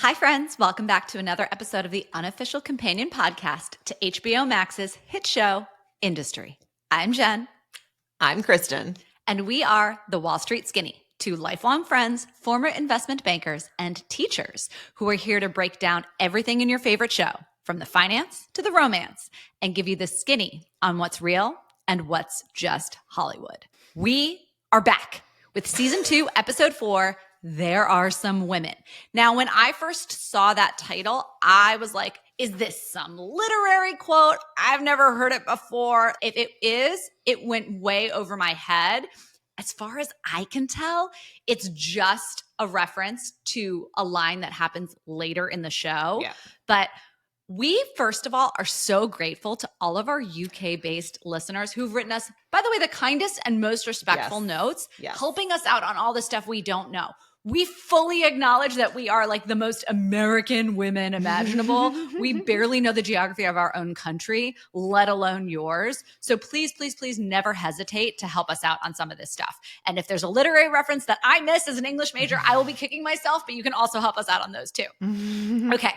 Hi, friends. Welcome back to another episode of the Unofficial Companion Podcast to HBO Max's hit show, Industry. I'm Jen. I'm Kristen. And we are the Wall Street Skinny, two lifelong friends, former investment bankers, and teachers who are here to break down everything in your favorite show, from the finance to the romance, and give you the skinny on what's real and what's just Hollywood. We are back with Season 2, Episode 4, There Are Some Women. Now, when I first saw that title, I was like, is this some literary quote? I've never heard it before. If it is, it went way over my head. As far as I can tell, it's just a reference to a line that happens later in the show. Yeah. But we, first of all, are so grateful to all of our UK-based listeners who've written us, by the way, the kindest and most respectful notes, helping us out on all the stuff we don't know. We fully acknowledge that we are like the most American women imaginable. We barely know the geography of our own country, let alone yours. So please, please, please never hesitate to help us out on some of this stuff. And if there's a literary reference that I miss as an English major, I will be kicking myself, but you can also help us out on those too. Okay.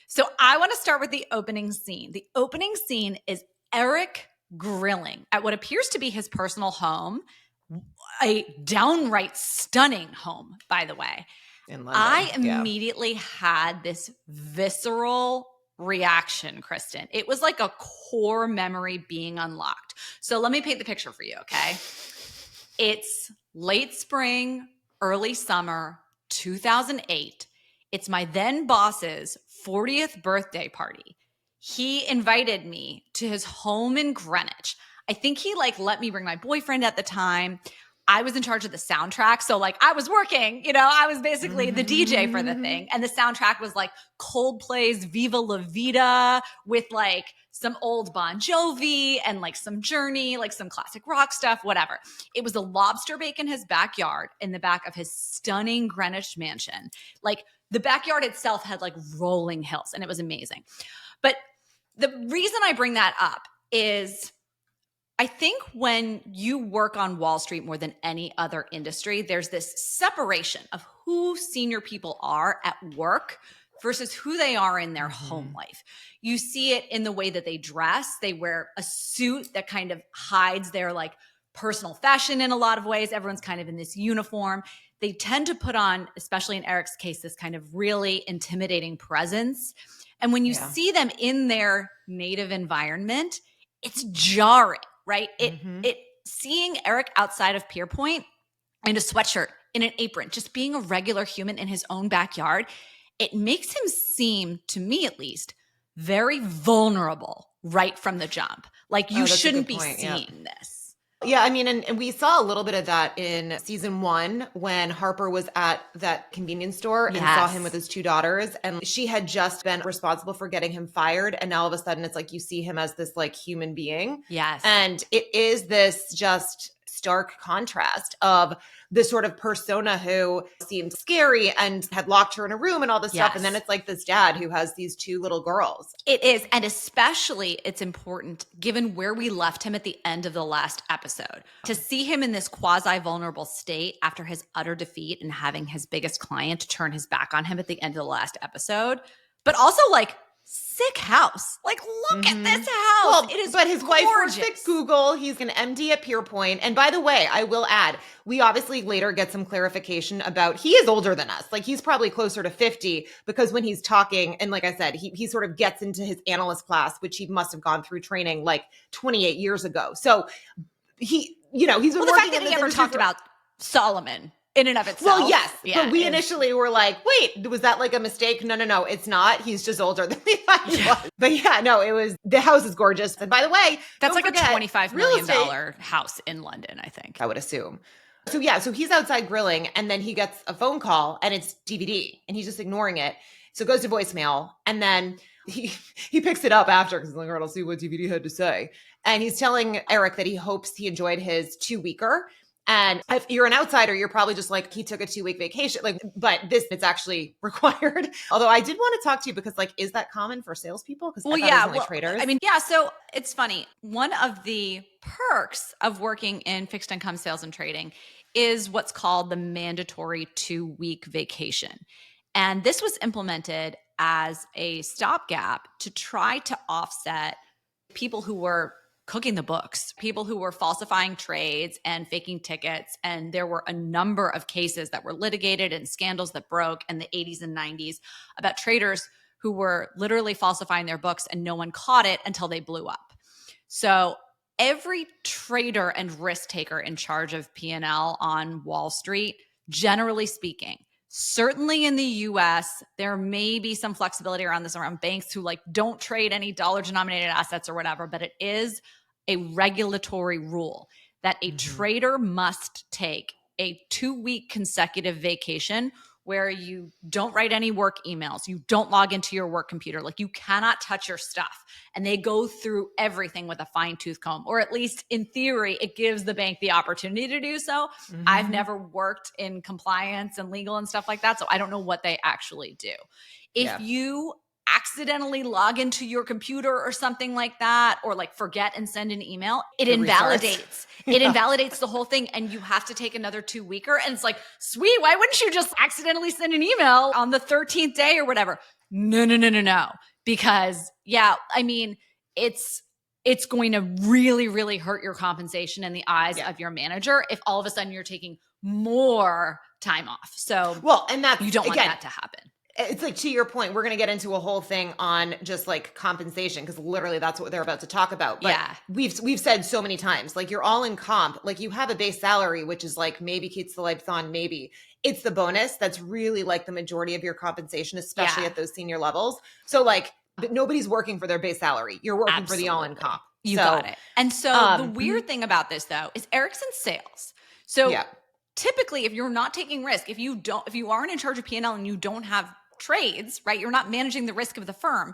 So I want to start with the opening scene. The opening scene is Eric grilling at what appears to be his personal home, a downright stunning home, by the way. In London. I immediately had this visceral reaction, Kristen. It was like a core memory being unlocked. So let me paint the picture for you, okay? It's late spring, early summer, 2008. It's my then boss's 40th birthday party. He invited me to his home in Greenwich. I think he let me bring my boyfriend at the time. I was in charge of the soundtrack. So I was working, I was basically the DJ for the thing. And the soundtrack was Coldplay's Viva La Vida with some old Bon Jovi and some Journey, some classic rock stuff, whatever. It was a lobster bake in his backyard in the back of his stunning Greenwich mansion. The backyard itself had rolling hills and it was amazing. But the reason I bring that up is I think when you work on Wall Street more than any other industry, there's this separation of who senior people are at work versus who they are in their home life. You see it in the way that they dress. They wear a suit that kind of hides their personal fashion in a lot of ways. Everyone's kind of in this uniform. They tend to put on, especially in Eric's case, this kind of really intimidating presence. And when you see them in their native environment, it's jarring. Right? It seeing Eric outside of PeerPoint in a sweatshirt, in an apron, just being a regular human in his own backyard, it makes him seem, to me at least, very vulnerable right from the jump. You shouldn't be seeing this. Yeah, I mean, and we saw a little bit of that in season 1 when Harper was at that convenience store and saw him with his 2 daughters. And she had just been responsible for getting him fired. And now all of a sudden it's you see him as this human being. Yes. And it is this just stark contrast of this sort of persona who seemed scary and had locked her in a room and all this stuff. And then it's this dad who has these 2 little girls. It is. And especially it's important given where we left him at the end of the last episode to see him in this quasi-vulnerable state after his utter defeat and having his biggest client turn his back on him at the end of the last episode. But also sick house. Look at this house. Well, it is but his gorgeous. wife works at Google. He's an MD at PeerPoint. And by the way, I will add, we obviously later get some clarification about he is older than us. He's probably closer to 50 because when he's talking, and like I said, he sort of gets into his analyst class, which he must have gone through training 28 years ago. So he's been working the fact that he ever talked about Solomon in and of itself. Well, yes. But we initially were wait, was that a mistake? No, it's not. He's just older than we thought he was. But the house is gorgeous. And by the way, that's a $25 million house in London, I think. I would assume. So he's outside grilling and then he gets a phone call and it's DVD and he's just ignoring it. So it goes to voicemail and then he picks it up after because he's all right, I'll see what DVD had to say. And he's telling Eric that he hopes he enjoyed his 2-weeker. And if you're an outsider, you're probably just he took a 2-week vacation. But it's actually required. Although I did want to talk to you because is that common for salespeople? Because traders. I mean, so it's funny. One of the perks of working in fixed income sales and trading is what's called the mandatory 2-week vacation. And this was implemented as a stopgap to try to offset people who were cooking the books, people who were falsifying trades and faking tickets. And there were a number of cases that were litigated and scandals that broke in the 80s and 90s about traders who were literally falsifying their books, and no one caught it until they blew up. So every trader and risk taker in charge of P&L on Wall Street, generally speaking, certainly in the US, there may be some flexibility around this, around banks who like don't trade any dollar denominated assets or whatever, but it is a regulatory rule that a trader must take a 2-week consecutive vacation where you don't write any work emails, you don't log into your work computer, like you cannot touch your stuff. And they go through everything with a fine tooth comb, or at least in theory, it gives the bank the opportunity to do so. I've never worked in compliance and legal and stuff like that, so I don't know what they actually do. If you accidentally log into your computer or something like that, or like forget and send an email, it invalidates. It invalidates the whole thing, and you have to take another 2-weeker. And it's like, sweet, why wouldn't you just accidentally send an email on the 13th day or whatever? No. Because I mean, it's going to really, really hurt your compensation in the eyes of your manager if all of a sudden you're taking more time off. So you don't want that to happen. It's like, to your point, we're going to get into a whole thing on just like compensation, because literally that's what they're about to talk about. But we've said so many times, like, you're all in comp, like you have a base salary, which is like maybe keeps the lights on, maybe it's the bonus that's really like the majority of your compensation, especially at those senior levels. So like, but nobody's working for their base salary. You're working for the all in comp. You got it. And so the weird thing about this though is Eric's in sales. So typically, if you're not taking risk, if you aren't in charge of P&L and you don't have trades, right? You're not managing the risk of the firm.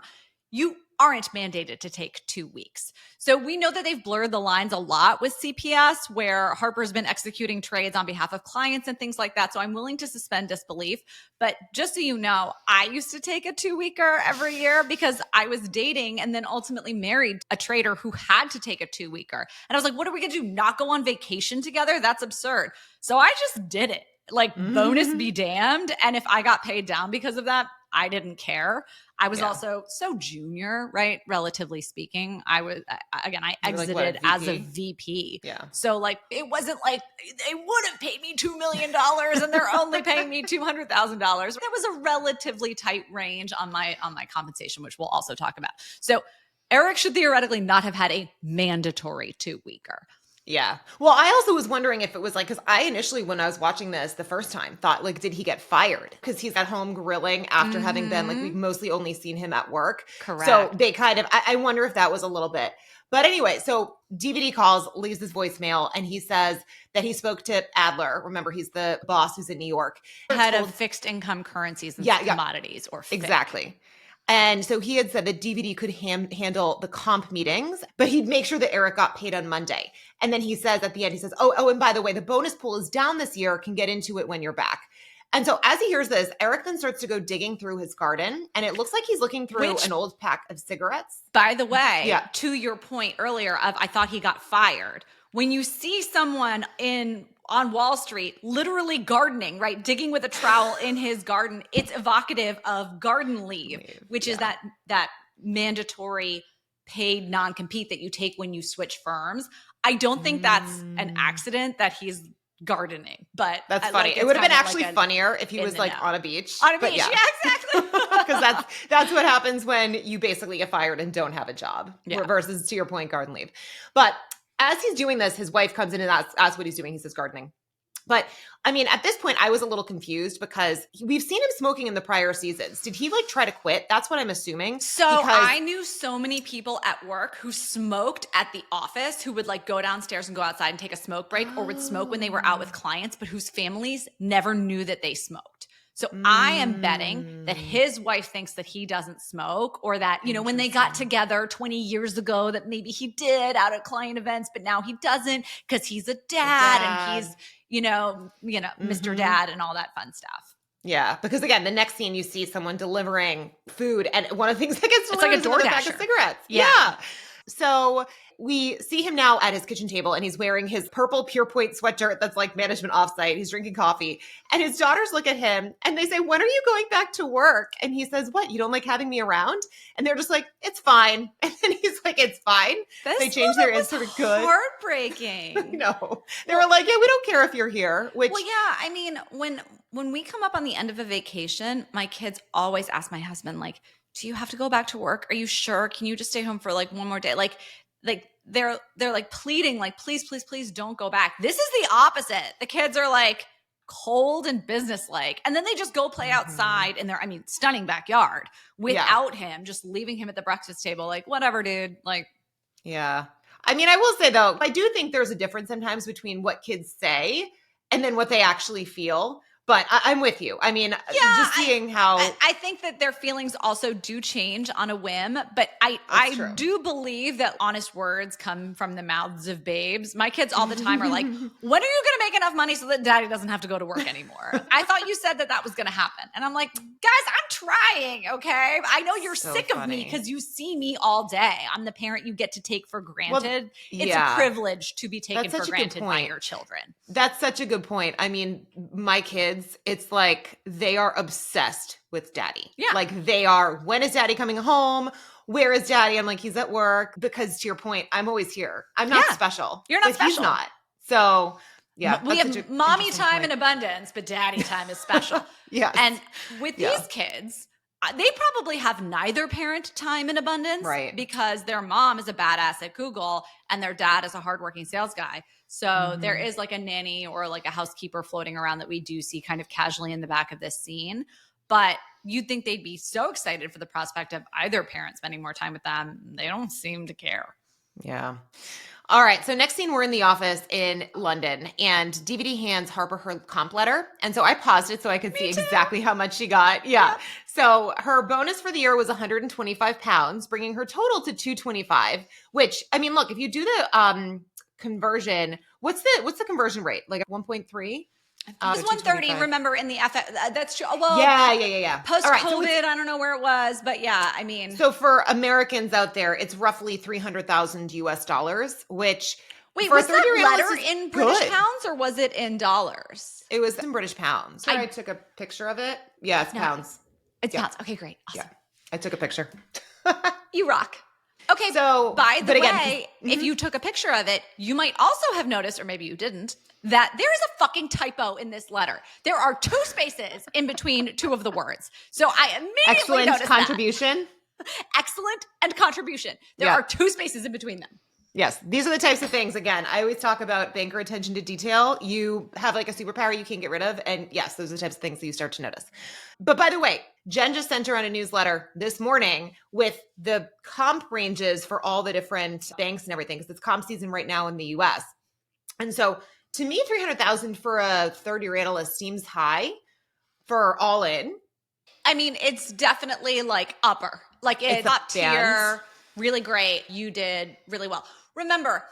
You aren't mandated to take 2 weeks. So we know that they've blurred the lines a lot with CPS, where Harper's been executing trades on behalf of clients and things like that. So I'm willing to suspend disbelief. But just so you know, I used to take a 2-weeker every year because I was dating and then ultimately married a trader who had to take a 2-weeker. And I was like, what are we going to do? Not go on vacation together? That's absurd. So I just did it. Like, bonus be damned. And if I got paid down because of that, I didn't care. I was also so junior, right? Relatively speaking. I exited like, as a VP. Yeah. So like, it wasn't like they would have paid me $2 million and they're only paying me $200,000. That was a relatively tight range on my compensation, which we'll also talk about. So Eric should theoretically not have had a mandatory 2-weeker. Yeah. Well, I also was wondering if it was like, because I initially, when I was watching this the first time, thought like, did he get fired? Because he's at home grilling after having been like, we've mostly only seen him at work. Correct. So they kind of, I wonder if that was a little bit. But anyway, so DVD calls, leaves his voicemail, and he says that he spoke to Adler. Remember, he's the boss who's in New York. Head of fixed income currencies and commodities, or FIC. Exactly. And so he had said that DVD could handle the comp meetings, but he'd make sure that Eric got paid on Monday. And then he says at the end, he says, oh, and by the way, the bonus pool is down this year. Can get into it when you're back. And so as he hears this, Eric then starts to go digging through his garden, and it looks like he's looking through an old pack of cigarettes. By the way, to your point earlier of I thought he got fired. When you see someone on Wall Street literally gardening, right, digging with a trowel in his garden, it's evocative of garden leave, which is that mandatory paid non-compete that you take when you switch firms. I don't think that's an accident that he's gardening, but that's funny. It would have been actually funnier if he was like on a beach. On a beach, yeah exactly. Because that's what happens when you basically get fired and don't have a job, versus, to your point, garden leave. But as he's doing this, his wife comes in and asks what he's doing. He says gardening. But I mean, at this point, I was a little confused because we've seen him smoking in the prior seasons. Did he like try to quit? That's what I'm assuming. So I knew so many people at work who smoked at the office, who would like go downstairs and go outside and take a smoke break, or would smoke when they were out with clients, but whose families never knew that they smoked. So I am betting that his wife thinks that he doesn't smoke, or that, you know, when they got together 20 years ago, that maybe he did out at client events, but now he doesn't because he's a dad and he's, you know, Mr. Dad and all that fun stuff. Yeah, because again, the next scene you see someone delivering food, and one of the things that gets delivered is like a pack of DoorDasher. Cigarettes. Yeah. So we see him now at his kitchen table and he's wearing his purple PeerPoint sweatshirt that's like management offsite. He's drinking coffee and his daughters look at him and they say, when are you going back to work? And he says, what? You don't like having me around? And they're just like, it's fine. And then he's like, it's fine. They changed their answer to good. Heartbreaking. No, they were like, yeah, we don't care if you're here. Which, well, yeah, I mean, when we come up on the end of a vacation, my kids always ask my husband, like, do you have to go back to work? Are you sure? Can you just stay home for like one more day? Like they're like pleading, like, please, please, please don't go back. This is the opposite. The kids are like cold and businesslike. And then they just go play outside in their, stunning backyard without him, just leaving him at the breakfast table. Like, whatever, dude. Like, yeah. I mean, I will say though, I do think there's a difference sometimes between what kids say and then what they actually feel. But I'm with you. I mean, just seeing how I think that their feelings also do change on a whim. But I do believe that honest words come from the mouths of babes. My kids all the time are like, when are you going to make enough money so that daddy doesn't have to go to work anymore? I thought you said that was going to happen. And I'm like, guys, I'm trying, okay? I know you're so sick of me because you see me all day. I'm the parent you get to take for granted. Well, it's a privilege to be taken for granted by your children. That's such a good point. I mean, my kids, it's like they are obsessed with daddy. Yeah. Like they are, when is daddy coming home? Where is daddy? I'm like, he's at work. Because to your point, I'm always here. I'm not special. You're not special. He's not. So yeah. We have mommy time in abundance, but daddy time is special. Yeah. And with these kids, they probably have neither parent time in abundance. Right. Because their mom is a badass at Google and their dad is a hardworking sales guy. So there is like a nanny or like a housekeeper floating around that we do see kind of casually in the back of this scene. But you'd think they'd be so excited for the prospect of either parent spending more time with them. They don't seem to care. Yeah. All right. So next scene, we're in the office in London and DVD hands Harper her comp letter. And so I paused it so I could see exactly how much she got. Yeah. So her bonus for the year was 125 pounds, bringing her total to 225, which, I mean, look, if you do the conversion, what's the conversion rate? Like 1.3? It was 130. Remember in the that's true. Well, yeah. Post COVID, I don't know where it was, but yeah, I mean, so for Americans out there, it's roughly $300,000 US, which wait, was that letter in British pounds or was it in dollars? It was in British pounds. I took a picture of it. Yeah, it's pounds. It's pounds. Okay, great. Awesome. Yeah, I took a picture. You rock. Okay, so by the way, if you took a picture of it, you might also have noticed, or maybe you didn't, that there is a fucking typo in this letter. There are 2 spaces in between 2 of the words. So I immediately noticed contribution. Excellent and contribution. There are 2 spaces in between them. Yes. These are the types of things, again, I always talk about banker attention to detail. You have like a superpower you can't get rid of. And yes, those are the types of things that you start to notice. But by the way, Jen just sent around a newsletter this morning with the comp ranges for all the different banks and everything, because it's comp season right now in the US. And so to me, 300,000 for a third-year analyst seems high for all in. I mean, it's definitely like upper. Like it's top tier, really great. You did really well. Remember,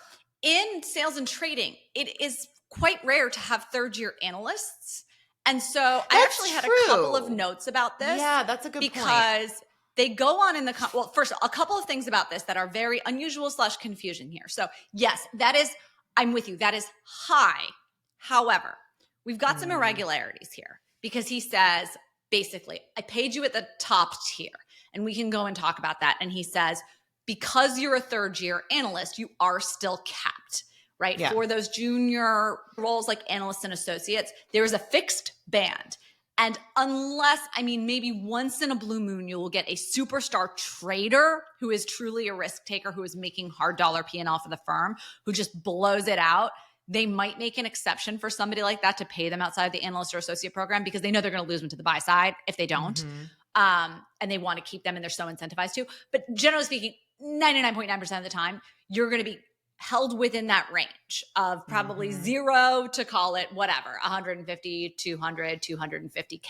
in sales and trading, it is quite rare to have third-year analysts. And so I actually had a couple of notes about this. Yeah, that's a good point. Because they go on in the – well, first, a couple of things about this that are very unusual / confusion here. So yes, that is – I'm with you. That is high. However, we've got some irregularities here because he says, basically, I paid you at the top tier, and we can go and talk about that. And he says, because you're a third-year analyst, you are still capped, right? Yeah. For those junior roles like analysts and associates, there is a fixed band. And unless, maybe once in a blue moon, you will get a superstar trader who is truly a risk taker, who is making hard dollar P&L for the firm, who just blows it out. They might make an exception for somebody like that to pay them outside the analyst or associate program because they know they're going to lose them to the buy side if they don't. And they want to keep them and they're so incentivized to. But generally speaking, 99.9% of the time, you're going to be held within that range of probably 0 to call it whatever, 150, 200, 250K.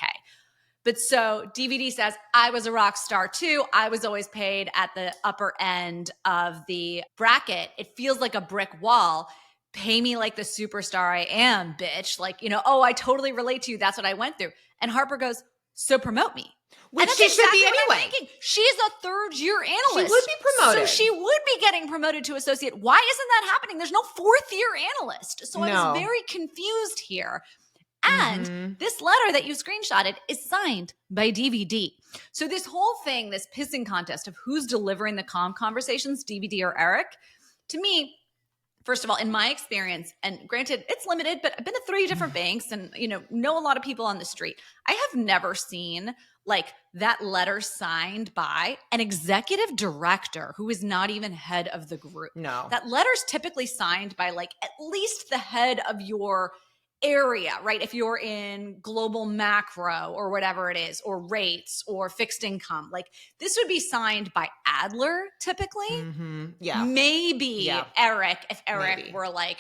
But so DVD says, I was a rock star too. I was always paid at the upper end of the bracket. It feels like a brick wall. Pay me like the superstar I am, bitch. Like, I totally relate to you. That's what I went through. And Harper goes, so promote me. Which she should be anyway. She's a third-year analyst. She would be promoted. So she would be getting promoted to associate. Why isn't that happening? There's no fourth-year analyst. So I was very confused here. And this letter that you screenshotted is signed by DVD. So this whole thing, this pissing contest of who's delivering the comm conversations, DVD or Eric, to me, first of all, in my experience, and granted, it's limited, but I've been to 3 different banks and, know a lot of people on the street. I have never seen like that letter signed by an executive director who is not even head of the group. No. That letter's typically signed by like at least the head of your area, right? If you're in global macro or whatever it is, or rates or fixed income, like this would be signed by Adler typically. Yeah. Maybe Eric, if Eric were like,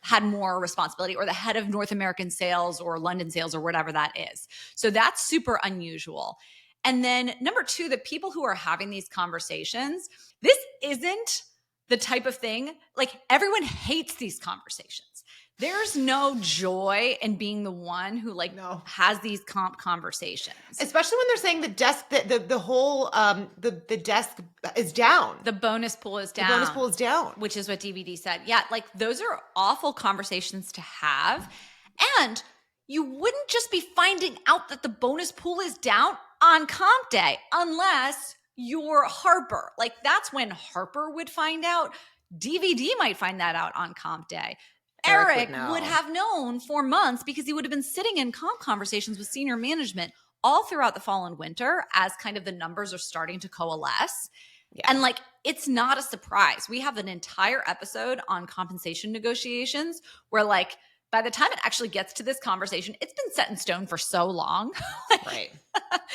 had more responsibility, or the head of North American sales or London sales or whatever that is. So that's super unusual. And then number 2, the people who are having these conversations, this isn't the type of thing, like everyone hates these conversations. There's no joy in being the one who has these comp conversations. Especially when they're saying the desk, the whole, the desk is down. The bonus pool is down. The bonus pool is down. Which is what DVD said. Yeah, like those are awful conversations to have. And you wouldn't just be finding out that the bonus pool is down on comp day unless you're Harper. Like that's when Harper would find out. DVD might find that out on comp day. Eric would have known for months because he would have been sitting in comp conversations with senior management all throughout the fall and winter as kind of the numbers are starting to coalesce. Yeah. And like, it's not a surprise. We have an entire episode on compensation negotiations where like, by the time it actually gets to this conversation, it's been set in stone for so long. Right.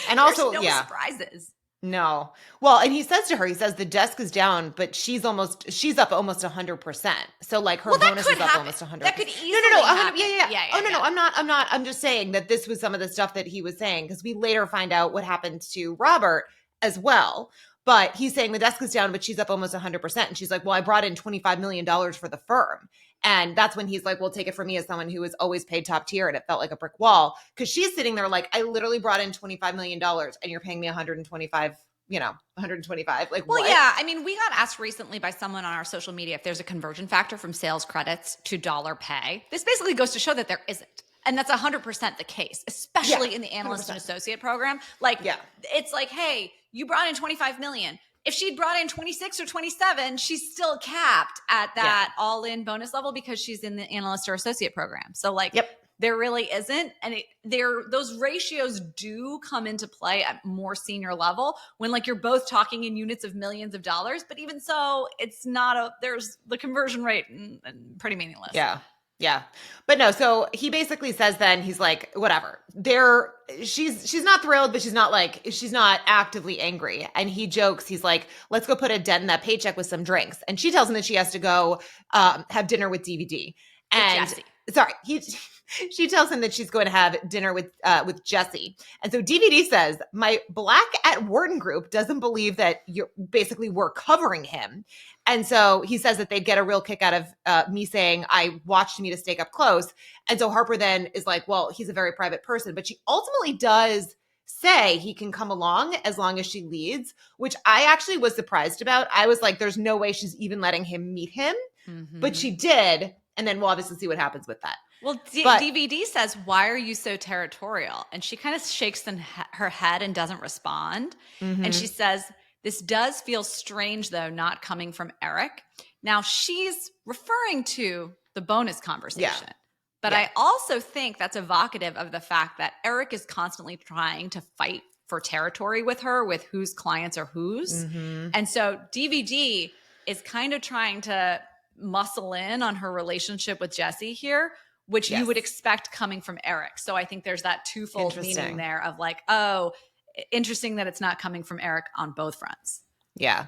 And also, no surprises. No. Well, and he says to her, the desk is down, but she's up almost 100%. So like her bonus is up almost 100%. That could easily happen. Yeah. I'm just saying that this was some of the stuff that he was saying because we later find out what happened to Robert as well. But he's saying the desk is down, but she's up almost 100%. And she's like, well, I brought in $25 million for the firm. And that's when he's like, well, take it from me as someone who was always paid top tier. And it felt like a brick wall because she's sitting there like, I literally brought in $25 million and you're paying me 125, 125. Like, well, what? Yeah. I mean, we got asked recently by someone on our social media if there's a conversion factor from sales credits to dollar pay. This basically goes to show that there isn't. And that's 100% the case, especially in the analyst 100%. And associate program. Like, it's like, hey, you brought in 25 million. If she'd brought in 26 or 27, she's still capped at that all-in bonus level because she's in the analyst or associate program. So like, there really isn't. And those ratios do come into play at more senior level when like you're both talking in units of millions of dollars. But even so, it's not there's the conversion rate and pretty meaningless. Yeah. Yeah. But no, so he basically says then he's like, whatever. She's not thrilled, but she's not actively angry. And he jokes, he's like, let's go put a dent in that paycheck with some drinks. And she tells him that she has to go have dinner with DVD. And Jesse. Sorry, she tells him that she's going to have dinner with Jesse. And so DVD says, my Black at Wharton group doesn't believe that we're covering him. And so he says that they'd get a real kick out of me saying, I watched me to stake up close. And so Harper then is like, well, he's a very private person. But she ultimately does say he can come along as long as she leads, which I actually was surprised about. I was like, there's no way she's even letting him meet him. Mm-hmm. But she did. And then we'll obviously see what happens with that. Well, DVD says, why are you so territorial? And she kind of shakes her head and doesn't respond. Mm-hmm. And she says, this does feel strange, though, not coming from Eric. Now, she's referring to the bonus conversation. Yeah. But I also think that's evocative of the fact that Eric is constantly trying to fight for territory with her, with whose clients are whose. Mm-hmm. And so DVD is kind of trying to muscle in on her relationship with Jesse here, which you would expect coming from Eric. So I think there's that twofold meaning there of like, oh, interesting that it's not coming from Eric on both fronts. Yeah.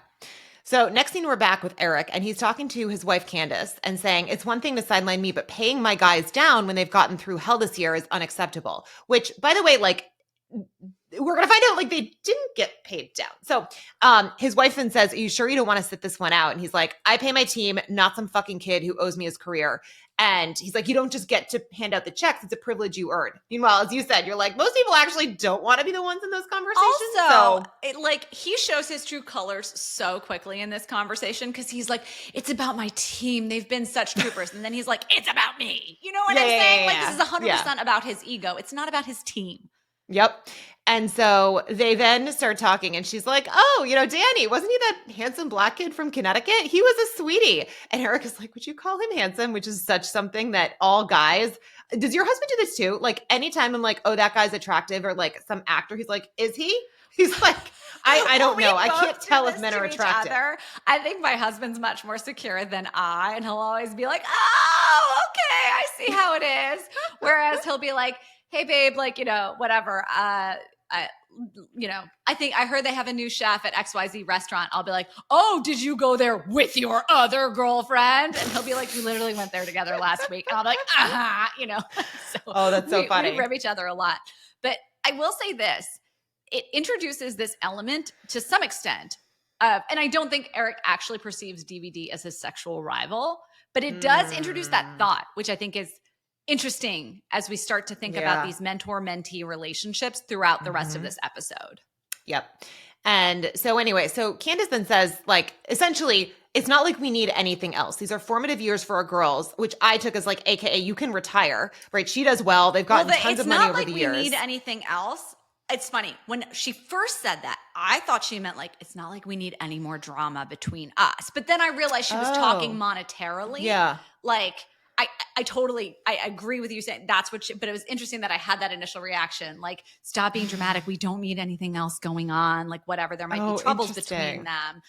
So next scene, we're back with Eric, and he's talking to his wife, Candace, and saying, it's one thing to sideline me, but paying my guys down when they've gotten through hell this year is unacceptable. Which, by the way, like, we're going to find out, like, they didn't get paid down. So his wife then says, are you sure you don't want to sit this one out? And he's like, I pay my team, not some fucking kid who owes me his career. And he's like, you don't just get to hand out the checks. It's a privilege you earn. Meanwhile, as you said, you're like, most people actually don't want to be the ones in those conversations. Also, he shows his true colors so quickly in this conversation because he's like, it's about my team. They've been such troopers. And then he's like, it's about me. You know what I'm saying? Like, this is 100% about his ego. It's not about his team. Yep. And so they then start talking and she's like, oh, Danny, wasn't he that handsome black kid from Connecticut? He was a sweetie. And Eric is like, would you call him handsome? Which is such something that all guys, does your husband do this too? Like anytime I'm like, oh, that guy's attractive or like some actor, he's like, is he? He's like, I don't know. I can't tell if men are attractive. I think my husband's much more secure than I, and he'll always be like, oh, okay, I see how it is. Whereas he'll be like, hey babe, like, whatever. I heard they have a new chef at XYZ restaurant. I'll be like, oh, did you go there with your other girlfriend? And he'll be like, we literally went there together last week. And I'll be like, So oh, that's so funny. We rib each other a lot. But I will say this, it introduces this element to some extent and I don't think Eric actually perceives DVD as his sexual rival, but it does introduce that thought, which I think is interesting as we start to think about these mentor-mentee relationships throughout the rest of this episode. Yep. And so anyway, so Candace then says, like, essentially, it's not like we need anything else. These are formative years for our girls, which I took as like, AKA, you can retire, right? She does well. They've gotten tons of money over the years. It's not like we need anything else. It's funny. When she first said that, I thought she meant like, it's not like we need any more drama between us. But then I realized she was talking monetarily. Yeah. Like, I agree with you saying that's what but it was interesting that I had that initial reaction. Like, stop being dramatic. We don't need anything else going on. Like, whatever. There might be troubles between them.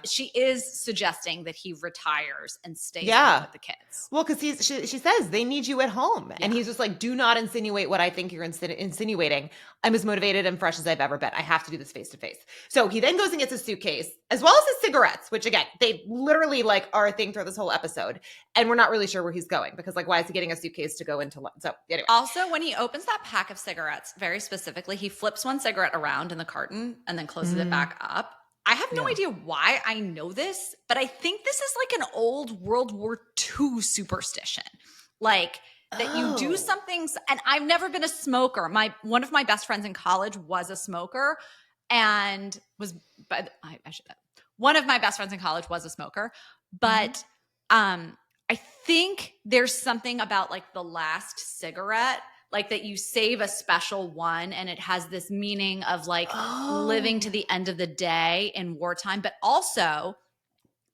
She is suggesting that he retires and stays with the kids. Well, because she says they need you at home. And he's just like, do not insinuate what I think you're insinuating. I'm as motivated and fresh as I've ever been. I have to do this face to face. So he then goes and gets a suitcase as well as his cigarettes, which again, they literally like are a thing through this whole episode. And we're not really sure where he's going because like, why is he getting a suitcase to go into lunch? So anyway. Also, when he opens that pack of cigarettes, very specifically, he flips one cigarette around in the carton and then closes it back up. I have no idea why I know this, but I think this is like an old World War II superstition. Like that you do some things, and I've never been a smoker. One of my best friends in college was a smoker and one of my best friends in college was a smoker, but I think there's something about like the last cigarette, like that you save a special one and it has this meaning of like living to the end of the day in wartime. But also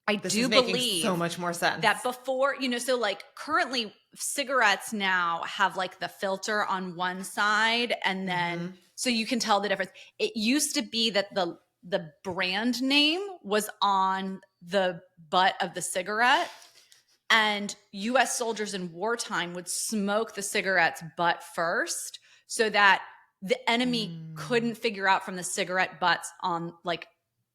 I do believe so much more sense that before, so like currently cigarettes now have like the filter on one side and then, so you can tell the difference. It used to be that the brand name was on the butt of the cigarette. And U.S. soldiers in wartime would smoke the cigarette's butt first so that the enemy couldn't figure out from the cigarette butts on like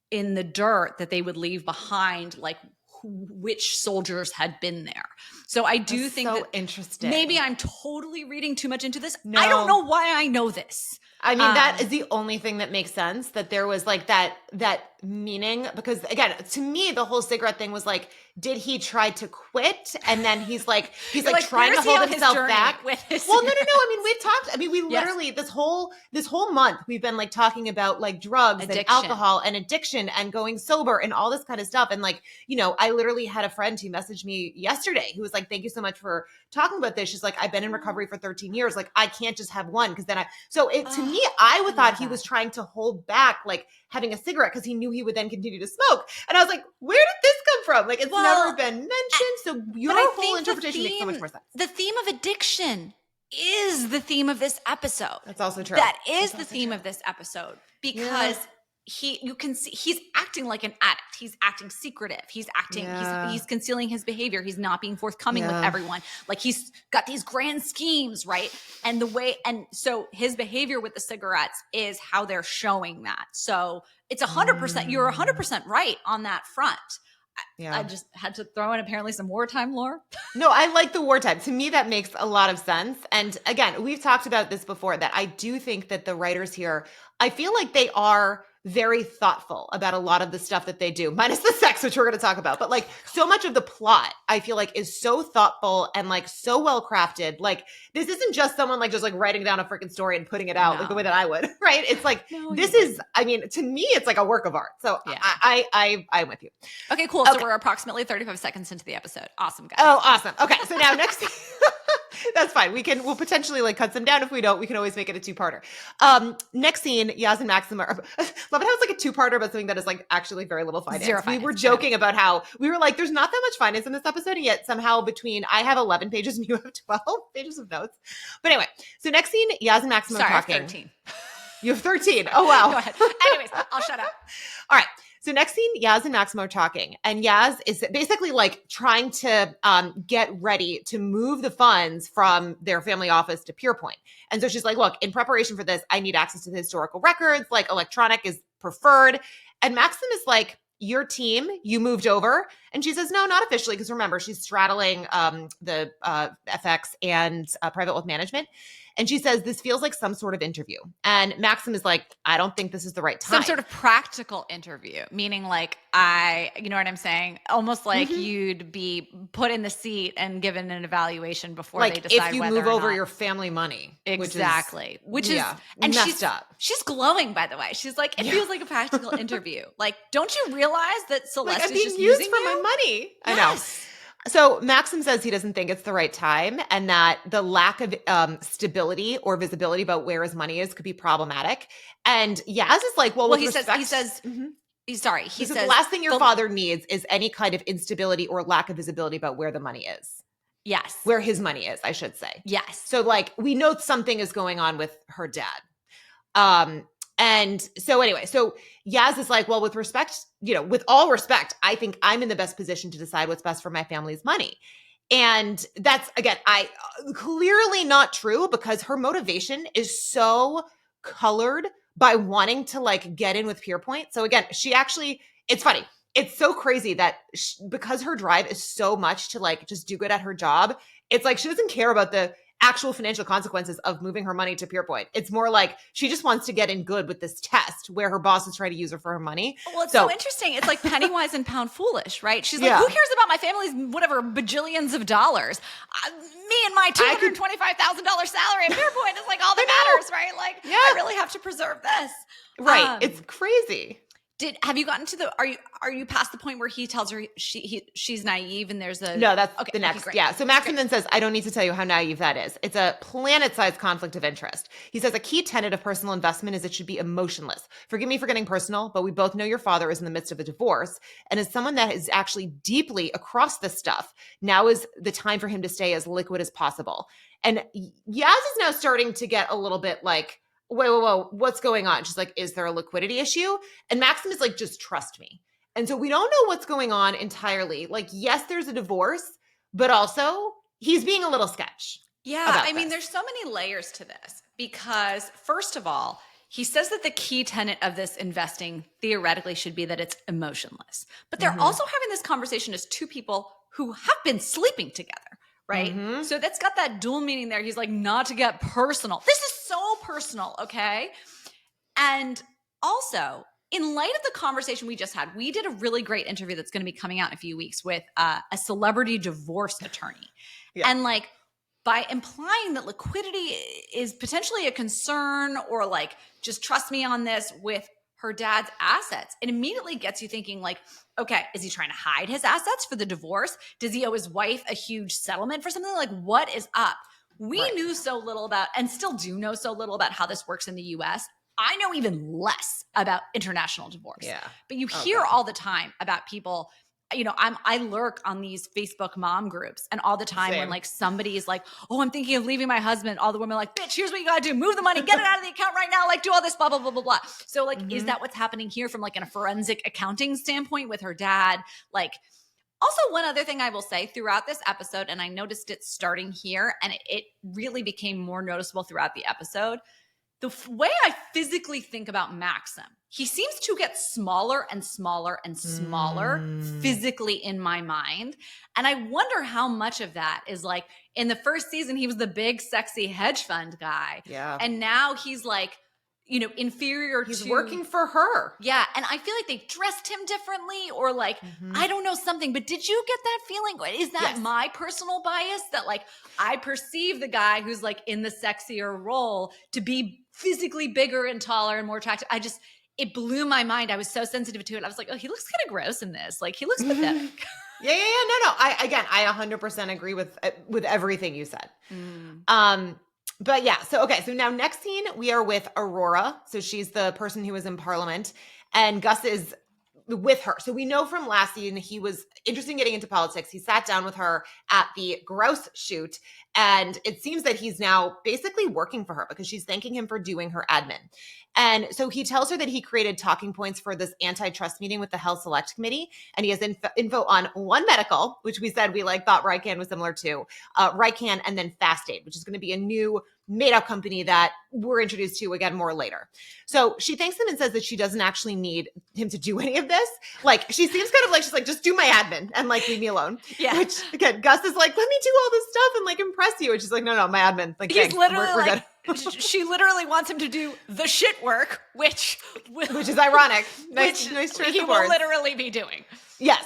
in the dirt that they would leave behind, like which soldiers had been there. So I do think so interesting. Maybe I'm totally reading too much into this. No. I don't know why I know this. I mean, that is the only thing that makes sense, that there was like that meaning, because again, to me, the whole cigarette thing was like, did he try to quit? And then he's like trying to hold himself back. Well, no. I mean, we've talked, we literally, this whole month, we've been like talking about like drugs and alcohol and addiction and going sober and all this kind of stuff. And like, I literally had a friend who messaged me yesterday who was like, thank you so much for talking about this. She's like, I've been in recovery for 13 years. Like, I can't just have one. Cause then to me, I would thought he was trying to hold back, like having a cigarette because he knew he would then continue to smoke. And I was like, where did this come from? Like, it's never been mentioned. So your whole interpretation makes so much more sense. The theme of addiction is the theme of this episode. That's also true. That is the theme of this episode because you can see he's acting like an addict. He's acting secretive. He's acting, he's concealing his behavior. He's not being forthcoming with everyone. Like he's got these grand schemes, right? And so his behavior with the cigarettes is how they're showing that. So it's 100%, you're 100% right on that front. I just had to throw in apparently some wartime lore. No, I like the wartime. To me, that makes a lot of sense. And again, we've talked about this before, that I do think that the writers here, I feel like they are very thoughtful about a lot of the stuff that they do, minus the sex, which we're going to talk about. But like so much of the plot, I feel like is so thoughtful and like so well crafted. Like this isn't just someone like just like writing down a freaking story and putting it out like the way that I would, right? It's like, this is, I mean, to me, it's like a work of art. So I'm with you. Okay, cool. So we're approximately 35 seconds into the episode. Awesome, guys. Oh, awesome. Okay. So now next that's fine. We'll potentially like cut some down. If we don't, we can always make it a two-parter. Next scene, Yaz and Maxim are, love it how it's like a two-parter about something that is like actually very little finance. Zero finance. We were joking about how we were like, there's not that much finance in this episode, and yet somehow between, I have 11 pages and you have 12 pages of notes. But anyway, so next scene, Yaz and Maxim are talking. I have 13. You have 13. Oh, wow. Go ahead. Anyways, I'll shut up. All right. So next scene, Yaz and Maxim are talking, and Yaz is basically like trying to get ready to move the funds from their family office to PeerPoint. And so she's like, look, in preparation for this, I need access to the historical records, like electronic is preferred. And Maxim is like, your team, you moved over. And she says, no, not officially. Because remember, she's straddling the FX and private wealth management. And she says, this feels like some sort of interview. And Maxim is like, I don't think this is the right time. Some sort of practical interview, meaning like you know what I'm saying? Almost like you'd be put in the seat and given an evaluation before like they decide if you whether move or over not. your family money. Exactly. Which is and messed she's up. She's glowing, by the way. She's like, it feels like a practical interview. Like, don't you realize that Celeste like, I'm is being just used using for you? my money? Yes. I know. So Maxim says he doesn't think it's the right time and that the lack of stability or visibility about where his money is could be problematic. And Yaz is like, well, he says, the last thing your father needs is any kind of instability or lack of visibility about where the money is. Yes. Where his money is, I should say. Yes. So like we know something is going on with her dad. And so anyway, so Yaz is like, well, with respect, with all respect, I think I'm in the best position to decide what's best for my family's money. And that's, again, clearly not true because her motivation is so colored by wanting to like get in with PeerPoint. So again, it's funny. It's so crazy that because her drive is so much to like just do good at her job, it's like she doesn't care about the actual financial consequences of moving her money to PeerPoint. It's more like she just wants to get in good with this test where her boss is trying to use her for her money. Well, it's so interesting. It's like penny wise and pound foolish, right? She's like, who cares about my family's whatever bajillions of dollars? Me and my $225,000 salary at PeerPoint is like all that matters, right? Like, I really have to preserve this. Right. It's crazy. Have you gotten to are you past the point where he tells her she's naive and there's no, that's the next. Okay, yeah. So Maxim then says, I don't need to tell you how naive that is. It's a planet-sized conflict of interest. He says a key tenet of personal investment is it should be emotionless. Forgive me for getting personal, but we both know your father is in the midst of a divorce. And as someone that is actually deeply across this stuff, now is the time for him to stay as liquid as possible. And Yaz is now starting to get a little bit like, whoa, what's going on? She's like, is there a liquidity issue? And Maxim is like, just trust me. And so we don't know what's going on entirely. Like, yes, there's a divorce, but also he's being a little sketch. Yeah. I mean, there's so many layers to this because first of all, he says that the key tenet of this investing theoretically should be that it's emotionless, but they're also having this conversation as two people who have been sleeping together. Right. So that's got that dual meaning there. He's like, not to get personal. This is so personal. Okay. And also, in light of the conversation we just had, we did a really great interview that's going to be coming out in a few weeks with a celebrity divorce attorney. Yeah. And like, by implying that liquidity is potentially a concern or like, just trust me on this with her dad's assets, it immediately gets you thinking like, okay, is he trying to hide his assets for the divorce? Does he owe his wife a huge settlement for something? Like, what is up? We knew so little about, and still do know so little about how this works in the US. I know even less about international divorce. Yeah. But you hear all the time about people, I lurk on these Facebook mom groups and all the time when like somebody is like, oh, I'm thinking of leaving my husband. All the women are like, bitch, here's what you got to do. Move the money, get it out of the account right now. Like do all this, blah, blah, blah, blah, blah. So like, is that what's happening here from like a forensic accounting standpoint with her dad? Like, also one other thing I will say throughout this episode, and I noticed it starting here and it really became more noticeable throughout the episode. The way I physically think about Maxim, he seems to get smaller and smaller and smaller physically in my mind. And I wonder how much of that is like in the first season, he was the big, sexy hedge fund guy. Yeah. And now he's like, inferior He's to working for her. Yeah. And I feel like they dressed him differently or like, I don't know, something. But did you get that feeling? Is that my personal bias that like I perceive the guy who's like in the sexier role to be physically bigger and taller and more attractive? It blew my mind. I was so sensitive to it. I was like, oh, he looks kind of gross in this. Like he looks pathetic. Yeah. No. I 100% agree with everything you said. But yeah, so now next scene, we are with Aurora. So she's the person who was in Parliament, and Gus is with her. So we know from last scene, he was interested in getting into politics. He sat down with her at the grouse shoot, and it seems that he's now basically working for her because she's thanking him for doing her admin. And so he tells her that he created talking points for this antitrust meeting with the Health Select Committee. And he has info on One Medical, which we said we thought Rycan was similar to, Rycan, and then Fast Aid, which is going to be a new made-up company that we're introduced to again more later. So she thanks him and says that she doesn't actually need him to do any of this. Like, she seems kind of like, she's like, just do my admin and like leave me alone. Yeah. Which again, Gus is like, let me do all this stuff and like impress you. And she's like, no, my admin. Like, he's literally we're like, she literally wants him to do the shit work, which is ironic. Nice choice he will literally be doing. Yes.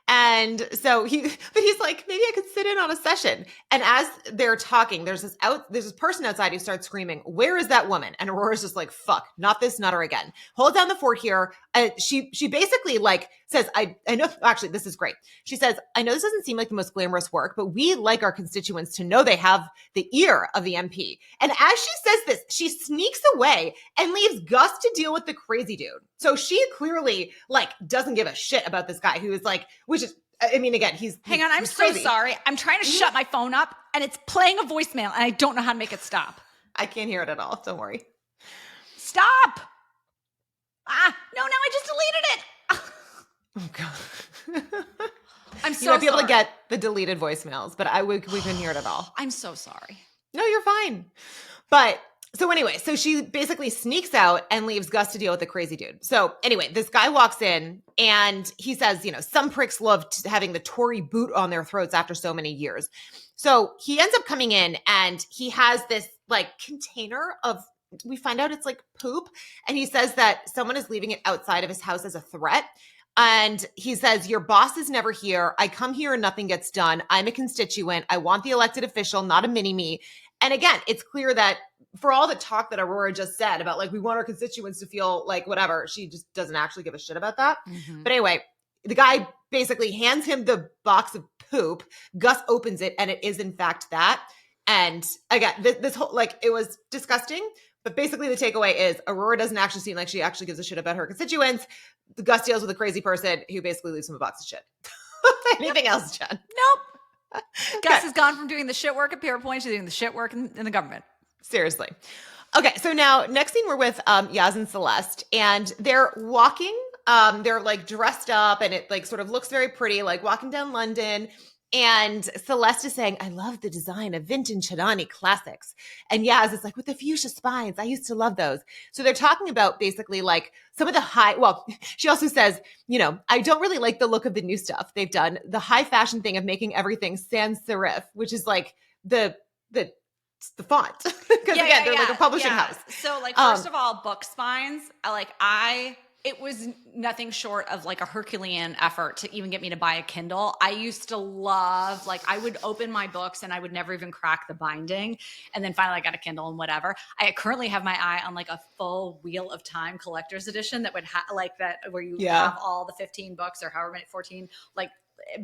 And so he's like, maybe I could sit in on a session. And as they're talking, there's this person outside who starts screaming, where is that woman? And Aurora's just like, fuck, not this, not her again. Hold down the fort here. She basically like says, I know, actually, this is great. She says, I know this doesn't seem like the most glamorous work, but we like our constituents to know they have the ear of the MP. And as she says this, she sneaks away and leaves Gus to deal with the crazy dude. So she clearly like doesn't give a shit about this guy who is like, which is, I mean, again, hang on. I'm so sorry. I'm trying to shut my phone up and it's playing a voicemail and I don't know how to make it stop. I can't hear it at all. Don't worry. Stop. No, I just deleted it. Oh God. I'm so sorry. You might be able to get the deleted voicemails, but we couldn't hear it at all. I'm so sorry. No, you're fine. But so anyway, so she basically sneaks out and leaves Gus to deal with the crazy dude. So anyway, this guy walks in and he says, some pricks love having the Tory boot on their throats after so many years. So he ends up coming in and he has this like container of, we find out it's like poop. And he says that someone is leaving it outside of his house as a threat. And he says, your boss is never here. I come here and nothing gets done. I'm a constituent. I want the elected official, not a mini-me. And again, it's clear that for all the talk that Aurora just said about like, we want our constituents to feel like whatever, she just doesn't actually give a shit about that. Mm-hmm. But anyway, the guy basically hands him the box of poop. Gus opens it and it is in fact that. And again, this whole, like, it was disgusting. But basically the takeaway is Aurora doesn't actually seem like she actually gives a shit about her constituents. The Gus deals with a crazy person who basically leaves him a box of shit. Anything else, Jen? Nope. Gus has gone from doing the shit work at PeerPoint to doing the shit work in the government. Seriously. Okay, so now next scene we're with Yaz and Celeste, and they're walking. They're like dressed up, and it like sort of looks very pretty, like walking down London. And Celeste is saying, I love the design of vintage Chidani classics. And Yaz is like, with the fuchsia spines, I used to love those. So they're talking about basically like some of the she also says, I don't really like the look of the new stuff they've done. The high fashion thing of making everything sans serif, which is like the font. Because they're like a publishing house. So like, first of all, book spines, it was nothing short of like a Herculean effort to even get me to buy a Kindle. I used to love, like, I would open my books and I would never even crack the binding. And then finally I got a Kindle and whatever. I currently have my eye on like a full Wheel of Time collector's edition that would have like that, where you have all the 15 books or however many, 14, like,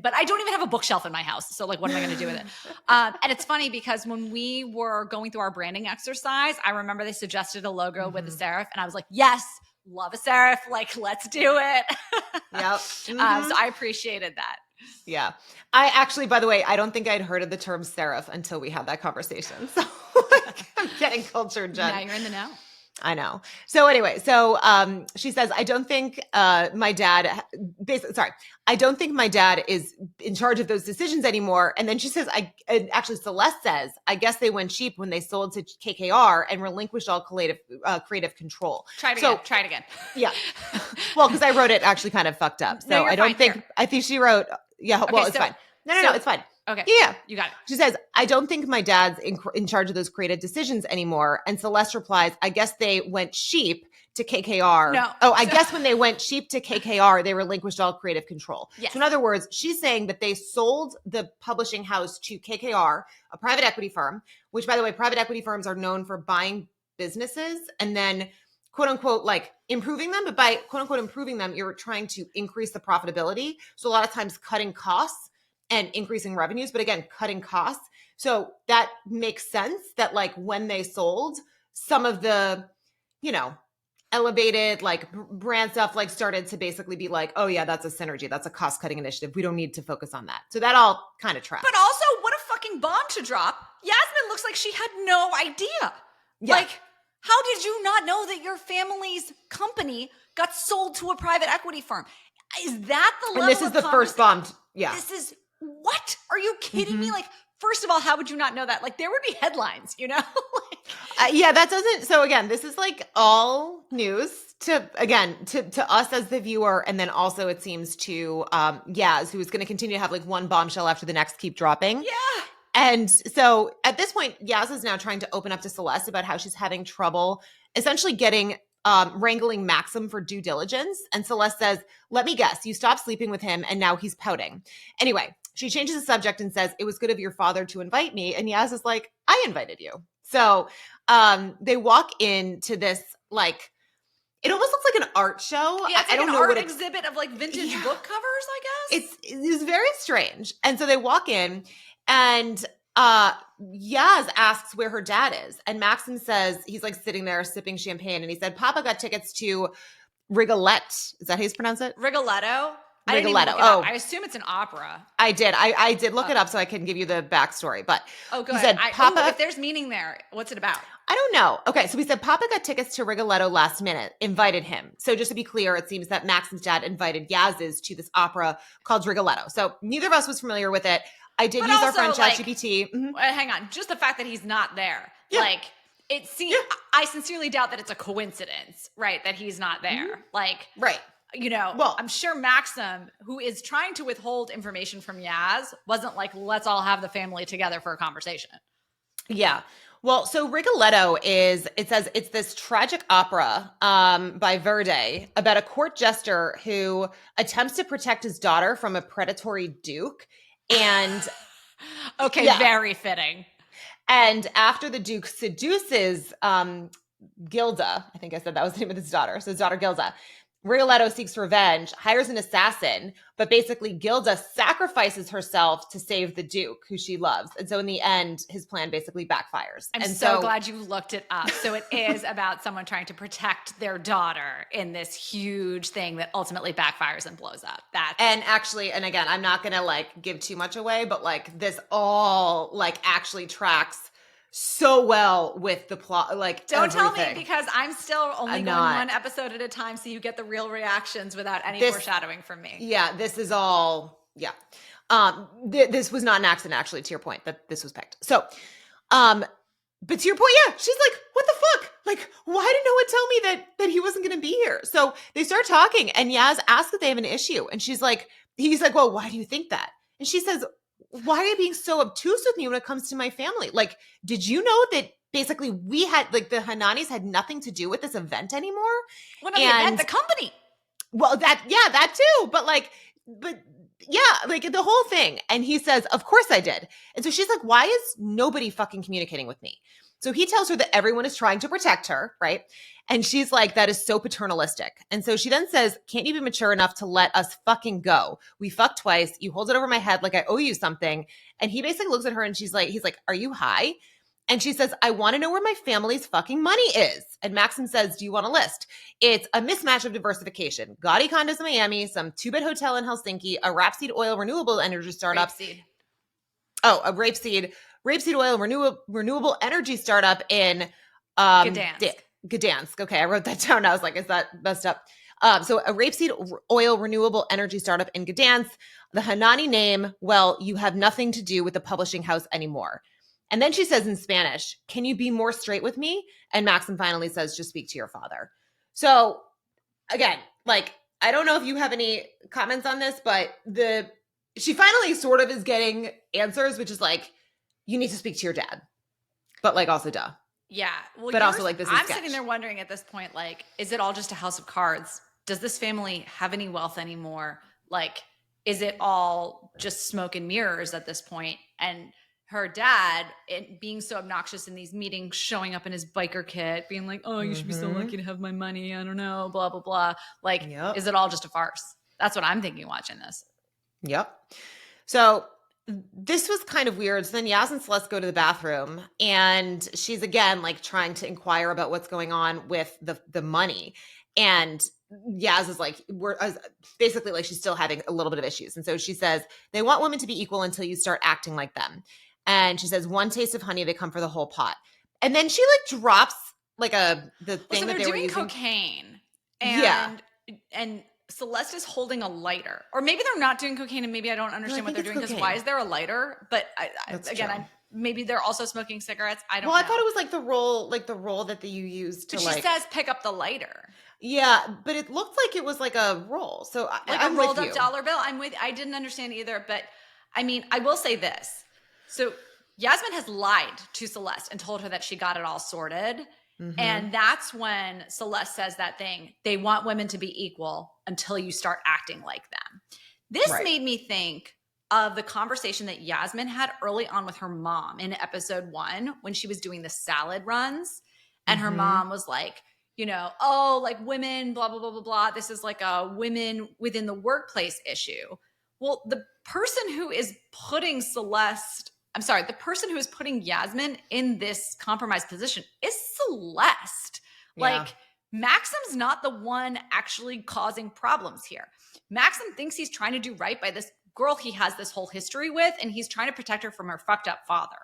but I don't even have a bookshelf in my house. So like, what am I going to do with it? And it's funny because when we were going through our branding exercise, I remember they suggested a logo with a serif and I was like, yes, love a serif. Like, let's do it. Yep. So I appreciated that. Yeah. I actually, by the way, I don't think I'd heard of the term serif until we had that conversation. So I'm getting cultured, Jen. Now you're in the know. I know. So anyway, she says, I don't think my dad is in charge of those decisions anymore. And then she says, actually Celeste says, I guess they went cheap when they sold to KKR and relinquished all creative control. Try it again. Yeah. Well, because I wrote it actually kind of fucked up. So I think she wrote, it's fine. No, it's fine. Okay. Yeah. You got it. She says, I don't think my dad's in charge of those creative decisions anymore. And Celeste replies, I guess they went sheep to KKR. No. Oh, I guess when they went sheep to KKR, they relinquished all creative control. Yes. So in other words, she's saying that they sold the publishing house to KKR, a private equity firm, which, by the way, private equity firms are known for buying businesses and then quote unquote, like improving them. But by quote unquote improving them, you're trying to increase the profitability. So a lot of times cutting costs and increasing revenues, but again, cutting costs. So that makes sense that like when they sold, some of the, you know, elevated like brand stuff like started to basically be like, oh yeah, that's a synergy. That's a cost cutting initiative. We don't need to focus on that. So that all kind of tracks. But also, what a fucking bomb to drop. Yasmin looks like she had no idea. Yeah. Like, how did you not know that your family's company got sold to a private equity firm? Is that the level And this is the first bomb. Yeah. This is, what? Are you kidding me? Like, first of all, how would you not know that? Like, there would be headlines, you know? Yeah, that doesn't. So again, this is like all news to us as the viewer, and then also it seems to Yaz, who is going to continue to have like one bombshell after the next keep dropping. Yeah. And so at this point, Yaz is now trying to open up to Celeste about how she's having trouble essentially getting wrangling Maxim for due diligence. And Celeste says, let me guess, you stopped sleeping with him and now he's pouting. Anyway, she changes the subject and says, it was good of your father to invite me. And Yaz is like, I invited you. So they walk into this, like, it almost looks like an art show. Yeah, it's like I don't an know art what exhibit of like vintage book covers, I guess. It's very strange. And so they walk in and Yaz asks where her dad is. And Maxim says, he's like sitting there sipping champagne. And he said, Papa got tickets to Rigoletto. Is that how you pronounce it? Rigoletto? Rigoletto. I assume it's an opera. I did. I did look it up so I can give you the backstory. But oh, good. He said, Papa, if there's meaning there, what's it about? I don't know. Okay, so we said Papa got tickets to Rigoletto last minute, invited him. So just to be clear, it seems that Maxim's dad invited Yaz's to this opera called Rigoletto. So neither of us was familiar with it. I did use our friend ChatGPT. Hang on. Just the fact that he's not there. Yeah. Like, it seems, I sincerely doubt that it's a coincidence, right? That he's not there. Like, right. You know, well, I'm sure Maxim, who is trying to withhold information from Yaz, wasn't like, let's all have the family together for a conversation. Yeah. Well, so Rigoletto it says it's this tragic opera by Verdi about a court jester who attempts to protect his daughter from a predatory duke. And okay, very fitting. And after the duke seduces Gilda, I think I said that was the name of his daughter. So his daughter Gilda, Rigoletto seeks revenge, hires an assassin, but basically Gilda sacrifices herself to save the Duke, who she loves. And so in the end, his plan basically backfires. I'm so glad you looked it up. So it is about someone trying to protect their daughter in this huge thing that ultimately backfires and blows up. And again, I'm not going to like give too much away, but like this all like actually tracks so well with the plot. Like, don't everything. Tell me, because I'm still only going one episode at a time, so you get the real reactions without any foreshadowing from me. Yeah, this is all. Yeah, this was not an accident. Actually, to your point, that this was picked. So, but to your point, yeah, she's like, what the fuck? Like, why did no one tell me that he wasn't going to be here? So they start talking, and Yaz asks if they have an issue, and he's like, well, why do you think that? And she says, why are you being so obtuse with me when it comes to my family? Like, did you know that basically we had, like, the Hananis had nothing to do with this event anymore? Well, no, the event, the company. Well, that too. But the whole thing. And he says, of course I did. And so she's like, why is nobody fucking communicating with me? So he tells her that everyone is trying to protect her, right? And she's like, that is so paternalistic. And so she then says, can't you be mature enough to let us fucking go? We fucked twice. You hold it over my head like I owe you something. And he basically looks at her and he's like, are you high? And she says, I want to know where my family's fucking money is. And Maxim says, do you want a list? It's a mismatch of diversification. Gaudy condos in Miami, some two-bed hotel in Helsinki, a rapeseed oil renewable energy startup. A rapeseed oil renewable energy startup in Gdansk. Okay, I wrote that down. I was like, is that messed up? So a rapeseed oil renewable energy startup in Gdansk. The Hanani name, well, you have nothing to do with the publishing house anymore. And then she says in Spanish, can you be more straight with me? And Maxim finally says, just speak to your father. So again, like, I don't know if you have any comments on this, but the she finally sort of is getting answers, which is like, you need to speak to your dad. But like, also duh. Yeah. Well, but also like, this is I'm sketch. sitting there wondering at this point, like, is it all just a house of cards? Does this family have any wealth anymore? Like, is it all just smoke and mirrors at this point? And her dad, being so obnoxious in these meetings, showing up in his biker kit, being like, oh, you should be so lucky to have my money. I don't know, blah, blah, blah. Like, is it all just a farce? That's what I'm thinking watching this. Yep. So this was kind of weird. So then Yaz and Celeste go to the bathroom, and she's again like trying to inquire about what's going on with the money. And Yaz is like, basically like she's still having a little bit of issues. And so she says, they want women to be equal until you start acting like them. And she says, one taste of honey, they come for the whole pot. And then she like drops like the thing that they were using. Cocaine. And Celeste is holding a lighter, or maybe they're not doing cocaine, and maybe I don't understand what they're doing, because why is there a lighter? But maybe they're also smoking cigarettes. I don't know. Well, I thought it was like the roll that you used to she says pick up the lighter. Yeah, but it looked like it was like a roll. So I'm a rolled up dollar bill. I didn't understand either, but I mean, I will say this. So Yasmin has lied to Celeste and told her that she got it all sorted. Mm-hmm. And that's when Celeste says that thing, they want women to be equal until you start acting like them. This made me think of the conversation that Yasmin had early on with her mom in episode 1 when she was doing the salad runs. And her mom was like, you know, oh, like women, blah, blah, blah, blah, blah. This is like a women within the workplace issue. Well, the person who is putting the person who is putting Yasmin in this compromised position is Celeste. Yeah. Like, Maxim's not the one actually causing problems here. Maxim thinks he's trying to do right by this girl he has this whole history with, and he's trying to protect her from her fucked up father.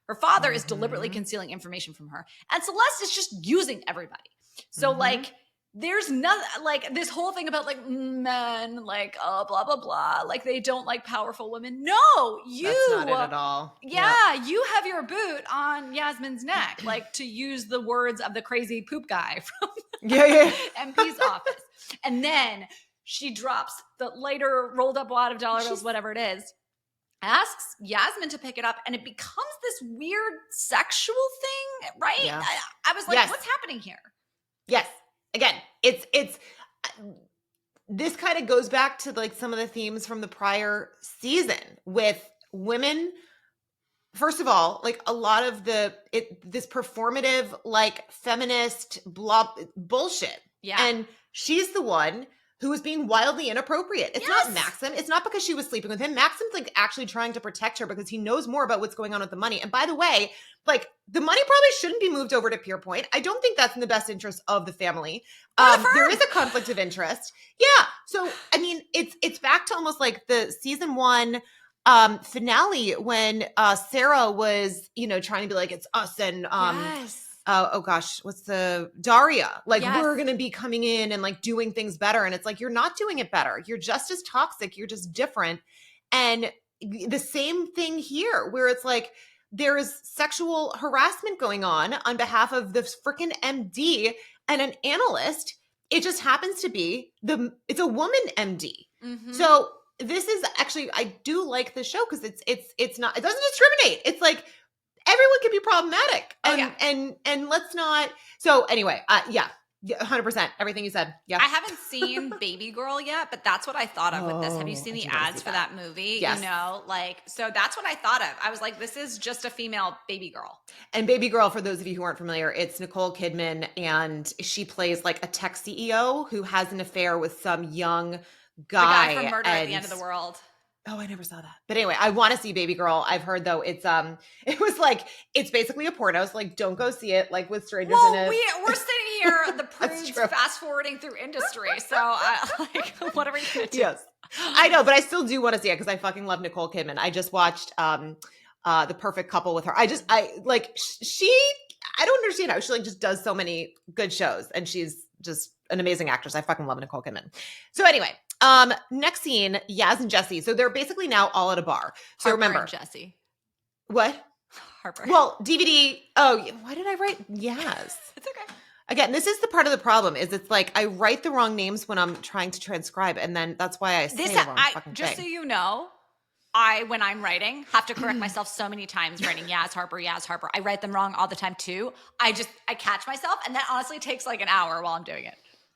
Her father is deliberately concealing information from her, and Celeste is just using everybody. So like, there's nothing like this whole thing about like men, like, oh, blah, blah, blah. Like they don't like powerful women. No, that's not it at all. Yeah. Yep. You have your boot on Yasmin's neck, like to use the words of the crazy poop guy from MP's office. And then she drops the later rolled up wad of dollar bills, whatever it is, asks Yasmin to pick it up, and it becomes this weird sexual thing, right? Yeah. I was like, what's happening here? Yes. Again, it's this kind of goes back to like some of the themes from the prior season with women. First of all, like a lot of this performative, like feminist bullshit. Yeah. And she's the one who is being wildly inappropriate. It's not Maxim. It's not because she was sleeping with him. Maxim's like actually trying to protect her because he knows more about what's going on with the money. And by the way, like the money probably shouldn't be moved over to PeerPoint. I don't think that's in the best interest of the family. There is a conflict of interest. Yeah. So, I mean, it's back to almost like the season 1 finale when Sarah was, you know, trying to be like, it's us and oh gosh, what's the Daria? Like we're going to be coming in and like doing things better. And it's like, you're not doing it better. You're just as toxic. You're just different. And the same thing here where it's like, there is sexual harassment going on behalf of this freaking MD and an analyst. It just happens to be it's a woman MD. Mm-hmm. So this is actually, I do like the show because it's not, it doesn't discriminate. It's like, everyone can be problematic and let's not. So anyway, 100%. Everything you said. Yeah. I haven't seen Baby Girl yet, but that's what I thought of with this. Have you seen the ads for that movie? Yes. You know, like, so that's what I thought of. I was like, this is just a female Baby Girl. And Baby Girl, for those of you who aren't familiar, it's Nicole Kidman, and she plays like a tech CEO who has an affair with some young guy. The guy from Murder at the End of the World. Oh, I never saw that. But anyway, I want to see Baby Girl. I've heard though it was like, it's basically a porno. So like, don't go see it like with strangers in it. We're sitting here, the prudes fast forwarding through industry. So what are we going to do? Yes, I know, but I still do want to see it because I fucking love Nicole Kidman. I just watched The Perfect Couple with her. I don't understand how she like just does so many good shows, and she's just an amazing actress. I fucking love Nicole Kidman. So anyway, next scene, Yaz and Jesse. So they're basically now all at a bar. So Harper remember, and Jesse. What? Harper. Well, DVD. Oh, why did I write Yaz? It's okay. Again, this is the part of the problem is it's like I write the wrong names when I'm trying to transcribe, and then that's why I say the wrong fucking just thing. So you know, when I'm writing, have to correct myself so many times writing, Yaz Harper, Yaz Harper. I write them wrong all the time too. I catch myself, and that honestly takes like an hour while I'm doing it.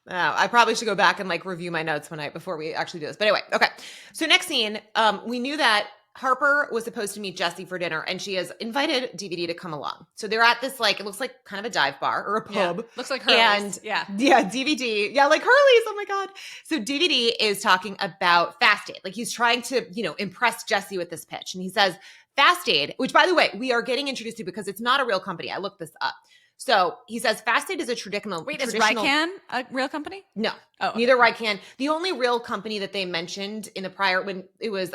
Oh, I probably should go back and like review my notes one night before we actually do this. But anyway, okay. So next scene, we knew that Harper was supposed to meet Jessie for dinner, and she has invited DVD to come along. So they're at this like, it looks like kind of a dive bar or a pub. Yeah, looks like Hurley's. Yeah, DVD. Yeah, like Hurley's. Oh my God. So DVD is talking about Fast Aid. Like he's trying to, impress Jessie with this pitch. And he says Fast Aid, which by the way, we are getting introduced to because it's not a real company. I looked this up. So he says Fast Aid is a traditional. Wait, is Rycan a real company? No, okay. Neither Rycan. The only real company that they mentioned in the prior, when it was,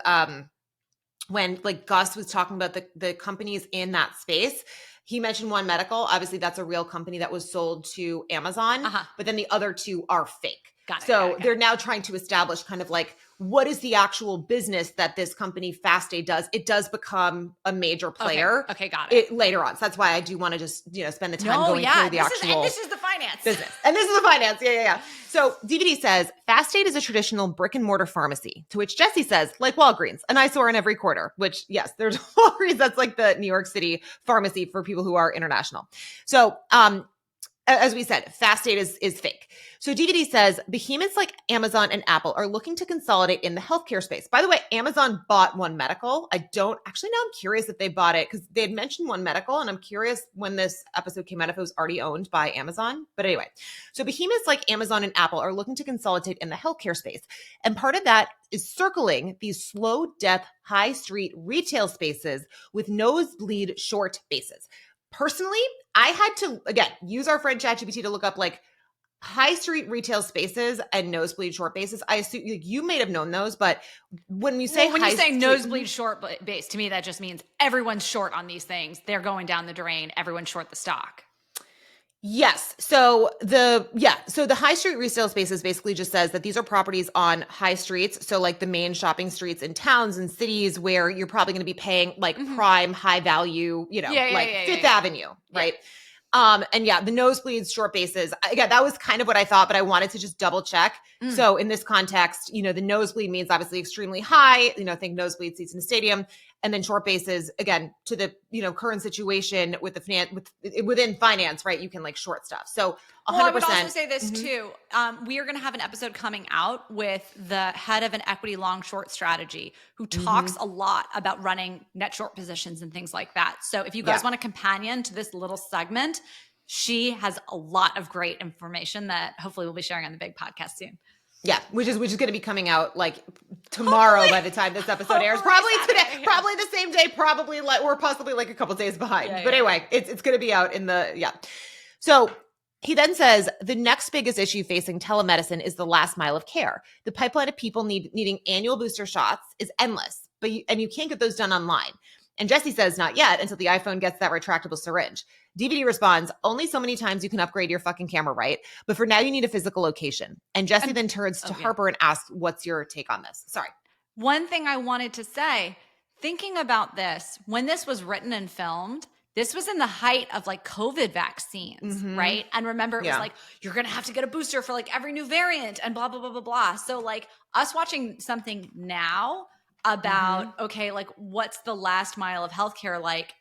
when like Gus was talking about the companies in that space, he mentioned One Medical. Obviously, that's a real company that was sold to Amazon, but then the other two are fake. Got it. So they're now trying to establish kind of like, what is the actual business that this company Fast Aid does? It does become a major player. Okay, got it. Later on. So that's why I do want to just, spend the time going through the actual this is the finance business. And this is the finance. Yeah. So DVD says, Fast Aid is a traditional brick and mortar pharmacy, to which Jessie says, like Walgreens, an eyesore in every quarter, which yes, there's Walgreens. That's like the New York City pharmacy for people who are international. So, as we said, Fast Aid is fake. So DVD says behemoths like Amazon and Apple are looking to consolidate in the healthcare space. By the way, Amazon bought One Medical. Now I'm curious if they bought it because they had mentioned One Medical, and I'm curious when this episode came out if it was already owned by Amazon. But anyway, so behemoths like Amazon and Apple are looking to consolidate in the healthcare space. And part of that is circling these slow death, high street retail spaces with nosebleed short bases. Personally, I had to, again, use our friend ChatGPT to look up like high street retail spaces and nosebleed short bases. I assume you may have known those, but when you say nosebleed short base, to me, that just means everyone's short on these things. They're going down the drain. Everyone's short the stock. Yes. So the high street retail spaces basically just says that these are properties on high streets. So like the main shopping streets in towns and cities where you're probably going to be paying like prime high value, Fifth Avenue, right? And the nosebleeds, short bases. Again, that was kind of what I thought, but I wanted to just double check. So in this context, the nosebleed means obviously extremely high, think nosebleed seats in the stadium. And then short bases, again, to the, current situation with within finance, right? You can like short stuff. So 100%. Well, I would also say this too. We are going to have an episode coming out with the head of an equity long short strategy who talks a lot about running net short positions and things like that. So if you guys want a companion to this little segment, she has a lot of great information that hopefully we'll be sharing on the big podcast soon. Yeah, which is going to be coming out like tomorrow by the time this episode airs. Probably today, probably the same day, probably like or possibly like a couple days behind. But anyway, it's going to be out in the So he then says the next biggest issue facing telemedicine is the last mile of care. The pipeline of people needing annual booster shots is endless, but you can't get those done online. And Jessie says not yet until the iPhone gets that retractable syringe. DVD responds, only so many times you can upgrade your fucking camera, right? But for now, you need a physical location. And Jessie then turns to Harper and asks, what's your take on this? Sorry. One thing I wanted to say, thinking about this, when this was written and filmed, this was in the height of like COVID vaccines, right? And remember, it was like, you're going to have to get a booster for like every new variant and blah, blah, blah, blah, blah. So like us watching something now about, okay, like what's the last mile of healthcare like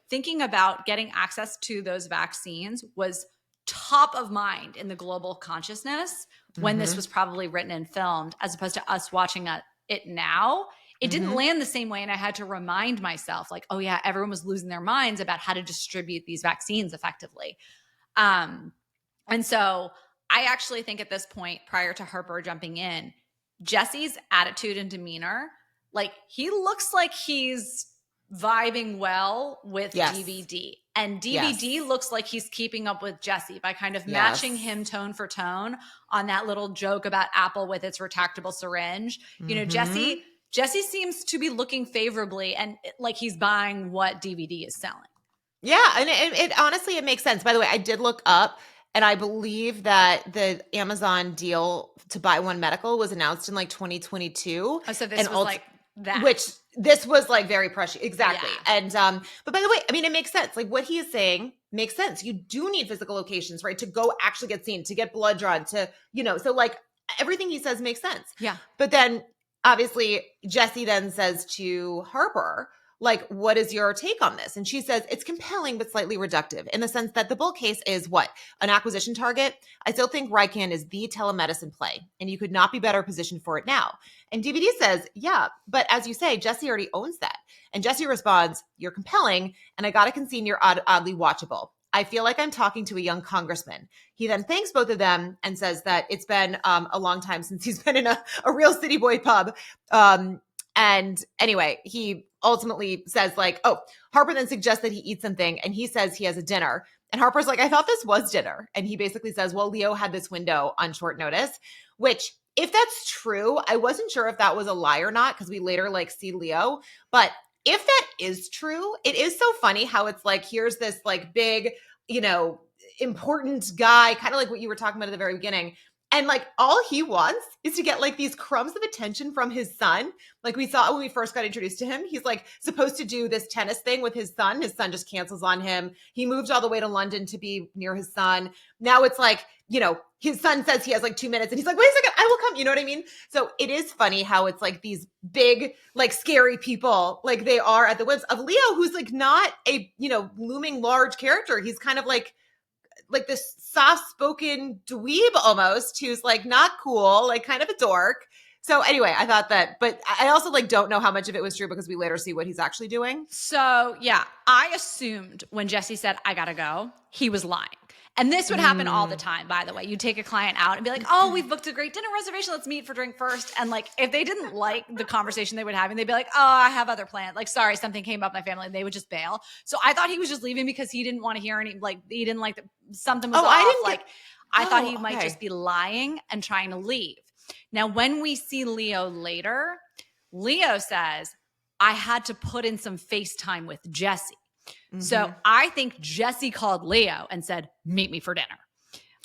thinking about getting access to those vaccines was top of mind in the global consciousness when this was probably written and filmed, as opposed to us watching it now. It didn't land the same way. And I had to remind myself like, oh yeah, everyone was losing their minds about how to distribute these vaccines effectively. And so I actually think at this point, prior to Harper jumping in, Jesse's attitude and demeanor, like he looks like he's vibing well with DVD. And DVD looks like he's keeping up with Jessie by kind of matching him tone for tone on that little joke about Apple with its retractable syringe. Jessie seems to be looking favorably and like he's buying what DVD is selling. Yeah. And it honestly, it makes sense. By the way, I did look up and I believe that the Amazon deal to buy One Medical was announced in like 2022. Oh, so this was like that. Which this was like very prescient. Exactly. Yeah. And, but by the way, I mean, it makes sense. Like what he is saying makes sense. You do need physical locations, right? To go actually get seen, to get blood drawn, to, so like everything he says makes sense. Yeah. But then obviously Jesse then says to Harper, like, what is your take on this? And she says, it's compelling, but slightly reductive in the sense that the bull case is what? An acquisition target? I still think Rycan is the telemedicine play, and you could not be better positioned for it now. And DVD says, yeah, but as you say, Jesse already owns that. And Jesse responds, you're compelling, and I got to concede you're oddly watchable. I feel like I'm talking to a young congressman. He then thanks both of them and says that it's been a long time since he's been in a real city boy pub. And anyway, he ultimately says like, oh, Harper then suggests that he eat something, and he says he has a dinner. And Harper's like, I thought this was dinner. And he basically says, well, Leo had this window on short notice, which if that's true, I wasn't sure if that was a lie or not, because we later like see Leo. But if that is true, it is so funny how it's like, here's this like big, important guy, kind of like what you were talking about at the very beginning. And like all he wants is to get like these crumbs of attention from his son. Like we saw when we first got introduced to him, he's like supposed to do this tennis thing with his son. His son just cancels on him. He moved all the way to London to be near his son. Now it's like, his son says he has like 2 minutes and he's like, wait a second, I will come. You know what I mean? So it is funny how it's like these big, like scary people, like they are at the whims of Leo, who's like not a, looming large character. He's kind of like this soft-spoken dweeb almost, who's like not cool, like kind of a dork. So anyway, I thought that, but I also like don't know how much of it was true because we later see what he's actually doing. So yeah, I assumed when Jesse said, I gotta go, he was lying. And this would happen all the time, by the way. You take a client out and be like, oh, we've booked a great dinner reservation. Let's meet for drink first. And like, if they didn't like the conversation they would have, and they'd be like, oh, I have other plans. Like, sorry, something came up in my family. And they would just bail. So I thought he was just leaving because he didn't want to hear any, like, he didn't like something was off. I thought he might just be lying and trying to leave. Now, when we see Leo later, Leo says, I had to put in some FaceTime with Jesse. So I think Jesse called Leo and said, meet me for dinner.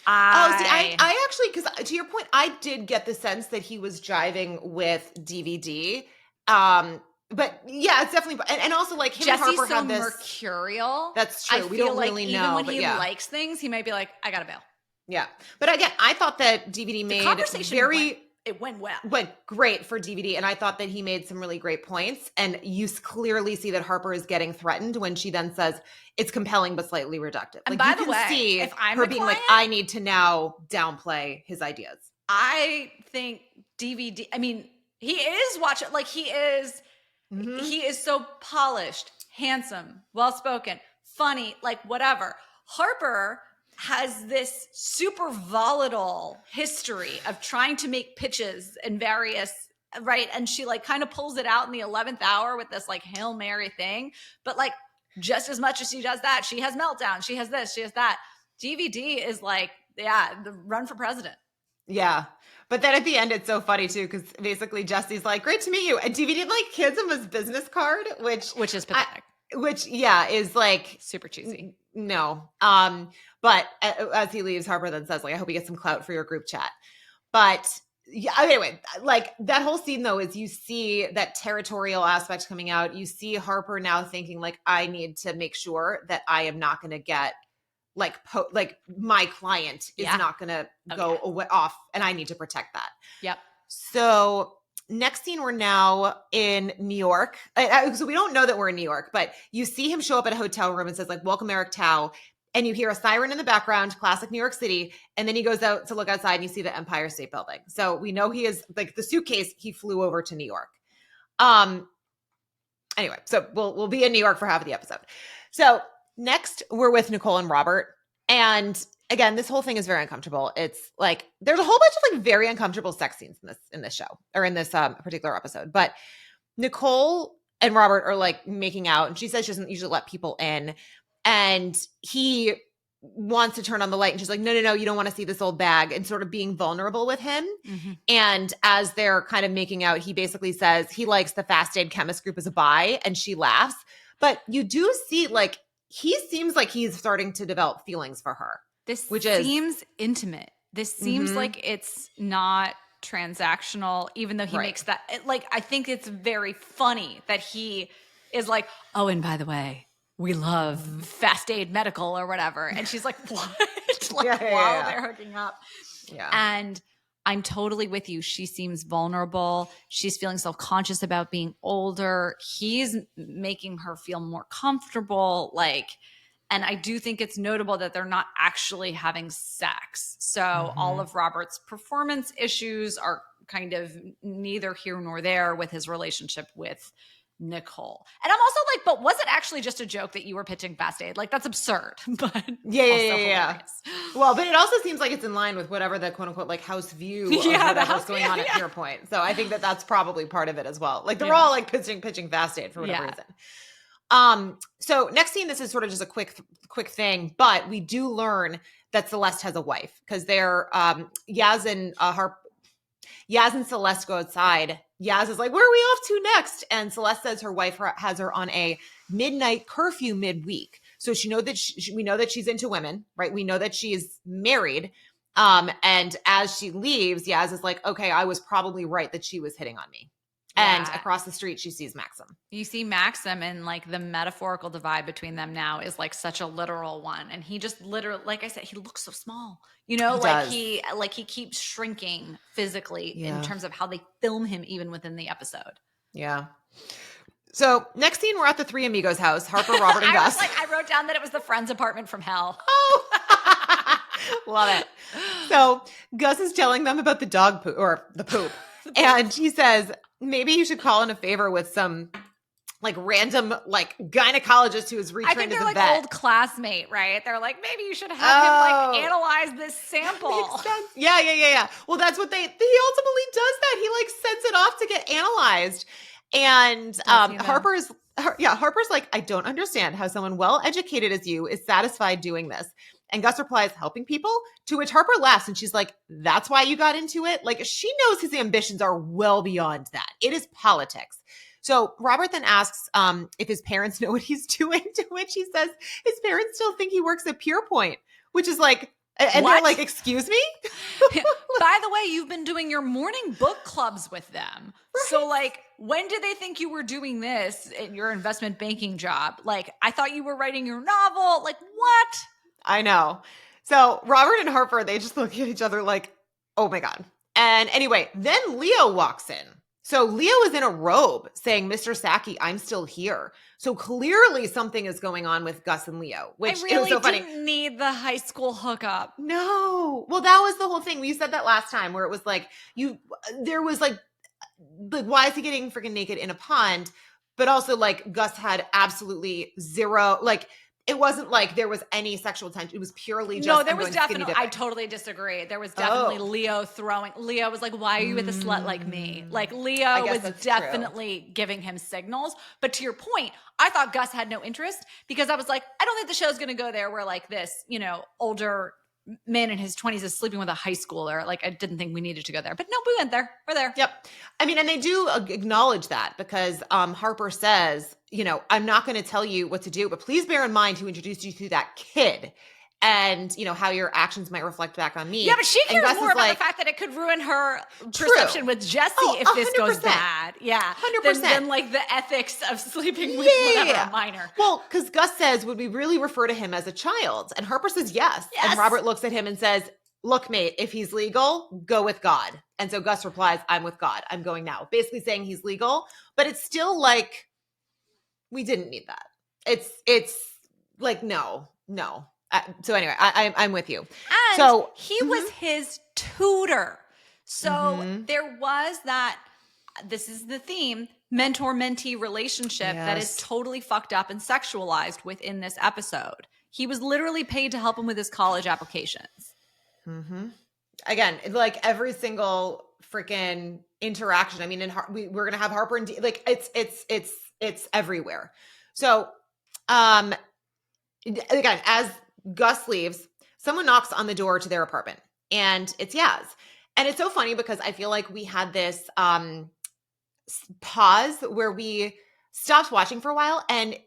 I actually, because to your point, I did get the sense that he was jiving with DVD. But yeah, it's definitely, and also like him Jesse's and Harper so have this. Mercurial. That's true. We don't really know. Even when but he yeah. likes things, he might be like, I gotta bail. Yeah. But again, I thought that DVD made it went well. Went great for DVD. And I thought that he made some really great points. And you clearly see that Harper is getting threatened when she then says it's compelling but slightly reductive. And like by the way, see if I'm her being like, I need to now downplay his ideas. I think DVD, I mean, he is watching, like he is so polished, handsome, well-spoken, funny, like whatever. Harper has this super volatile history of trying to make pitches and various, right? And she like kind of pulls it out in the 11th hour with this like Hail Mary thing. But like just as much as she does that, she has meltdowns. She has this, she has that. DVD is like, yeah, the run for president. Yeah. But then at the end, it's so funny too, because basically Jesse's like, great to meet you. And DVD like hands him his business card, which is pathetic. Is like super cheesy. No. But as he leaves, Harper then says, like, I hope you get some clout for your group chat. But yeah, anyway, like that whole scene though, is you see that territorial aspect coming out. You see Harper now thinking like, I need to make sure that I am not going to get like my client is not going to go away off, and I need to protect that. Yep. So next scene, we're now in New York. So we don't know that we're in New York, but you see him show up at a hotel room and says like, welcome Eric Tao. And you hear a siren in the background, classic New York City. And then he goes out to look outside and you see the Empire State Building. So we know he is like the suitcase. He flew over to New York. Anyway, so we'll be in New York for half of the episode. So next we're with Nicole and Robert. And again, this whole thing is very uncomfortable. It's like, there's a whole bunch of like very uncomfortable sex scenes in this show or in this particular episode. But Nicole and Robert are like making out, and she says she doesn't usually let people in. And he wants to turn on the light, and she's like, no, you don't want to see this old bag, and sort of being vulnerable with him. Mm-hmm. And as they're kind of making out, he basically says he likes the Fast Aid Chemist Group as a bi, and she laughs. But you do see like, he seems like he's starting to develop feelings for her. This seems intimate. This seems like it's not transactional, even though he makes that, like, I think it's very funny that he is like, oh, and by the way, we love Fast Aid Medical or whatever. And she's like, what? Like, while they're hooking up. Yeah. And I'm totally with you. She seems vulnerable. She's feeling self-conscious about being older. He's making her feel more comfortable. And I do think it's notable that they're not actually having sex. So all of Robert's performance issues are kind of neither here nor there with his relationship with Nicole. And I'm also like, but was it actually just a joke that you were pitching Fast Aid? Like, that's absurd, but yeah. Well, but it also seems like it's in line with whatever the quote unquote like house view of whatever's going on at PeerPoint. So I think that that's probably part of it as well. Like they're all like pitching Fast Aid for whatever reason. So next scene, this is sort of just a quick thing, but we do learn that Celeste has a wife because they're Yaz and Celeste go outside. Yaz is like, where are we off to next? And Celeste says her wife has her on a midnight curfew midweek. So we know that she's into women, right? We know that she's married. And as she leaves, Yaz is like, okay, I was probably right that she was hitting on me. And across the street, she sees Maxim. You see Maxim, and like the metaphorical divide between them now is like such a literal one. And he just literally, like I said, he looks so small. You know, he keeps shrinking physically in terms of how they film him even within the episode. Yeah. So next scene, we're at the Three Amigos house. Harper, Robert, and Gus. I wrote down that it was the friend's apartment from hell. Oh, love it. So Gus is telling them about the dog poop or the poop. And he says, maybe you should call in a favor with some like random like gynecologist who is retrained as a vet. I think they're like old classmate, right? They're like, maybe you should have him like analyze this sample. Makes sense. Yeah. Well, that's what he ultimately does that. He like sends it off to get analyzed. And Harper's like, I don't understand how someone well educated as you is satisfied doing this. And Gus replies, helping people? To which Harper laughs and she's like, that's why you got into it? Like she knows his ambitions are well beyond that. It is politics. So Robert then asks if his parents know what he's doing, to which he says his parents still think he works at PeerPoint, which is like, and what? They're like, excuse me? By the way, you've been doing your morning book clubs with them. Right. So like, when did they think you were doing this at your investment banking job? Like, I thought you were writing your novel. Like, what? I know. So Robert and Harper, they just look at each other like, oh my God. And anyway, then Leo walks in. So Leo is in a robe saying, Mr. Saki, I'm still here. So clearly something is going on with Gus and Leo, which is so funny. I really didn't need the high school hookup. No. Well, that was the whole thing. We said that last time where it was like, there was like, why is he getting freaking naked in a pond? But also like Gus had absolutely zero, like, it wasn't like there was any sexual tension. It was purely just. No, there was definitely. I totally disagree. There was definitely Leo was like, why are you with a slut like me? Like Leo was definitely giving him signals. But to your point, I thought Gus had no interest because I was like, I don't think the show's going to go there where like this, older man in his 20s is sleeping with a high schooler. Like I didn't think we needed to go there, but no, we went there. We're there. Yep. I mean, and they do acknowledge that because Harper says, I'm not going to tell you what to do, but please bear in mind who introduced you to that kid and, how your actions might reflect back on me. Yeah, but she cares more about the fact that it could ruin her perception with Jesse if this 100%. Goes bad. Yeah. 100%. Than like the ethics of sleeping with whatever a minor. Well, because Gus says, would we really refer to him as a child? And Harper says yes. And Robert looks at him and says, look, mate, if he's legal, go with God. And so Gus replies, I'm with God. I'm going now. Basically saying he's legal, but it's still like, we didn't need that. It's like, no. So anyway, I'm with you. And so he was his tutor. So there was that, this is the theme, mentor-mentee relationship that is totally fucked up and sexualized within this episode. He was literally paid to help him with his college applications. Again, like every single freaking interaction. I mean, we're going to have Harper and like it's everywhere. So, again, as Gus leaves, someone knocks on the door to their apartment and it's Yaz. And it's so funny because I feel like we had this pause where we stopped watching for a while. And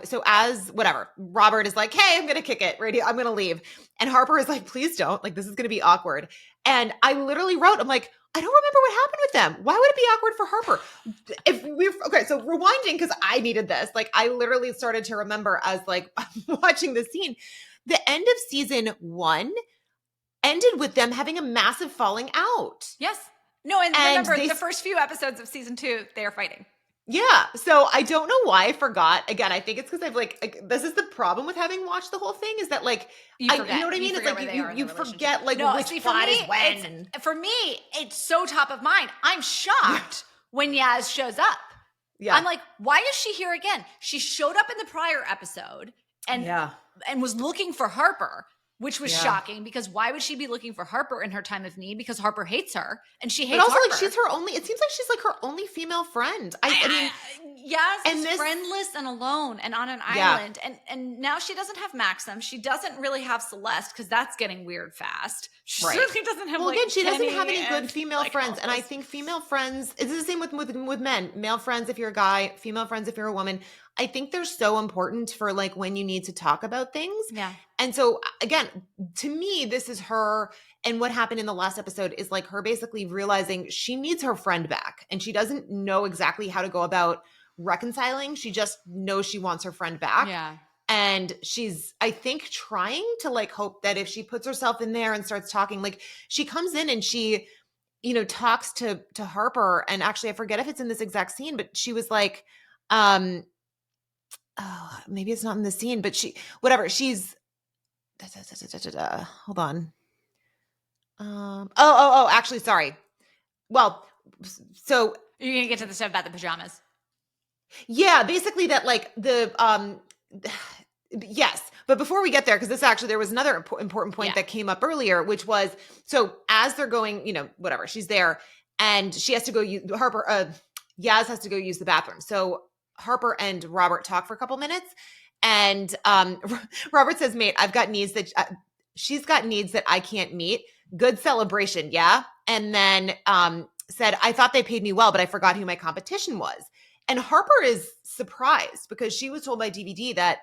so as whatever, Robert is like, hey, I'm going to kick it. I'm going to leave. And Harper is like, please don't. Like, this is going to be awkward. And I literally wrote, I'm like, I don't remember what happened with them. Why would it be awkward for Harper? Okay, so rewinding, because I needed this. Like, I literally started to remember as like watching the scene. The end of season 1, ended with them having a massive falling out. Yes. No, and remember, they- the first few episodes of season 2, they are fighting. Yeah. So I don't know why I forgot. Again, I think it's because I've like this is the problem with having watched the whole thing is that like, You forget. you know what I mean? It's like you forget like which plot is when. For me, it's so top of mind. I'm shocked when Yaz shows up. Yeah. I'm like, why is she here again? She showed up in the prior episode and was looking for Harper, which was shocking because why would she be looking for Harper in her time of need? Because Harper hates her and she hates But also Harper. like she's her only, it seems like she's like her only female friend. I mean, Yaz is friendless and alone and on an island. And now she doesn't have Maxim. She doesn't really have Celeste because that's getting weird fast. She certainly doesn't have again, she doesn't have any good and, female friends. And I think female friends, it's the same with men. Male friends if you're a guy, female friends if you're a woman. I think they're so important for like when you need to talk about things. Yeah. And so again, to me, this is her. And what happened in the last episode is like her basically realizing she needs her friend back and she doesn't know exactly how to go about reconciling. She just knows she wants her friend back. Yeah. And she's, I think, trying to like hope that if she puts herself in there and starts talking, like she comes in and she, you know, talks to Harper. And actually, I forget if it's in this exact scene, but she was like, oh, maybe it's not in the scene, but she's hold on. Actually, sorry. Well, so you're going to get to the stuff about the pajamas. Yeah, basically that like the, yes. But before we get there, because there was another important point that came up earlier, which was, so as they're going, you know, whatever, she's there and she has to go use, Yaz has to go use the bathroom. So Harper and Robert talk for a couple minutes and Robert says, mate, I've got needs that, she's got needs that I can't meet. Good celebration, yeah? And then said, I thought they paid me well, but I forgot who my competition was. And Harper is surprised because she was told by DVD that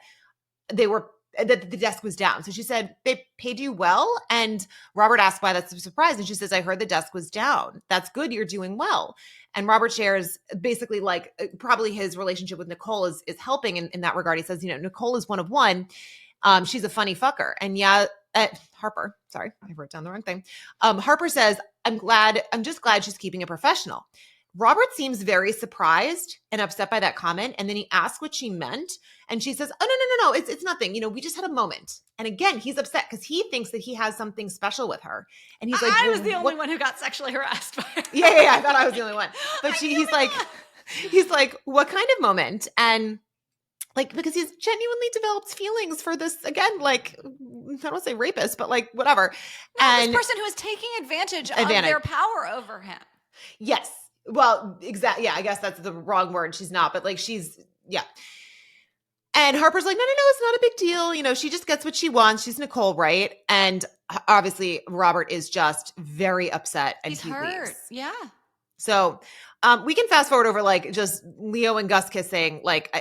that the desk was down. So she said, they paid you well? And Robert asked why that's a surprise. And she says, I heard the desk was down. That's good. You're doing well. And Robert shares basically like probably his relationship with Nicole is helping in that regard. He says, you know, Nicole is one of one. She's a funny fucker. And Harper, sorry, I wrote down the wrong thing. Harper says, I'm just glad she's keeping it professional. Robert seems very surprised and upset by that comment. And then he asks what she meant. And she says, oh, no. It's nothing. You know, we just had a moment. And again, he's upset because he thinks that he has something special with her. And he's like, I was the only one who got sexually harassed by her. Yeah. I thought I was the only one. But he's like, what kind of moment? And like, because he's genuinely developed feelings for this, again, like, I don't want to say rapist, but like, whatever. No, and this person who is taking advantage of their power over him. Yes. Well, exactly. Yeah, I guess that's the wrong word. She's not, but like yeah. And Harper's like, no, it's not a big deal. You know, she just gets what she wants. She's Nicole, right? And obviously Robert is just very upset and he's he hurt. leaves. Yeah. So we can fast forward over like just Leo and Gus kissing. Like,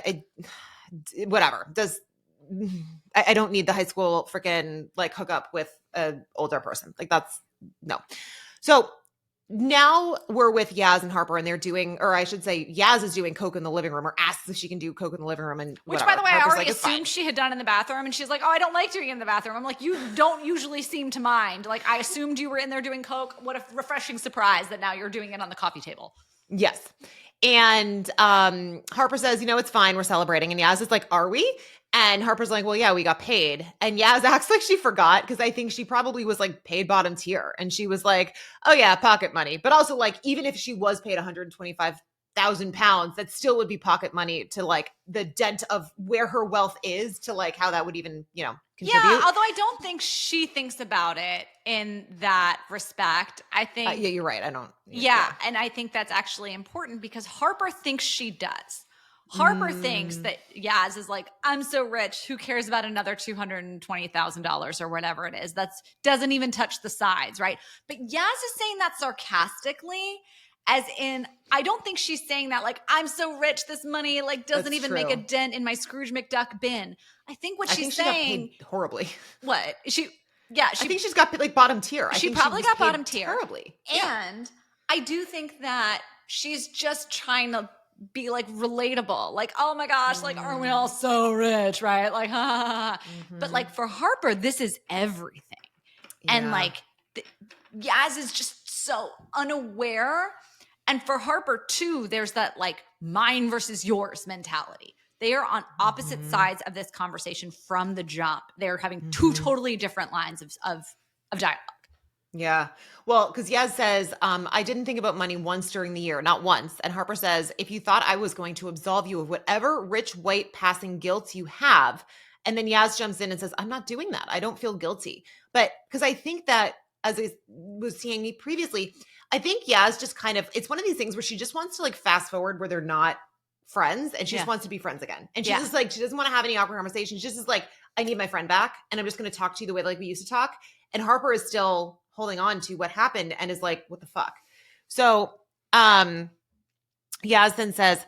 whatever. I don't need the high school freaking like hook up with an older person. Like no. So now we're with Yaz and Harper and they're doing, or I should say Yaz is doing coke in the living room or asks if she can do coke in the living room. And which, whatever. by the way, Harper's I already assumed she had done in the bathroom. And she's like, oh, I don't like doing it in the bathroom. I'm like, you don't usually seem to mind. Like, I assumed you were in there doing coke. What a refreshing surprise that now you're doing it on the coffee table. Yes. And Harper says, you know, it's fine. We're celebrating. And Yaz is like, are we? And Harper's like, well, yeah, we got paid. And Yaz acts like she forgot because I think she probably was like paid bottom tier. And she was like, oh yeah, pocket money. But also like, even if she was paid 125,000 pounds, that still would be pocket money to like the dent of where her wealth is to like how that would even, you know, contribute. Yeah, although I don't think she thinks about it in that respect. I think. Yeah, you're right. I don't. Yeah. And I think that's actually important because Harper thinks she does. Harper thinks that Yaz is like, I'm so rich. Who cares about another $220,000 or whatever it is? That's doesn't even touch the sides, right? But Yaz is saying that sarcastically, as in, I don't think she's saying that like, I'm so rich, this money like doesn't even make a dent in my Scrooge McDuck bin. I think what she's saying, she got paid horribly. What I think she's got like bottom tier. She probably got bottom tier terribly. And I do think that she's just trying to be like relatable, like, oh my gosh, like, aren't we all so rich, right? Like, ha ha ha. But like for Harper, this is everything. And like Yaz is just so unaware. And for Harper too, there's that like mine versus yours mentality. They are on opposite sides of this conversation from the jump. They're having two totally different lines of dialogue. Yeah. Well, because Yaz says, I didn't think about money once during the year, not once. And Harper says, if you thought I was going to absolve you of whatever rich, white, passing guilt you have. And then Yaz jumps in and says, I'm not doing that. I don't feel guilty. But because I think that, as I was seeing previously, I think Yaz just kind of, it's one of these things where she just wants to like fast forward where they're not friends and she just wants to be friends again. And she's just like, she doesn't want to have any awkward conversations. She's just like, I need my friend back. And I'm just going to talk to you the way like we used to talk. And Harper is still holding on to what happened and is like, what the fuck? So Yaz then says,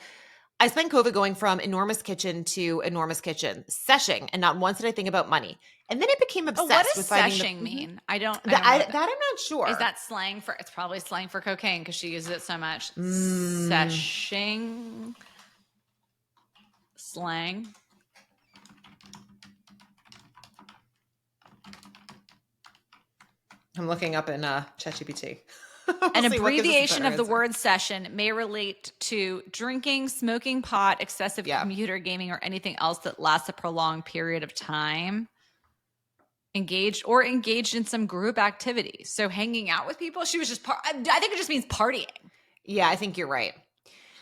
I spent COVID going from enormous kitchen to enormous kitchen, seshing, and not once did I think about money. And then I became obsessed what does with finding seshing mean? I don't know that I'm not sure. Is that slang for, it's probably slang for cocaine because she uses it so much. Seshing. Slang. I'm looking up in ChatGPT. An abbreviation of the word session may relate to drinking, smoking pot, excessive computer gaming, or anything else that lasts a prolonged period of time. Engaged in some group activity. So hanging out with people, she was just, I think it just means partying. Yeah, I think you're right.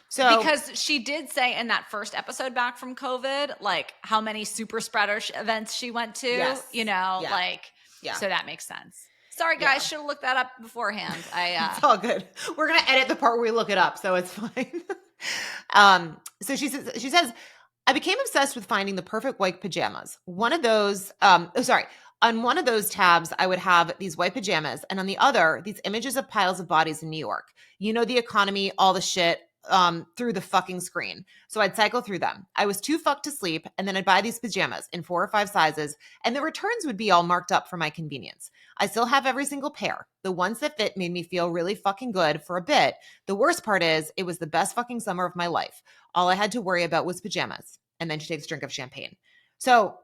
So because she did say in that first episode back from COVID, like how many super spreader events she went to, so that makes sense. Sorry, guys. Should have looked that up beforehand. It's all good. We're going to edit the part where we look it up, so it's fine. So she says, I became obsessed with finding the perfect white pajamas. One of those, on one of those tabs, I would have these white pajamas, and on the other, these images of piles of bodies in New York. You know, the economy, all the shit, through the fucking screen. So I'd cycle through them. I was too fucked to sleep, and then I'd buy these pajamas in 4 or 5 sizes, and the returns would be all marked up for my convenience. I still have every single pair. The ones that fit made me feel really fucking good for a bit. The worst part is, it was the best fucking summer of my life. All I had to worry about was pajamas. And then she takes a drink of champagne. So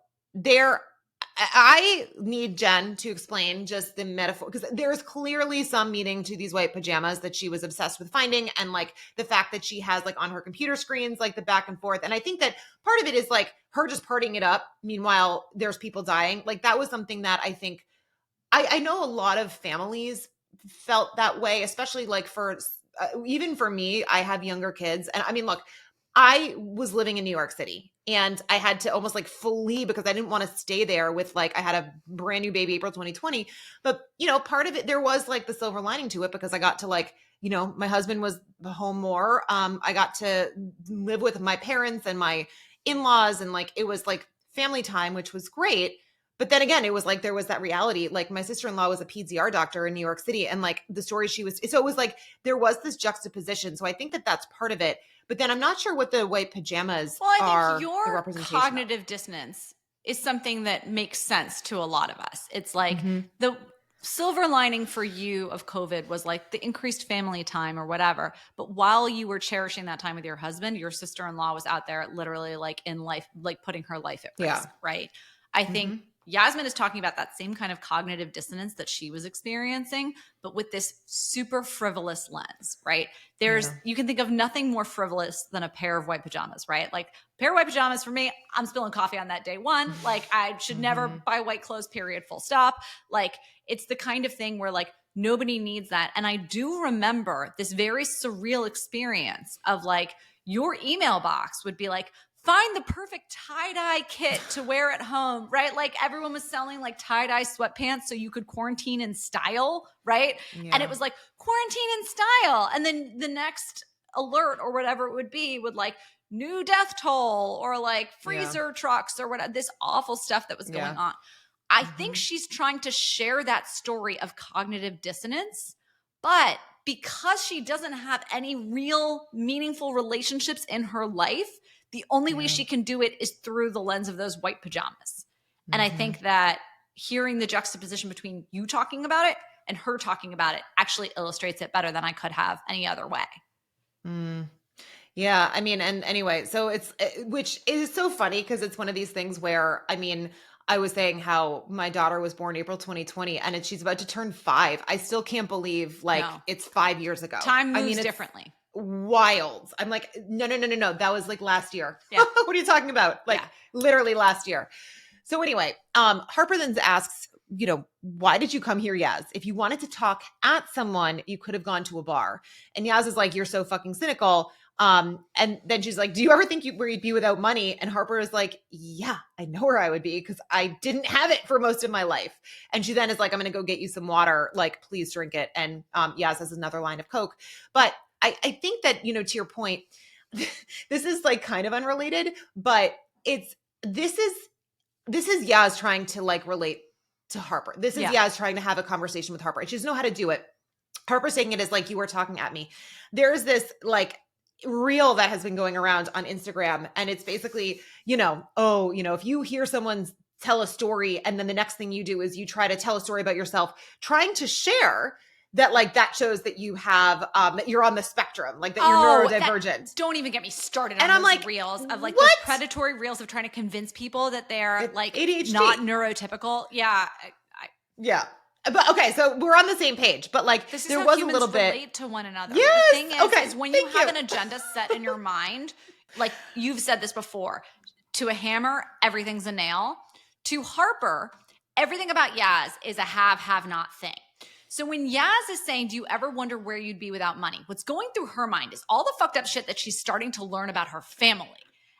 I need Jen to explain just the metaphor, because there's clearly some meaning to these white pajamas that she was obsessed with finding, and like the fact that she has like on her computer screens, like the back and forth. And I think that part of it is like her just partying it up. Meanwhile, there's people dying. Like that was something that I think, I know a lot of families felt that way, especially like for, even for me, I have younger kids. And I mean, look, I was living in New York City and I had to almost like flee because I didn't want to stay there with like, I had a brand new baby, April 2020. But, part of it, there was like the silver lining to it because I got to like, my husband was home more. I got to live with my parents and my in-laws, and like, it was like family time, which was great. But then again, it was like, there was that reality. Like my sister-in-law was a PDR in New York City. And like the story so it was like, there was this juxtaposition. So I think that that's part of it. But then I'm not sure what the white pajamas are. Well, I think the your representation cognitive dissonance is something that makes sense to a lot of us. It's like the silver lining for you of COVID was like the increased family time or whatever. But while you were cherishing that time with your husband, your sister-in-law was out there literally like in life, like putting her life at risk, right? I think Yasmin is talking about that same kind of cognitive dissonance that she was experiencing, but with this super frivolous lens, right? You can think of nothing more frivolous than a pair of white pajamas, right? Like a pair of white pajamas for me, I'm spilling coffee on that day one. Like I should never buy white clothes, period, full stop. Like it's the kind of thing where like nobody needs that. And I do remember this very surreal experience of like your email box would be like, find the perfect tie-dye kit to wear at home, right? Like everyone was selling like tie-dye sweatpants so you could quarantine in style, right? Yeah. And it was like quarantine in style. And then the next alert or whatever it would be would like new death toll or like freezer trucks or whatever, this awful stuff that was going on. I think she's trying to share that story of cognitive dissonance, but because she doesn't have any real meaningful relationships in her life, the only way she can do it is through the lens of those white pajamas. And I think that hearing the juxtaposition between you talking about it and her talking about it actually illustrates it better than I could have any other way. Yeah. I mean, and anyway, so which is so funny because it's one of these things where, I mean, I was saying how my daughter was born April 2020 and she's about to turn 5. I still can't believe it's 5 years ago. Time moves differently. Wild. I'm like, no. That was like last year. Yeah. What are you talking about? Literally last year. So anyway, Harper then asks, why did you come here, Yaz? If you wanted to talk at someone, you could have gone to a bar. And Yaz is like, you're so fucking cynical. And then she's like, do you ever think where you'd be without money? And Harper is like, yeah, I know where I would be because I didn't have it for most of my life. And she then is like, I'm going to go get you some water. Like, please drink it. And Yaz has another line of Coke. But I think that, to your point, this is like kind of unrelated, but this is Yaz trying to like relate to Harper. This is Yaz trying to have a conversation with Harper. She doesn't know how to do it. Harper's saying it as like, you were talking at me. There's this like reel that has been going around on Instagram. And it's basically, if you hear someone tell a story and then the next thing you do is you try to tell a story about yourself, trying to share that, like, that shows that you have, that you're on the spectrum, like that you're neurodivergent. Don't even get me started on those reels of like those predatory reels of trying to convince people that they're like ADHD. Not neurotypical. Yeah. Yeah. But okay, so we're on the same page, but like this is there how was humans a little bit relate to one another. Yes. The thing is when you have an agenda set in your mind, like you've said this before, to a hammer, everything's a nail. To Harper, everything about Yaz is a have not thing. So when Yaz is saying, do you ever wonder where you'd be without money? What's going through her mind is all the fucked up shit that she's starting to learn about her family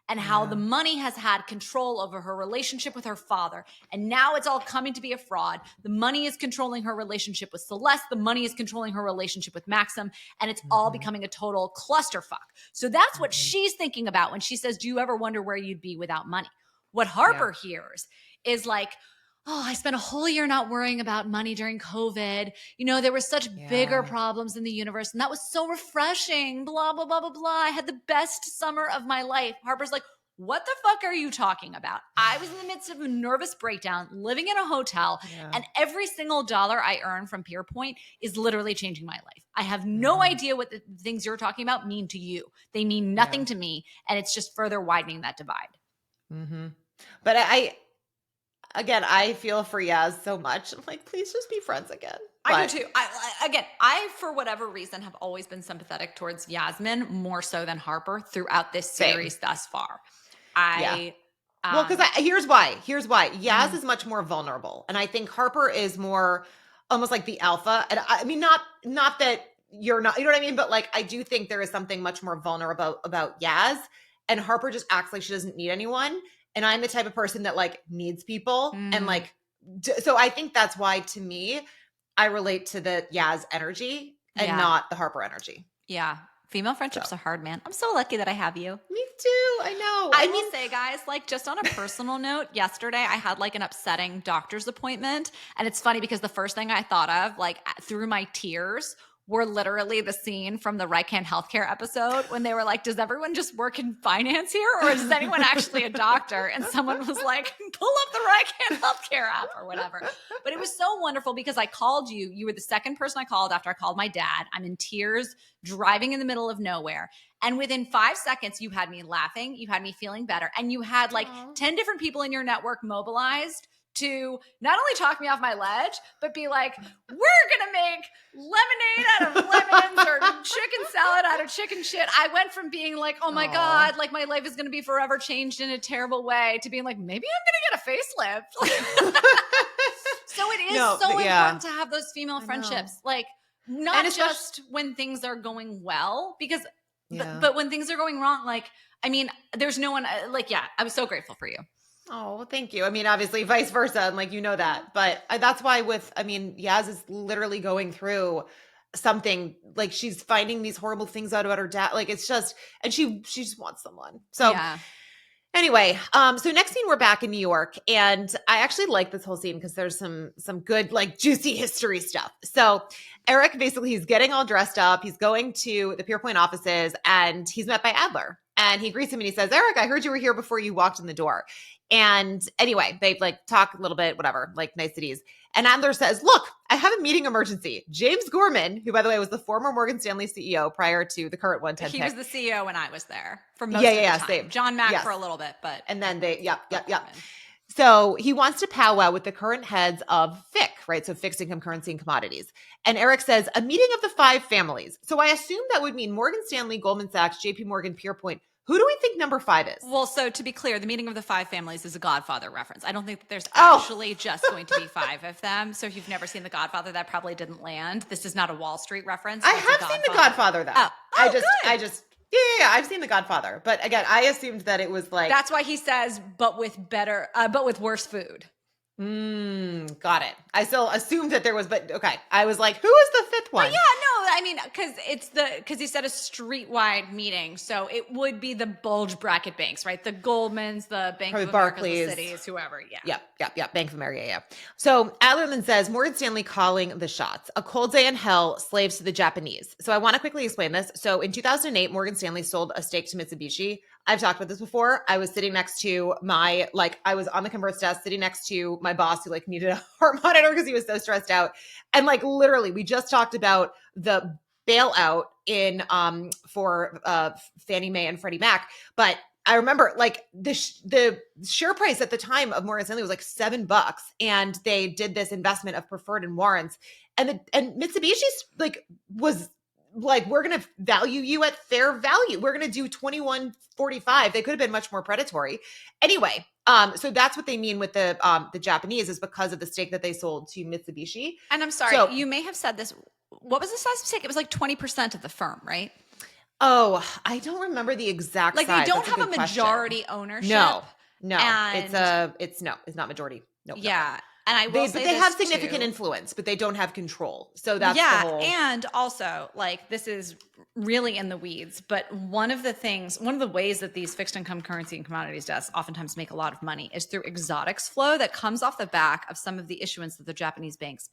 and how the money has had control over her relationship with her father. And now it's all coming to be a fraud. The money is controlling her relationship with Celeste. The money is controlling her relationship with Maxim. And it's all becoming a total clusterfuck. So that's what she's thinking about when she says, do you ever wonder where you'd be without money? What Harper hears is like, oh, I spent a whole year not worrying about money during COVID. There were such bigger problems in the universe. And that was so refreshing. Blah, blah, blah, blah, blah. I had the best summer of my life. Harper's like, what the fuck are you talking about? I was in the midst of a nervous breakdown, living in a hotel, and every single dollar I earn from PeerPoint is literally changing my life. I have no idea what the things you're talking about mean to you. They mean nothing to me. And it's just further widening that divide. Mm-hmm. But I feel for Yaz so much. I'm like, please just be friends again. I do too. I, for whatever reason, have always been sympathetic towards Yasmin more so than Harper throughout this series thus far. Here's why. Yaz is much more vulnerable. And I think Harper is more almost like the alpha. And I mean, not that you're not, you know what I mean? But like, I do think there is something much more vulnerable about Yaz. And Harper just acts like she doesn't need anyone. And I'm the type of person that like needs people. And like, so I think that's why to me, I relate to the Yaz energy and not the Harper energy. Yeah. Female friendships are hard, man. I'm so lucky that I have you. Me too. I know. I will say, guys, like just on a personal note, yesterday I had like an upsetting doctor's appointment. And it's funny because the first thing I thought of, like through my tears, were literally the scene from the Rycan Healthcare episode when they were like, does everyone just work in finance here? Or is anyone actually a doctor? And someone was like, pull up the Rycan Healthcare app or whatever. But it was so wonderful because I called you. You were the second person I called after I called my dad. I'm in tears, driving in the middle of nowhere. And within 5 seconds, you had me laughing. You had me feeling better. And you had like 10 different people in your network mobilized to not only talk me off my ledge, but be like, we're going to make lemonade out of lemons or chicken salad out of chicken shit. I went from being like, oh my God, like my life is going to be forever changed in a terrible way to being like, maybe I'm going to get a facelift. So it is important to have those female friendships. Like not just when things are going well, because, but when things are going wrong, like, I mean, there's no one like, I was so grateful for you. Oh, well, thank you. I mean, obviously vice versa. And like, that, but that's why Yaz is literally going through something like she's finding these horrible things out about her dad. Like it's just, and she just wants someone. So anyway, so next scene, we're back in New York and I actually like this whole scene because there's some good, like juicy history stuff. So Eric, basically he's getting all dressed up. He's going to the PeerPoint offices and he's met by Adler and he greets him and he says, Eric, I heard you were here before you walked in the door. And anyway, they like talk a little bit, whatever, like niceties. And Adler says, look, I have a meeting emergency. James Gorman, who by the way was the former Morgan Stanley CEO prior to the current 110 He was the CEO when I was there for most of the time. Same. John Mack for a little bit, but. And then they, So he wants to powwow with the current heads of FIC, right? So fixed income, currency, and commodities. And Eric says, a meeting of the 5 families. So I assume that would mean Morgan Stanley, Goldman Sachs, JP Morgan, PeerPoint. Who do we think number 5 is? Well, so to be clear, the meeting of the 5 families is a Godfather reference. I don't think that there's actually just going to be 5 of them. So if you've never seen The Godfather, that probably didn't land. This is not a Wall Street reference. I have seen The Godfather, though. Oh, I just, yeah, I've seen The Godfather. But again, I assumed that it was like. That's why he says, but with worse food. Got it. I still assumed that there was, but okay. I was like, who is the 5th one? But yeah, no, I mean, because he said a street-wide meeting, so it would be the bulge bracket banks, right? The Goldmans, the Bank Probably of America, Barclays. the cities, whoever, yeah. Yep. Bank of America, yeah. So Adler then says, Morgan Stanley calling the shots. A cold day in hell, slaves to the Japanese. So I want to quickly explain this. So in 2008, Morgan Stanley sold a stake to Mitsubishi. I've talked about this before. I was sitting next to I was on the converse desk sitting next to my boss who needed a heart monitor because he was so stressed out. And literally, we just talked about the bailout in for Fannie Mae and Freddie Mac. But I remember the share price at the time of Morgan Stanley was $7, and they did this investment of preferred and warrants. And Mitsubishi's was we're going to value you at fair value. We're going to do 21.45. They could have been much more predatory. Anyway, so that's what they mean with the Japanese, is because of the stake that they sold to Mitsubishi. And I'm sorry, you may have said this. What was the size of the stake? It was 20% of the firm, right? Oh, I don't remember the exact size. They don't have a majority ownership. No, it's not majority. No. Yeah. And I will say they have significant influence, but they don't have control. So that's the whole. And also this is really in the weeds, but one of the ways that these fixed income, currency, and commodities desks oftentimes make a lot of money is through exotics flow that comes off the back of some of the issuance that the Japanese banks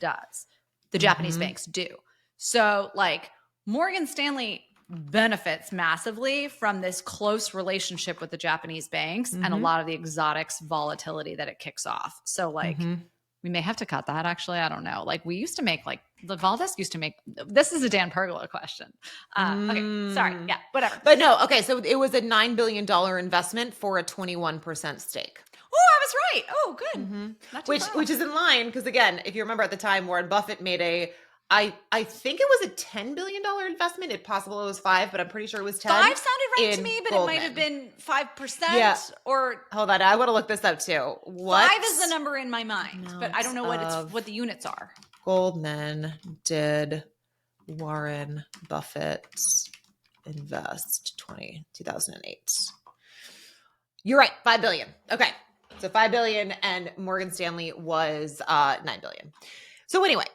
Japanese banks do. So Morgan Stanley benefits massively from this close relationship with the Japanese banks and a lot of the exotics volatility that it kicks off. So we may have to cut that, actually. I don't know. We used to make the vol desk used to make, this is a Dan Pergola question. Okay, sorry. Yeah, whatever. But no, okay. So it was a $9 billion investment for a 21% stake. Oh, I was right. Oh, good. Not too far. Which is in line, because again, if you remember at the time, Warren Buffett made I think it was a $10 billion investment. It's possible it was 5, but I'm pretty sure it was 10. 5 sounded right to me, but Goldman. It might have been 5% or. Hold on, I want to look this up too. 5 is the number in my mind, but I don't know what the units are. Goldman did Warren Buffett invest 2008. You're right, 5 billion. Okay, so 5 billion, and Morgan Stanley was 9 billion. So anyway,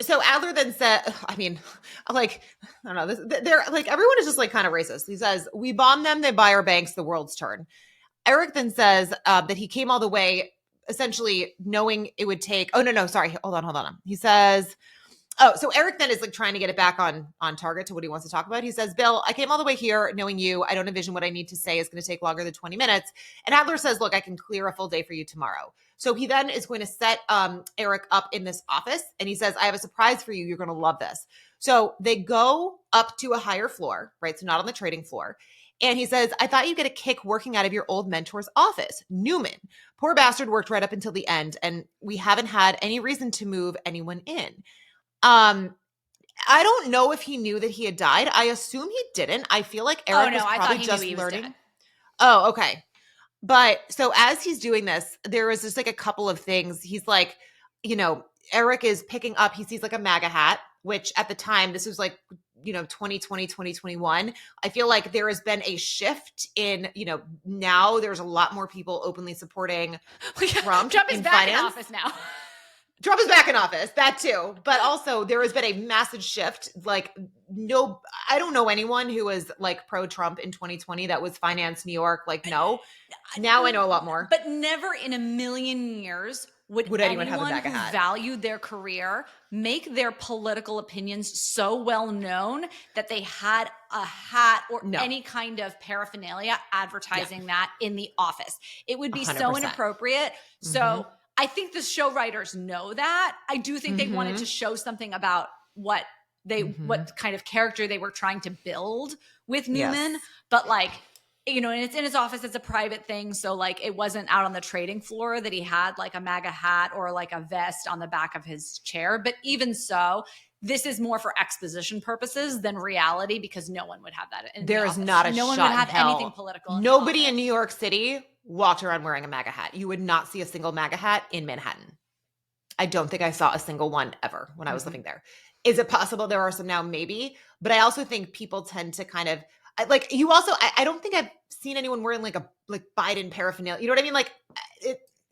so Adler then said, I don't know, they're everyone is just kind of racist. He says, we bomb them, they buy our banks, the world's turn. Eric then says that he came all the way essentially knowing it would take, hold on. He says, so Eric then is trying to get it back on target to what he wants to talk about. He says, Bill, I came all the way here knowing you. I don't envision what I need to say is going to take longer than 20 minutes. And Adler says, look, I can clear a full day for you tomorrow. So he then is going to set Eric up in this office, and he says, I have a surprise for you. You're going to love this. So they go up to a higher floor, right? So not on the trading floor. And he says, I thought you'd get a kick working out of your old mentor's office, Newman. Poor bastard worked right up until the end, and we haven't had any reason to move anyone in. I don't know if he knew that he had died. I assume he didn't. I feel like Eric was probably just learning. Oh, okay. But so as he's doing this, there was just a couple of things. He's Eric is picking up, he sees a MAGA hat, which at the time, this was 2020, 2021. I feel like there has been a shift in, now there's a lot more people openly supporting Trump. Trump is back in office now. Trump is back in office, that too. But also there has been a massive shift. I don't know anyone who was pro-Trump in 2020 that was finance New York. No. Now I know a lot more. But never in a million years would anyone have a MAGA hat? Valued their career, make their political opinions so well known that they had a hat or any kind of paraphernalia advertising that in the office. It would be 100%. So inappropriate. So I think the show writers know that. I do think they wanted to show something about what what kind of character they were trying to build with Newman. Yes. But you know, and it's in his office. It's a private thing. So like it wasn't out on the trading floor that he had like a MAGA hat or like a vest on the back of his chair. But even so, this is more for exposition purposes than reality, because no one would have that in There the is office. not a no one shot would in have hell. anything political. Nobody in New York City walked around wearing a MAGA hat. You would not see a single MAGA hat in Manhattan. I don't think I saw a single one ever when I was living there. Is it possible there are some now? Maybe. But I also think people tend to kind of like you also, I don't think I've seen anyone wearing like a Biden paraphernalia. You know what I mean? Like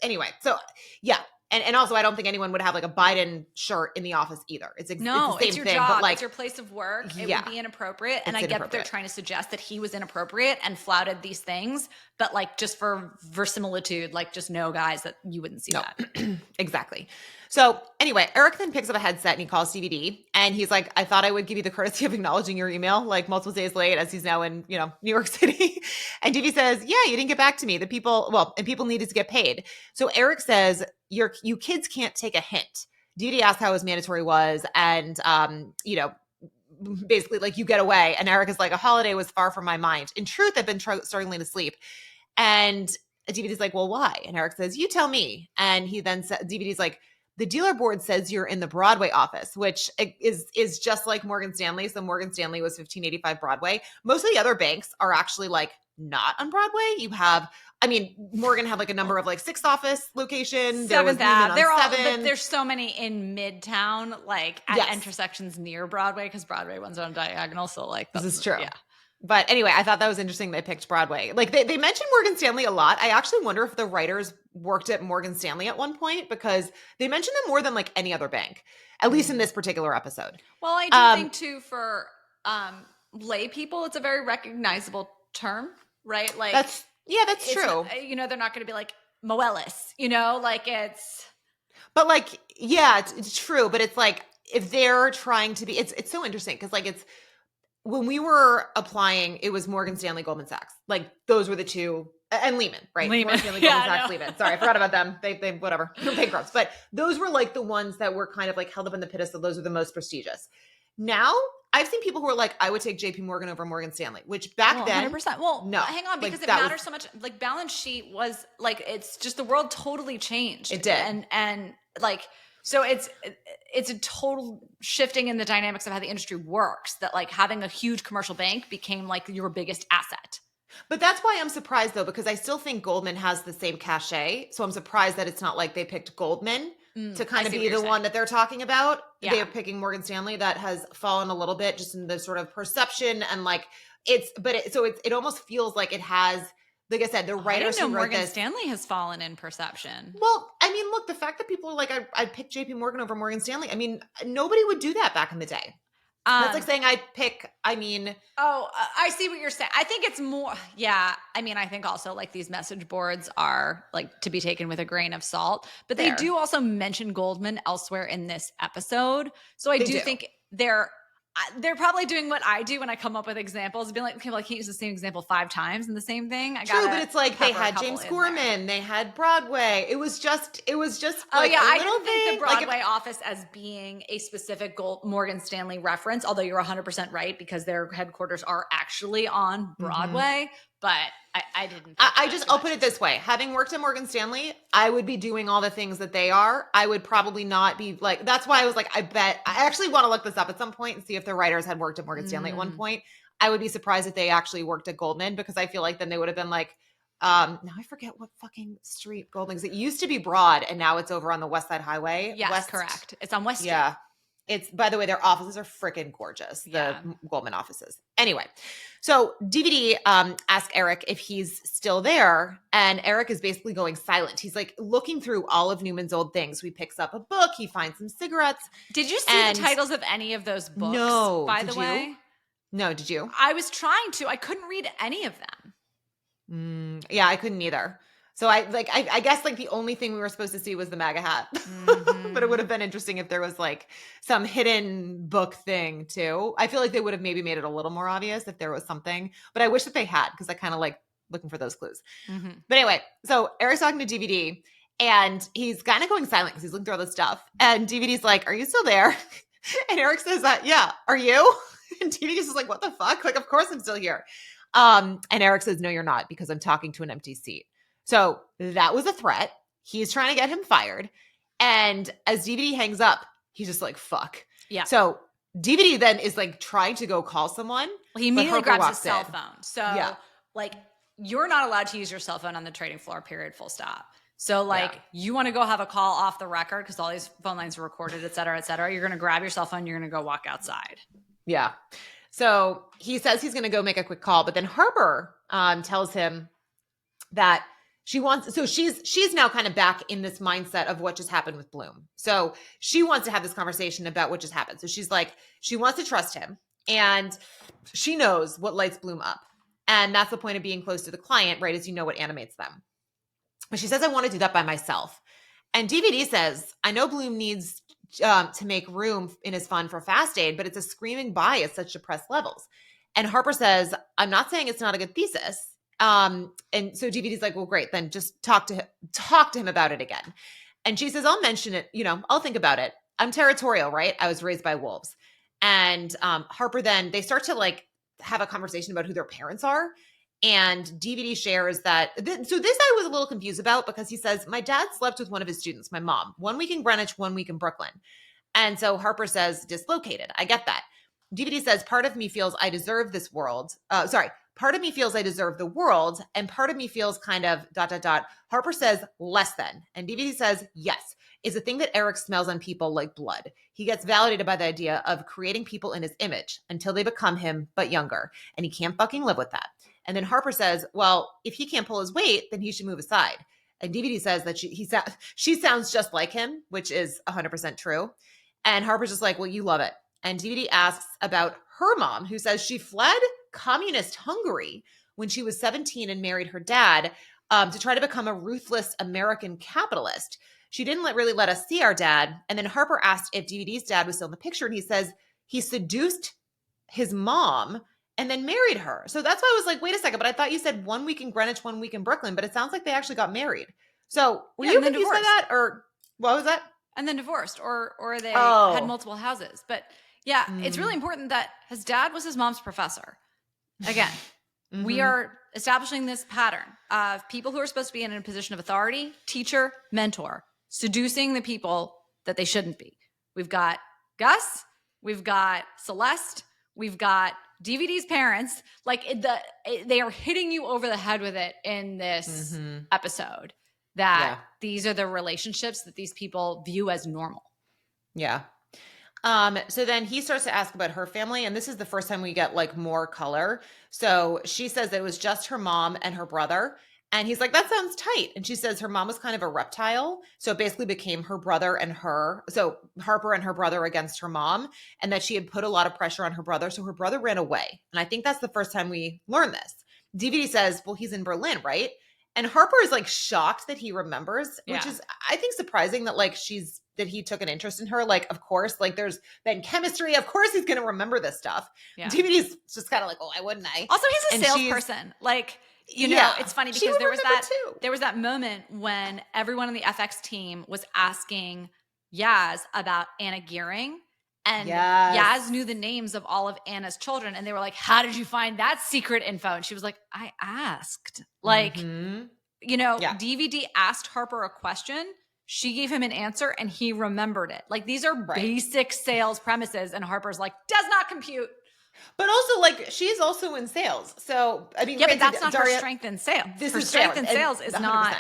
anyway. So yeah. And also, I don't think anyone would have like a Biden shirt in the office either. It's the same it's your thing, job. but like, it's your place of work. It would be inappropriate. And I get that they're trying to suggest that he was inappropriate and flouted these things. But like, just for verisimilitude, like just know, guys, that you wouldn't see that. Exactly. So anyway, Eric then picks up a headset and he calls DVD and he's like, I thought I would give you the courtesy of acknowledging your email like multiple days late, as he's now in, New York City. And DVD says, yeah, you didn't get back to me. And people needed to get paid. So Eric says, you kids can't take a hint. DVD asked how his mandatory was. And, basically like you get away. And Eric is like, a holiday was far from my mind. In truth, I've been struggling to sleep. And DVD's like, well, why? And Eric says, you tell me. And he then said, DVD's like, the dealer board says you're in the Broadway office, which is just like Morgan Stanley. So Morgan Stanley was 1585 Broadway. Most of the other banks are actually like not on Broadway. You have, Morgan had like a number of like 6th office location. There was Neiman on 7th. But there's so many in Midtown, like at intersections near Broadway, because Broadway one's on diagonal. So like this is true. Yeah. But anyway, I thought that was interesting they picked Broadway. Like they mentioned Morgan Stanley a lot. I actually wonder if the writers worked at Morgan Stanley at one point, because they mentioned them more than like any other bank, at least in this particular episode. Well, I do think too, for lay people, it's a very recognizable term, right? Like that's true. They're not going to be like Moelis, like it's. But like, yeah, it's true. But it's like, if they're trying to be, it's so interesting because like when we were applying, it was Morgan Stanley, Goldman Sachs. Like those were the two, and Lehman, right? Morgan Stanley, Goldman Sachs, Lehman. Sorry, I forgot about them. They whatever, bankrupts. But those were like the ones that were kind of like held up in the pedestal. Those are the most prestigious. Now I've seen people who are like, I would take JP Morgan over Morgan Stanley, which back then, 100%. Well, no, hang on, because it matters so much. Like balance sheet was like, it's just the world totally changed. It did. And like, so it's a total shifting in the dynamics of how the industry works, that like having a huge commercial bank became like your biggest asset. But that's why I'm surprised though, because I still think Goldman has the same cachet. So I'm surprised that it's not like they picked Goldman to kind of be the one that they're talking about. Yeah. They're picking Morgan Stanley. That has fallen a little bit just in the sort of perception and like it almost feels like it has, like I said, the writers who wrote Morgan this, Stanley has fallen in perception. Well, look, the fact that people are like, I'd pick JP Morgan over Morgan Stanley. Nobody would do that back in the day. That's like saying I'd pick, I see what you're saying. I think it's more, I think also like these message boards are like to be taken with a grain of salt, but they do also mention Goldman elsewhere in this episode. So I do think they're probably doing what I do when I come up with examples, being like, okay, well, I can't use the same example 5 times in the same thing. True, but it's like they had James Gorman, they had Broadway. It was just like I didn't think the Broadway office as being a specific Morgan Stanley reference, although you're 100% right, because their headquarters are actually on Broadway. But I didn't. I'll put it this way. Having worked at Morgan Stanley, I would be doing all the things that they are. I would probably not be like, that's why I was like, I actually want to look this up at some point and see if the writers had worked at Morgan Stanley at one point. I would be surprised if they actually worked at Goldman, because I feel like then they would have been like, now I forget what fucking street Goldman's. It used to be Broad and now it's over on the West Side Highway. Yes, correct. It's on West Street. Yeah. It's, by the way, their offices are freaking gorgeous. The Goldman offices. Anyway, so DVD asked Eric if he's still there, and Eric is basically going silent. He's like looking through all of Newman's old things. He picks up a book. He finds some cigarettes. Did you see the titles of any of those books? No. By the way, no. Did you? I was trying to. I couldn't read any of them. Yeah, I couldn't either. So I guess like the only thing we were supposed to see was the MAGA hat, but it would have been interesting if there was like some hidden book thing too. I feel like they would have maybe made it a little more obvious if there was something, but I wish that they had, because I kind of like looking for those clues. But anyway, so Eric's talking to DVD and he's kind of going silent because he's looking through all this stuff. And DVD's like, are you still there? And Eric says, yeah, are you? And DVD just is like, what the fuck? Like, of course I'm still here. And Eric says, no, you're not, because I'm talking to an empty seat. So that was a threat. He's trying to get him fired. And as DVD hangs up, he's just like, fuck. Yeah. So DVD then is like trying to go call someone. Well, he immediately grabs his cell in. phone. So like, you're not allowed to use your cell phone on the trading floor, period, full stop. So like, you want to go have a call off the record because all these phone lines are recorded, et cetera, et cetera. You're going to grab your cell phone. You're going to go walk outside. Yeah. So he says he's going to go make a quick call, but then Harper tells him that she wants, so she's now kind of back in this mindset of what just happened with Bloom. So she wants to have this conversation about what just happened. So she's like, she wants to trust him, and she knows what lights Bloom up. And that's the point of being close to the client, right? Is you know what animates them. But she says, I want to do that by myself. And DVD says, I know Bloom needs to make room in his fund for fast aid, but it's a screaming buy at such depressed levels. And Harper says, I'm not saying it's not a good thesis. And so DVD's like, well, great. Then just talk to him about it again. And she says, I'll mention it. I'll think about it. I'm territorial, right? I was raised by wolves. And Harper, then they start to like have a conversation about who their parents are. And DVD shares that. So this I was a little confused about, because he says, my dad slept with one of his students, my mom, 1 week in Greenwich, 1 week in Brooklyn. And so Harper says, dislocated. I get that. DVD says, part of me feels I deserve this world. Part of me feels I deserve the world. And part of me feels kind of ... Harper says, less than. And DVD says, yes, is a thing that Eric smells on people like blood. He gets validated by the idea of creating people in his image until they become him, but younger. And he can't fucking live with that. And then Harper says, well, if he can't pull his weight, then he should move aside. And DVD says that she sounds just like him, which is 100% true. And Harper's just like, well, you love it. And DVD asks about her mom, who says she fled communist Hungary when she was 17 and married her dad to try to become a ruthless American capitalist. She didn't really let us see our dad. And then Harper asked if DVD's dad was still in the picture. And he says he seduced his mom and then married her. So that's why I was like, wait a second, but I thought you said 1 week in Greenwich, 1 week in Brooklyn, but it sounds like they actually got married. So were you confused by that, or what was that? And then divorced, or they had multiple houses. But yeah, it's really important that his dad was his mom's professor. Again, we are establishing this pattern of people who are supposed to be in a position of authority, teacher, mentor, seducing the people that they shouldn't be. We've got Gus, we've got Celeste, we've got DVD's parents. Like they are hitting you over the head with it in this episode, that these are the relationships that these people view as normal. Yeah. So then he starts to ask about her family, and this is the first time we get like more color. So she says that it was just her mom and her brother. And he's like, that sounds tight. And she says her mom was kind of a reptile. So it basically became her brother and her. So Harper and her brother against her mom, and that she had put a lot of pressure on her brother. So her brother ran away. And I think that's the first time we learn this. DVD says, well, he's in Berlin, right? And Harper is like shocked that he remembers, which is, I think, surprising that like that he took an interest in her. Like, of course, like there's been chemistry. Of course he's going to remember this stuff. Yeah. DVD's just kind of like, oh, why wouldn't I? Also, he's a salesperson. Like, it's funny because there was that moment when everyone on the FX team was asking Yaz about Anna Gearing. And Yaz knew the names of all of Anna's children. And they were like, how did you find that secret info? And she was like, I asked. Like, DVD asked Harper a question. She gave him an answer and he remembered it. Like, these are basic sales premises. And Harper's like, does not compute. But also, like, she's also in sales. So, I mean, but that's not her strength in sales. Her strength in sales is 100%. Not,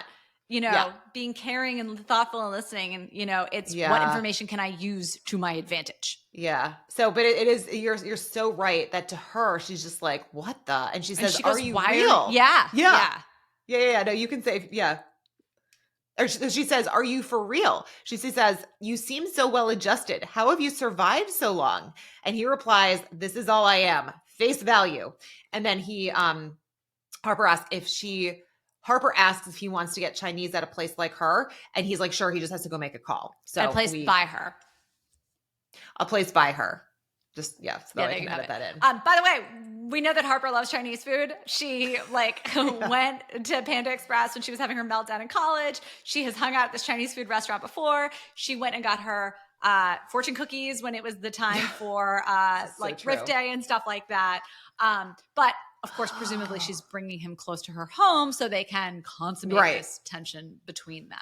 being caring and thoughtful and listening. And, it's what information can I use to my advantage? Yeah. So, but it is, you're so right that to her, she's just like, what the? And she says, are you real? Yeah. No, you can say, Or she says, are you for real? She says, you seem so well adjusted. How have you survived so long? And he replies, this is all I am, face value. And then Harper asks if he wants to get Chinese at a place like her. And he's like, sure, he just has to go make a call. So a place by her. A place by her. Just, so that I can edit that in. By the way, we know that Harper loves Chinese food. She went to Panda Express when she was having her meltdown in college. She has hung out at this Chinese food restaurant before. She went and got her fortune cookies when it was the time for Rift Day and stuff like that. But of course, presumably she's bringing him close to her home so they can consummate this tension between them.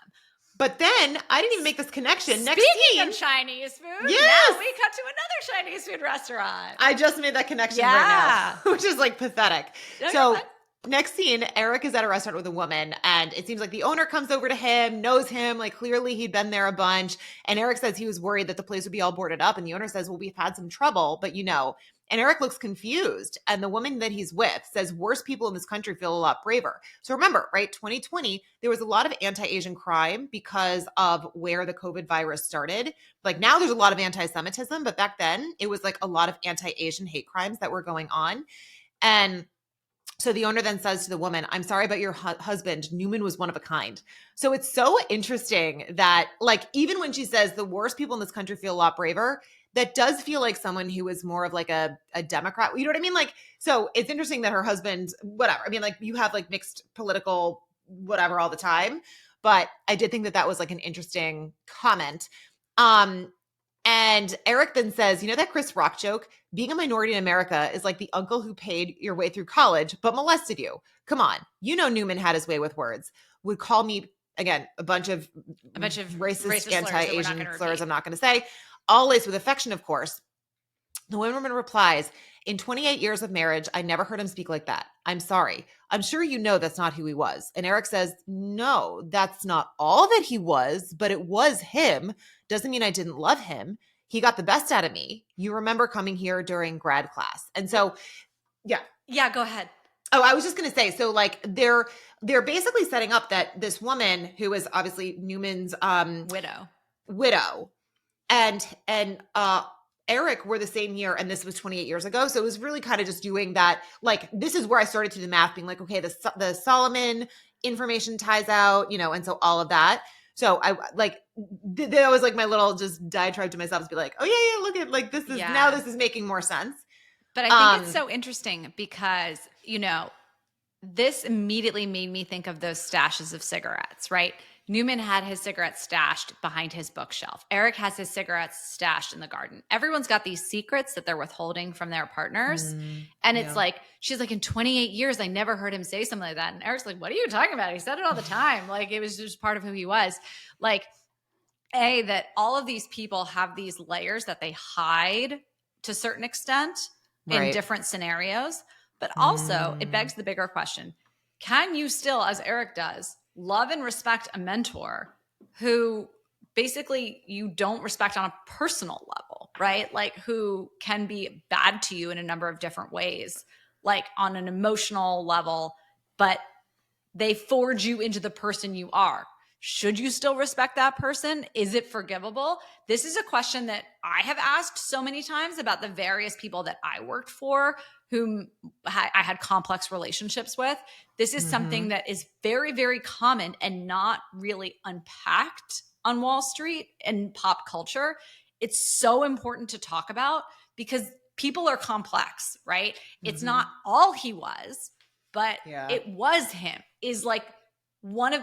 But then I didn't even make this connection. Next Speaking scene, of Chinese food, yes, now we cut to another Chinese food restaurant. I just made that connection right now, which is like pathetic. No, so next scene, Eric is at a restaurant with a woman, and it seems like the owner comes over to him, knows him, like clearly he'd been there a bunch. And Eric says he was worried that the place would be all boarded up. And the owner says, well, we've had some trouble, but and Eric looks confused. And the woman that he's with says, worse people in this country feel a lot braver. So remember, right, 2020, there was a lot of anti-Asian crime because of where the COVID virus started. Like now there's a lot of anti-Semitism, but back then it was like a lot of anti-Asian hate crimes that were going on. And so the owner then says to the woman, I'm sorry about your husband. Newman was one of a kind. So it's so interesting that like, even when she says the worst people in this country feel a lot braver, that does feel like someone who is more of like a Democrat. You know what I mean? Like, so it's interesting that her husband, whatever. I mean, like you have like mixed political whatever all the time, but I did think that was like an interesting comment. And Eric then says, you know that Chris Rock joke? Being a minority in America is like the uncle who paid your way through college but molested you. Come on. Newman had his way with words. Would call me, again, a bunch of racist anti-Asian slurs I'm not going to say. All laced with affection, of course. The woman replies, in 28 years of marriage, I never heard him speak like that. I'm sorry. I'm sure you know that's not who he was. And Eric says, no, that's not all that he was, but it was him. Doesn't mean I didn't love him. He got the best out of me. You remember coming here during grad class. And so, yeah. Yeah, go ahead. Oh, I was just going to say, so like they're basically setting up that this woman who is obviously Newman's widow and Eric were the same year, and this was 28 years ago. So it was really kind of just doing that. Like, this is where I started to do the math, being like, okay, the Solomon information ties out, and so all of that. So I like, that was like my little just diatribe to myself to be like, oh yeah, look at like, now this is making more sense. But I think it's so interesting because, this immediately made me think of those stashes of cigarettes, right? Newman had his cigarettes stashed behind his bookshelf. Eric has his cigarettes stashed in the garden. Everyone's got these secrets that they're withholding from their partners. And it's like, she's like, in 28 years, I never heard him say something like that. And Eric's like, what are you talking about? He said it all the time. Like, it was just part of who he was. Like, that all of these people have these layers that they hide to a certain extent in different scenarios. But also, it begs the bigger question. Can you still, as Eric does, love and respect a mentor who basically you don't respect on a personal level, right? Like who can be bad to you in a number of different ways, like on an emotional level, but they forge you into the person you are. Should you still respect that person? Is it forgivable? This is a question that I have asked so many times about the various people that I worked for, whom I had complex relationships with. This is something that is very, very common and not really unpacked on Wall Street and pop culture. It's so important to talk about because people are complex, right? It's not all he was, but it was him. Is like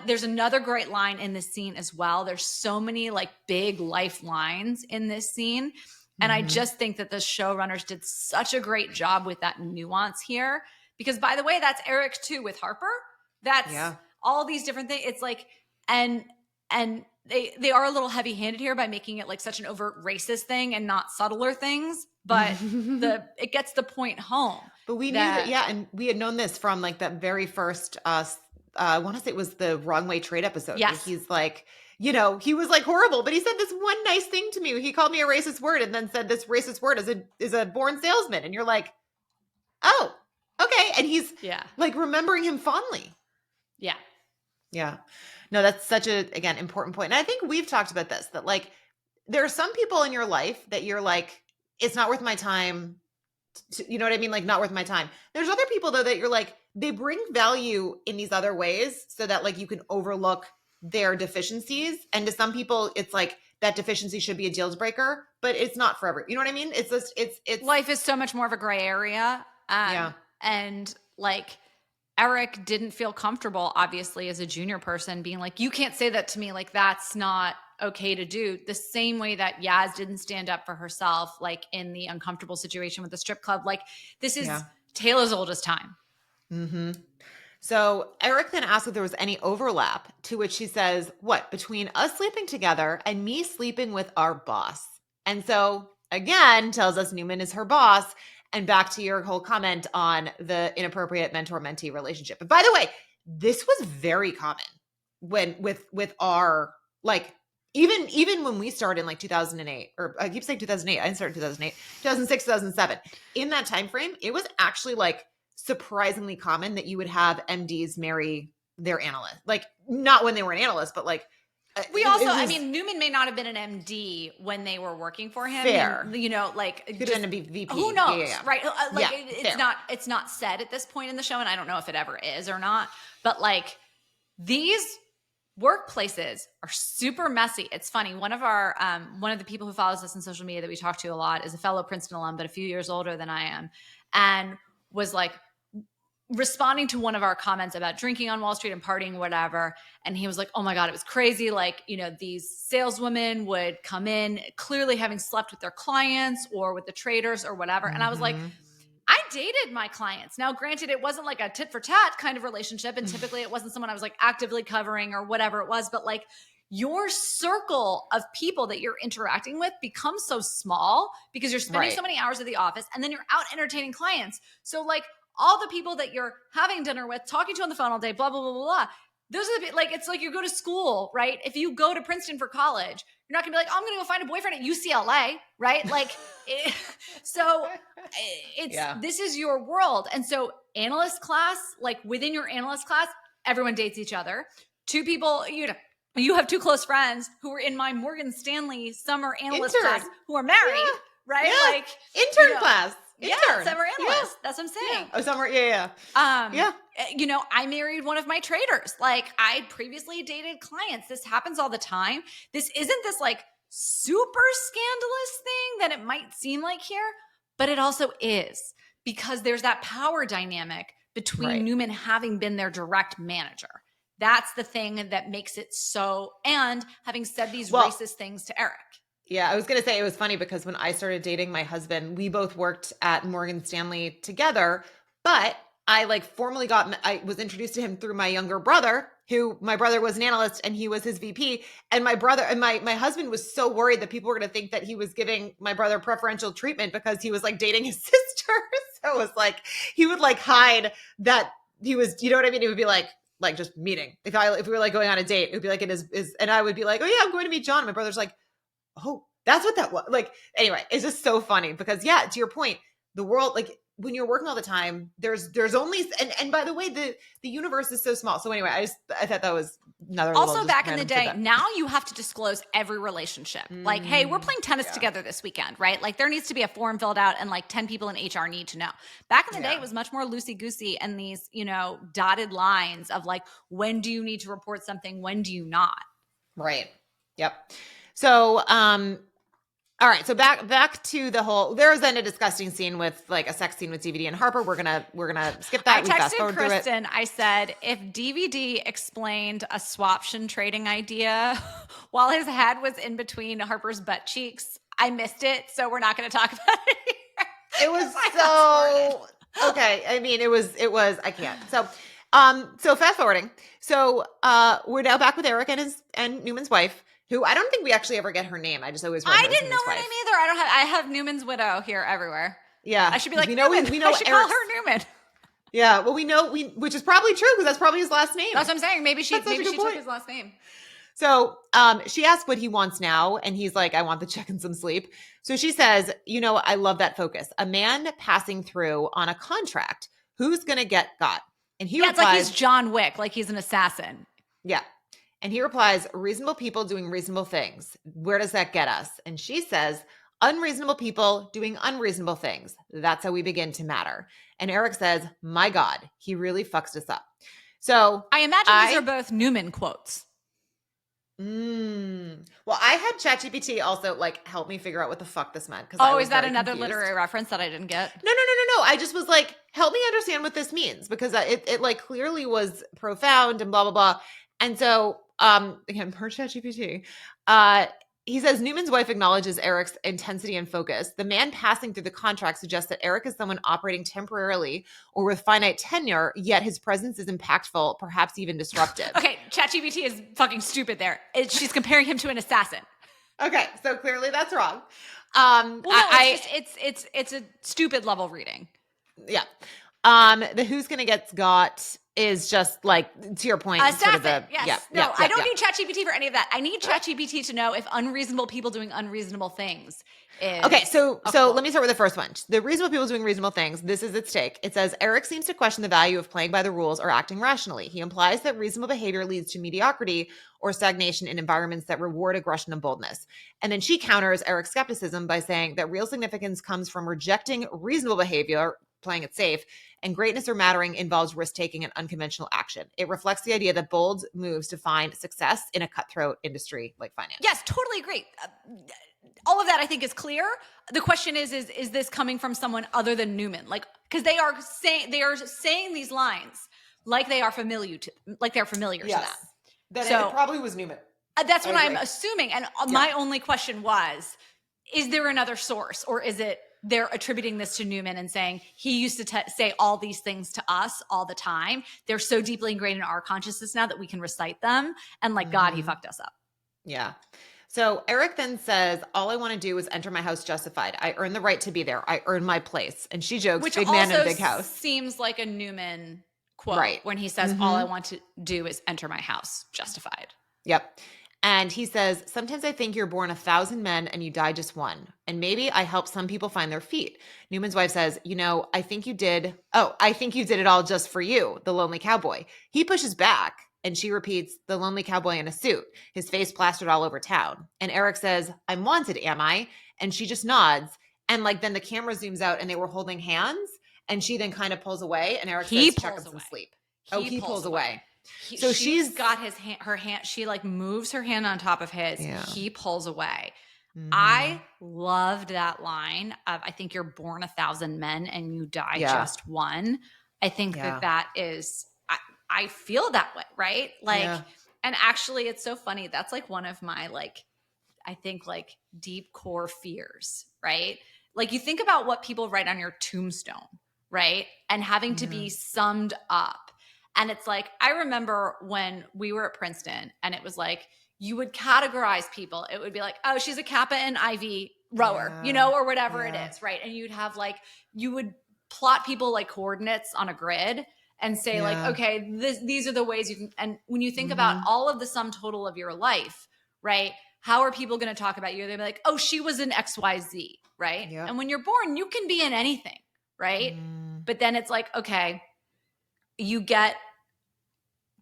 there's another great line in this scene as well. There's so many like big life lines in this scene. And I just think that the showrunners did such a great job with that nuance here. Because by the way, that's Eric too with Harper. That's all these different things. It's like, and they are a little heavy handed here by making it like such an overt racist thing and not subtler things. But it gets the point home. But we knew that, and we had known this from like that very first, I want to say it was the Wrong Way Trade episode. Yes. He's like, he was like horrible, but he said this one nice thing to me. He called me a racist word and then said this racist word is a born salesman. And you're like, oh, okay. And he's like remembering him fondly. Yeah. Yeah. No, that's such a, again, important point. And I think we've talked about this, that like, there are some people in your life that you're like, it's not worth my time. You know what I mean? Like not worth my time. There's other people though, that you're like, they bring value in these other ways so that like you can overlook their deficiencies. And to some people, it's like that deficiency should be a deal breaker, but it's not for everyone. You know what I mean? It's just, it's life is so much more of a gray area. And like Eric didn't feel comfortable, obviously, as a junior person being like, you can't say that to me. Like, that's not okay to do. The same way that Yaz didn't stand up for herself, like in the uncomfortable situation with the strip club. Like this is tale as old as time. Mm-hmm. So Eric then asks if there was any overlap, to which she says, what, between us sleeping together and me sleeping with our boss? And so again, tells us Newman is her boss. And back to your whole comment on the inappropriate mentor-mentee relationship. But by the way, this was very common when with our, like, even when we started in like 2008, or I keep saying 2008, I didn't start in 2008, 2006, 2007. In that time frame, it was actually like surprisingly common that you would have MDs marry their analyst. Like, not when they were an analyst, but like we also, I mean, Newman may not have been an MD when they were working for him. Fair. And, you know, like, could end up be VP. Who knows, Yeah. right? Like, Yeah, it's not said at this point in the show, and I don't know if it ever is or not. But like, these workplaces are super messy. It's funny. One of the people who follows us on social media that we talk to a lot is a fellow Princeton alum, but a few years older than I am, and was like, responding to one of our comments about drinking on Wall Street and partying, whatever. And he was like, oh my God, it was crazy. Like, you know, these saleswomen would come in clearly having slept with their clients or with the traders or whatever. And I was like, I dated my clients. Now, granted, it wasn't like a tit for tat kind of relationship. And typically it wasn't someone I was like actively covering or whatever it was. But like, your circle of people that you're interacting with becomes so small because you're spending so many hours at the office, and then you're out entertaining clients. So like, all the people that you're having dinner with, talking to on the phone all day, blah, blah, blah, blah, blah. Those are the, like, it's like you go to school, right? If you go to Princeton for college, you're not gonna be like, oh, I'm gonna go find a boyfriend at UCLA, right? Like, this is your world. And so analyst class, like within your analyst class, everyone dates each other. Two people, you have two close friends who were in my Morgan Stanley summer analyst class who are married, right? Yeah. Like intern class. Yeah, summer analyst. Yeah. That's what I'm saying. Oh, summer. Yeah. You know, I married one of my traders. Like, I'd previously dated clients. This happens all the time. This isn't this like super scandalous thing that it might seem like here, but it also is, because there's that power dynamic between Newman having been their direct manager. That's the thing that makes it so, and having said these racist things to Eric. Yeah, I was going to say, it was funny because when I started dating my husband, we both worked at Morgan Stanley together, but I like formally I was introduced to him through my younger brother, who my brother was an analyst and he was his VP. And my brother and my husband was so worried that people were going to think that he was giving my brother preferential treatment because he was like dating his sister. So it was like, he would like hide that he was, you know what I mean? It would be like just meeting. If we were like going on a date, it would be like, and I would be like, oh yeah, I'm going to meet John. And my brother's like, oh, that's what that was. Like, anyway, it's just so funny because, yeah, to your point, the world, like when you're working all the time, there's only, and by the way, the universe is so small. So anyway, I thought that was another. Also back in the day, now you have to disclose every relationship. Like, hey, we're playing tennis together this weekend, right? Like there needs to be a form filled out and like 10 people in HR need to know. Back in the day, it was much more loosey-goosey, and these, dotted lines of like, when do you need to report something? When do you not? Right. Yep. So, all right. So back to the whole, there was then a disgusting scene with like a sex scene with DVD and Harper. We're going to skip that. I texted Kristen. I said, if DVD explained a swaption trading idea while his head was in between Harper's butt cheeks, I missed it. So we're not going to talk about it here. It was so, okay. I mean, it was, I can't. So fast forwarding. So, we're now back with Eric and Newman's wife, who I don't think we actually ever get her name. I just always remember. I didn't know her name either. I have Newman's widow here everywhere. Yeah. I should be like, we know I should call her Newman. Yeah. Well, which is probably true because that's probably his last name. That's what I'm saying. Maybe she took his last name. So, she asked what he wants now. And he's like, I want the check and some sleep. So she says, I love that focus. A man passing through on a contract. Who's going to get got? And he replies, it's like he's John Wick, like he's an assassin. Yeah. And he replies, reasonable people doing reasonable things. Where does that get us? And she says, unreasonable people doing unreasonable things. That's how we begin to matter. And Eric says, my God, he really fucks us up. So I imagine these are both Newman quotes. Well, I had ChatGPT also like help me figure out what the fuck this meant. Is that another literary reference that I didn't get? No. I just was like, help me understand what this means, because it like clearly was profound and blah, blah, blah. And so, again, per ChatGPT, He says Newman's wife acknowledges Eric's intensity and focus. The man passing through the contract suggests that Eric is someone operating temporarily or with finite tenure, yet his presence is impactful, perhaps even disruptive. Okay, ChatGPT is fucking stupid there. She's comparing him to an assassin. Okay, so clearly that's wrong. Well, no, it's a stupid level reading. Yeah. The who's gonna get got is just like, to your point. Assassin, sort of the, yes. I don't need ChatGPT for any of that. I need ChatGPT to know if unreasonable people doing unreasonable things is okay. So let me start with the first one. The reasonable people doing reasonable things. This is its take. It says Eric seems to question the value of playing by the rules or acting rationally. He implies that reasonable behavior leads to mediocrity or stagnation in environments that reward aggression and boldness. And then she counters Eric's skepticism by saying that real significance comes from rejecting reasonable behavior, playing it safe, and greatness or mattering involves risk-taking and unconventional action. It reflects the idea that bold moves define success in a cutthroat industry like finance. Yes, totally agree. All of that I think is clear. The question is this coming from someone other than Newman? Like, because they are saying these lines like they are familiar to them. Then So it probably was Newman. That's what I'm assuming. And my only question was, is there another source, or is it they're attributing this to Newman and saying he used to say all these things to us all the time. They're so deeply ingrained in our consciousness now that we can recite them. And like, God, he fucked us up. Yeah. So Eric then says, all I want to do is enter my house justified. I earn the right to be there. I earn my place. And she jokes, big man in a big house. Seems like a Newman quote when he says, all I want to do is enter my house justified. Yep. And he says, sometimes I think you're born 1,000 men and you die just one. And maybe I help some people find their feet. Newman's wife says, I think you did it all just for you, the lonely cowboy. He pushes back and she repeats, the lonely cowboy in a suit, his face plastered all over town. And Eric says, I'm wanted, am I? And she just nods. And like, then the camera zooms out and they were holding hands. And she then kind of pulls away and Eric says, check some sleep. He pulls away. So she's got her hand. She like moves her hand on top of his. Yeah. He pulls away. Mm-hmm. I loved that line of, I think you're born 1,000 men and you die just one. I think that is, I feel that way. Right. Like, and actually it's so funny. That's like one of my, like, I think like deep core fears, right? Like you think about what people write on your tombstone, right? And having to be summed up. And it's like, I remember when we were at Princeton and it was like, you would categorize people. It would be like, oh, she's a Kappa and Ivy rower, or whatever it is, right? And you'd have like, you would plot people like coordinates on a grid and say like, okay, these are the ways you can, and when you think about all of the sum total of your life, right? How are people going to talk about you? They'd be like, oh, she was an XYZ, right? Yeah. And when you're born, you can be in anything, right? But then it's like, okay, you get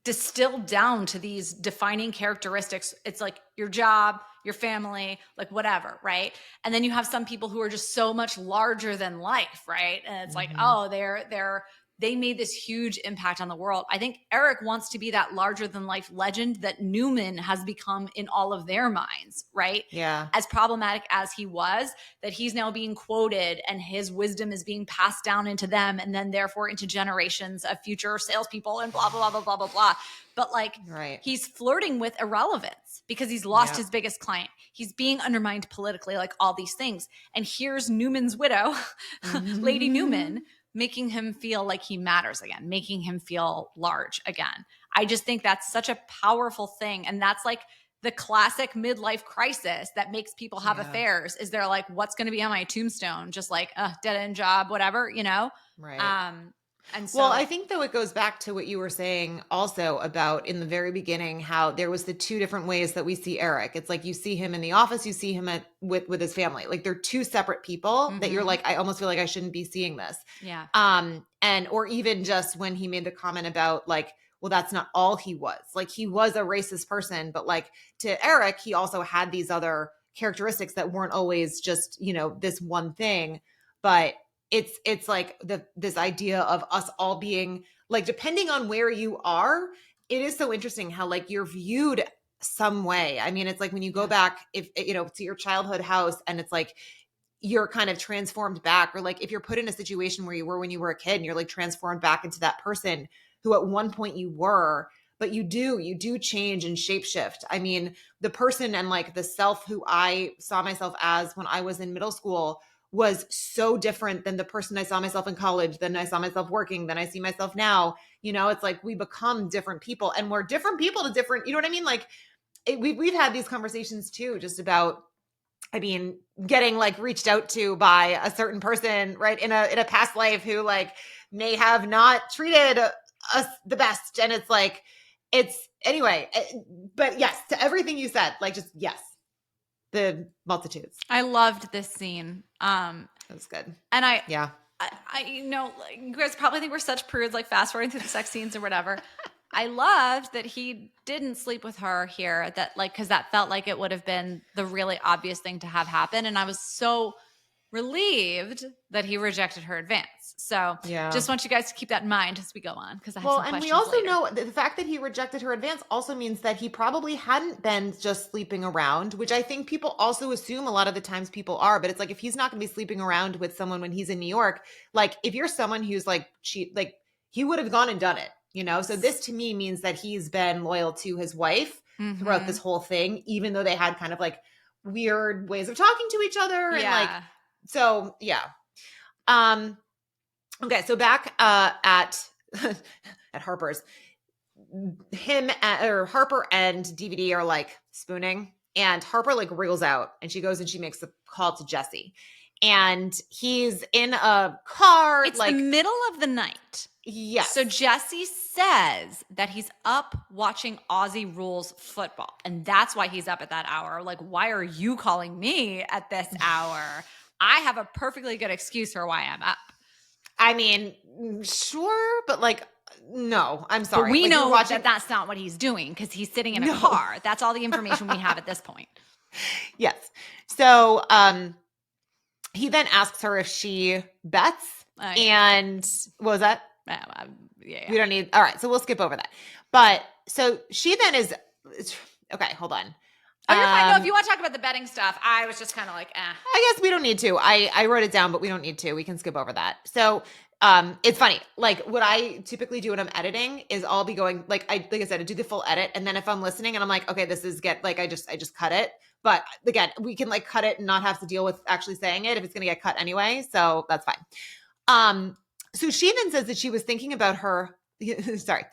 distilled down to these defining characteristics. It's like your job, your family, like whatever, right? And then you have some people who are just so much larger than life, right? And it's like, oh, they made this huge impact on the world. I think Eric wants to be that larger than life legend that Newman has become in all of their minds, right? Yeah. As problematic as he was, that he's now being quoted and his wisdom is being passed down into them and then therefore into generations of future salespeople and blah, blah, blah, blah, blah, blah. But like, he's flirting with irrelevance because he's lost his biggest client. He's being undermined politically, like all these things. And here's Newman's widow, Lady Newman, making him feel like he matters again, making him feel large again. I just think that's such a powerful thing. And that's like the classic midlife crisis that makes people have affairs is they're like, what's going to be on my tombstone? Just like a dead end job, whatever, Right. And so, well, I think though it goes back to what you were saying also about in the very beginning, how there was the two different ways that we see Eric. It's like you see him in the office, you see him with his family. Like they're two separate people that you're like, I almost feel like I shouldn't be seeing this. Yeah. And or even just when he made the comment about like, well, that's not all he was. Like he was a racist person, but like to Eric, he also had these other characteristics that weren't always just, this one thing, but it's like this idea of us all being like, depending on where you are, it is so interesting how like you're viewed some way. I mean, it's like when you go back, if to your childhood house and it's like, you're kind of transformed back, or like if you're put in a situation where you were when you were a kid and you're like transformed back into that person who at one point you were, but you do change and shapeshift. I mean, the person and like the self who I saw myself as when I was in middle school was so different than the person I saw myself in college, then I saw myself working, then I see myself now. You know, it's like we become different people, and we're different people to different, you know what I mean? Like we've had these conversations too, just about, I mean, getting like reached out to by a certain person, right, in a past life who like may have not treated us the best. And it's like, it's anyway, but yes, to everything you said, like just yes, the multitudes. I loved this scene. That was good. And I Yeah. you know, like, you guys probably think we're such prudes, like fast forwarding through the sex scenes or whatever. I loved that he didn't sleep with her here, that like, because that felt like it would have been the really obvious thing to have happen. And I was so relieved that he rejected her advance. So Yeah. just want you guys to keep that in mind as we go on, because I have Well, some and questions we also later. know that the fact that he rejected her advance also means that he probably hadn't been just sleeping around, which I think people also assume a lot of the times people are. But it's like, if he's not going to be sleeping around with someone when he's in New York, like if you're someone who's like cheat, like he would have gone and done it, you know? So this to me means that he's been loyal to his wife throughout this whole thing, even though they had kind of like weird ways of talking to each other. And like, so yeah. Okay, so back at at Harper's, Harper and DVD are like spooning, and Harper like wriggles out, and she goes and she makes a call to Jesse, and he's in a car. It's like the middle of the night. Yes. So Jesse says that he's up watching Aussie Rules football, and that's why he's up at that hour. Like, why are you calling me at this hour? I have a perfectly good excuse for why I'm up. I mean, sure, but like, no, I'm sorry. But we like, know that that's not what he's doing, because he's sitting in a car. That's all the information we have at this point. Yes. So he then asks her if she bets. And what was that? Yeah. We don't need. All right. So we'll skip over that. But so she then is okay. Hold on. Oh, you're fine. No, if you want to talk about the betting stuff, I was just kind of like, I guess we don't need to. I wrote it down, but we don't need to. We can skip over that. So it's funny. Like what I typically do when I'm editing is I'll be going like I said, I do the full edit, and then if I'm listening and I'm like, okay, this is I just cut it. But again, we can like cut it and not have to deal with actually saying it if it's gonna get cut anyway. So that's fine. So she then says that she was thinking about her. Sorry.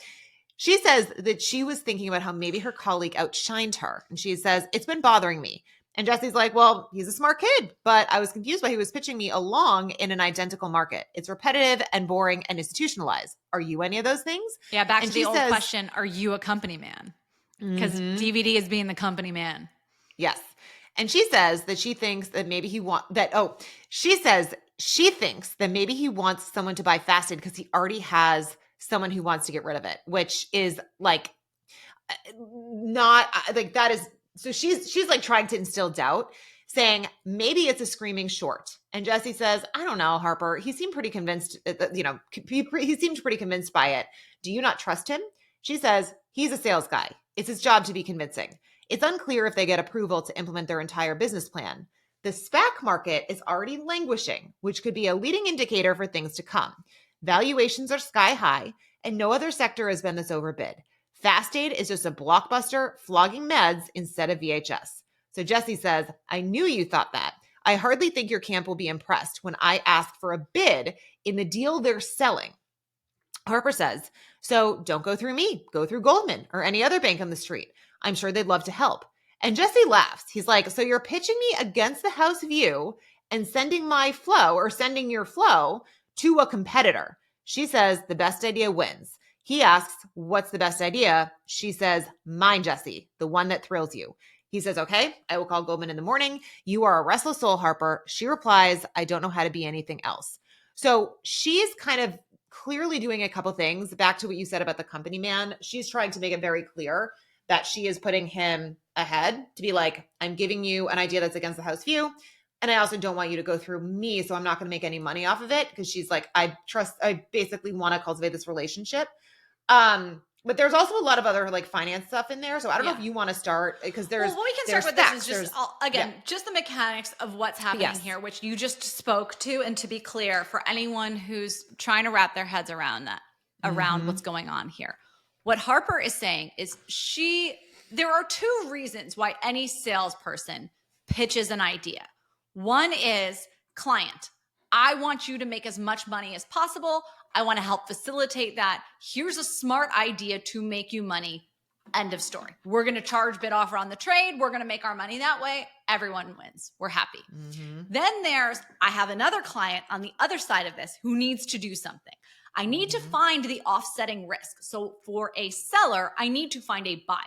She says that she was thinking about how maybe her colleague outshined her. And she says, it's been bothering me. And Jesse's like, well, he's a smart kid, but I was confused why he was pitching me along in an identical market. It's repetitive and boring and institutionalized. Are you any of those things? Yeah, back to the old question, are you a company man? Because DVD is being the company man. Yes. And she says that she thinks that maybe she says she thinks that maybe he wants someone to buy Facet because he already has someone who wants to get rid of it, which is like not like that is. So she's like trying to instill doubt, saying maybe it's a screaming short. And Jesse says, I don't know, Harper. He seemed pretty convinced, he seemed pretty convinced by it. Do you not trust him? She says, he's a sales guy. It's his job to be convincing. It's unclear if they get approval to implement their entire business plan. The SPAC market is already languishing, which could be a leading indicator for things to come. Valuations are sky high, and no other sector has been this overbid. Fast Aid is just a blockbuster flogging meds instead of VHS. So Jesse says, I knew you thought that. I hardly think your camp will be impressed when I ask for a bid in the deal they're selling. Harper says, so don't go through me. Go through Goldman or any other bank on the street. I'm sure they'd love to help. And Jesse laughs. He's like, so you're pitching me against the house view and sending your flow to a competitor. She says the best idea wins. He asks, what's the best idea? She says, mine, Jesse, the one that thrills you. He says, okay, I will call Goldman in the morning. You are a restless soul, Harper. She replies, I don't know how to be anything else. So she's kind of clearly doing a couple things. Back to what you said about the company man. She's trying to make it very clear that she is putting him ahead to be like, I'm giving you an idea that's against the house view. And I also don't want you to go through me. So I'm not going to make any money off of it. Because she's like, I basically want to cultivate this relationship. But there's also a lot of other like finance stuff in there. So I don't know if you want to start because there's. Well, what we can start with this is just just the mechanics of what's happening here, which you just spoke to. And to be clear, for anyone who's trying to wrap their heads around that, around what's going on here. What Harper is saying is there are two reasons why any salesperson pitches an idea. One is client. I want you to make as much money as possible. I want to help facilitate that. Here's a smart idea to make you money. End of story. We're going to charge bid offer on the trade. We're going to make our money that way. Everyone wins. We're happy. Then I have another client on the other side of this who needs to do something. I need to find the offsetting risk. So for a seller, I need to find a buyer.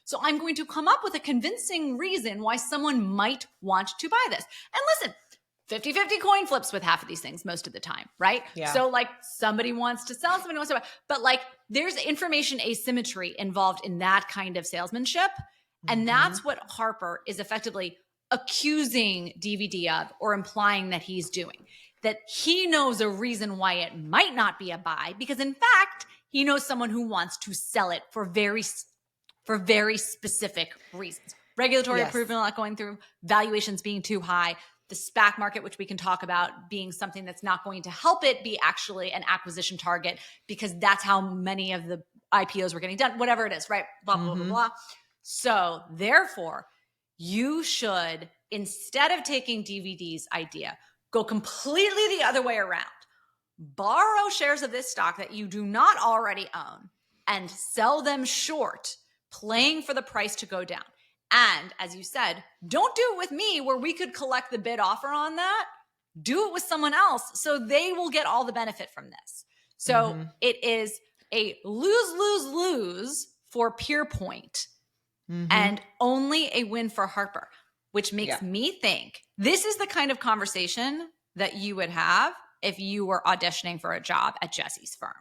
So I'm going to come up with a convincing reason why someone might want to buy this. And listen, 50-50 coin flips with half of these things most of the time, right? Yeah. So like somebody wants to sell, somebody wants to buy, but like there's information asymmetry involved in that kind of salesmanship. And that's what Harper is effectively accusing DVD of or implying that he's doing. That he knows a reason why it might not be a buy because in fact, he knows someone who wants to sell it for very specific reasons. Regulatory approval not going through, valuations being too high, the SPAC market, which we can talk about being something that's not going to help it be actually an acquisition target because that's how many of the IPOs were getting done, whatever it is, right? Blah, blah, blah, blah. So therefore, you should, instead of taking DVD's idea, go completely the other way around. Borrow shares of this stock that you do not already own and sell them short, playing for the price to go down. And as you said, don't do it with me where we could collect the bid offer on that. Do it with someone else so they will get all the benefit from this. So it is a lose-lose-lose for PeerPoint and only a win for Harper, which makes me think this is the kind of conversation that you would have if you were auditioning for a job at Jesse's firm.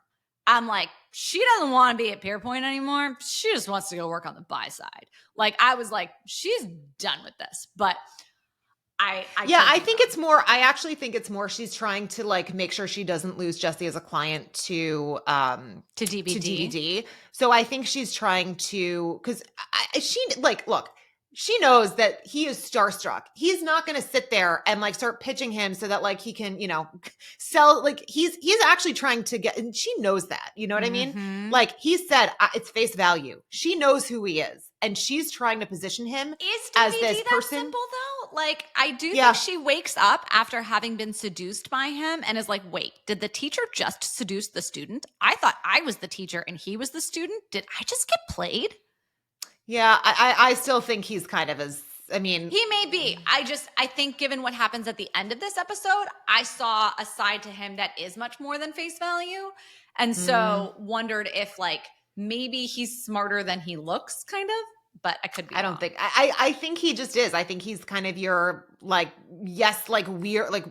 I'm like, she doesn't want to be at PeerPoint anymore. She just wants to go work on the buy side. Like, I was like, she's done with this. But I actually think it's more she's trying to like make sure she doesn't lose Jesse as a client to DVD. So I think she's trying to, because she knows that he is starstruck. He's not going to sit there and like start pitching him so that like he can, sell. Like he's actually trying to get, and she knows that, you know what I mean? Like he said, it's face value. She knows who he is. And she's trying to position him as this person. Simple though? Like I do think she wakes up after having been seduced by him and is like, wait, did the teacher just seduce the student? I thought I was the teacher and he was the student. Did I just get played? Yeah, I still think he's kind of he may be. I think given what happens at the end of this episode, I saw a side to him that is much more than face value. And so wondered if like maybe he's smarter than he looks kind of, but I could be wrong. don't think, I think he just is. I think he's kind of your like, yes, like weird, like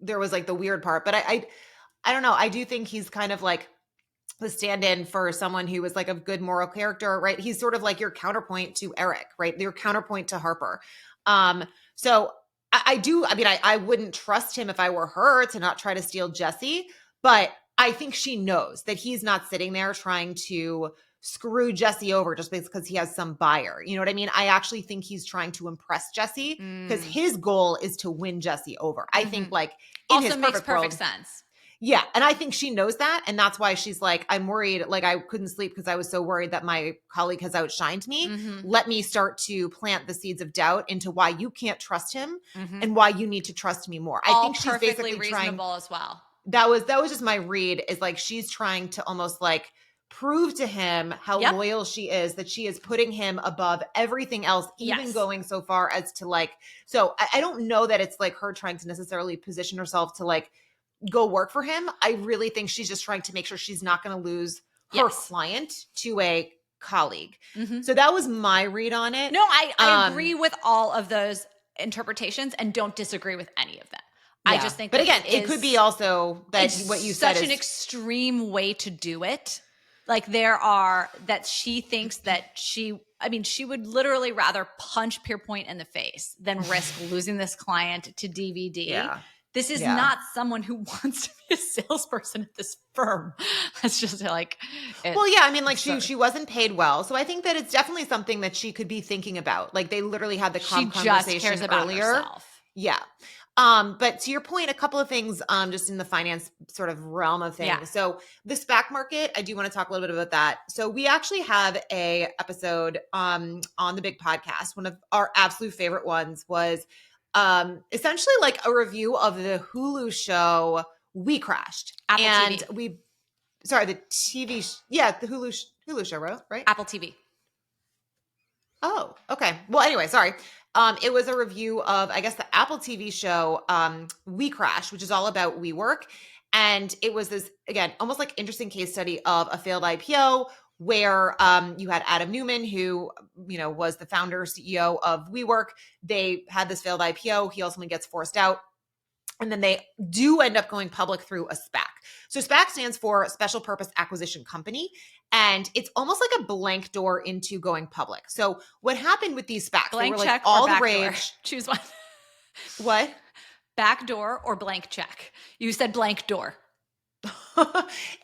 there was like the weird part, but I don't know. I do think he's kind of like the stand-in for someone who was like a good moral character, right? He's sort of like your counterpoint to Eric, right? Your counterpoint to Harper. So I wouldn't trust him if I were her to not try to steal Jesse, but I think she knows that he's not sitting there trying to screw Jesse over just because he has some buyer. You know what I mean? I actually think he's trying to impress Jesse because his goal is to win Jesse over. I think like in also his makes perfect sense. Yeah. And I think she knows that. And that's why she's like, I'm worried. Like I couldn't sleep because I was so worried that my colleague has outshined me. Let me start to plant the seeds of doubt into why you can't trust him and why you need to trust me more. I think she's basically reasonable trying as well. That was just my read is like, she's trying to almost like prove to him how loyal she is, that she is putting him above everything else, even going so far as to like, so I don't know that it's like her trying to necessarily position herself to like, go work for him. I really think she's just trying to make sure she's not going to lose her client to a colleague. So that was my read on it. No, I agree with all of those interpretations and don't disagree with any of them. I just think, but again, it could be also that what you said is such an extreme way to do it. Like that she thinks that she would literally rather punch PeerPoint in the face than risk losing this client to DVD. Yeah. This is not someone who wants to be a salesperson at this firm. That's just like, she wasn't paid well. So I think that it's definitely something that she could be thinking about. Like they literally had the conversation just cares about earlier. herself. Yeah. But to your point, a couple of things just in the finance sort of realm of things. Yeah. So the SPAC market, I do want to talk a little bit about that. So we actually have a episode on the big podcast. One of our absolute favorite ones was essentially like a review of the Hulu show We Crashed. Apple and TV. The TV, the Hulu show, right? Apple TV. Oh, okay. Well, anyway, sorry. It was a review of, I guess, the Apple TV show We Crashed, which is all about WeWork. And it was this, again, almost like interesting case study of a failed IPO where you had Adam Newman, who, was the founder, CEO of WeWork. They had this failed IPO. He ultimately gets forced out. And then they do end up going public through a SPAC. So SPAC stands for Special Purpose Acquisition Company. And it's almost like a blank door into going public. So what happened with these SPACs? Blank they were check like all or back the rage. door? Choose one. What? Back door or blank check? You said blank door.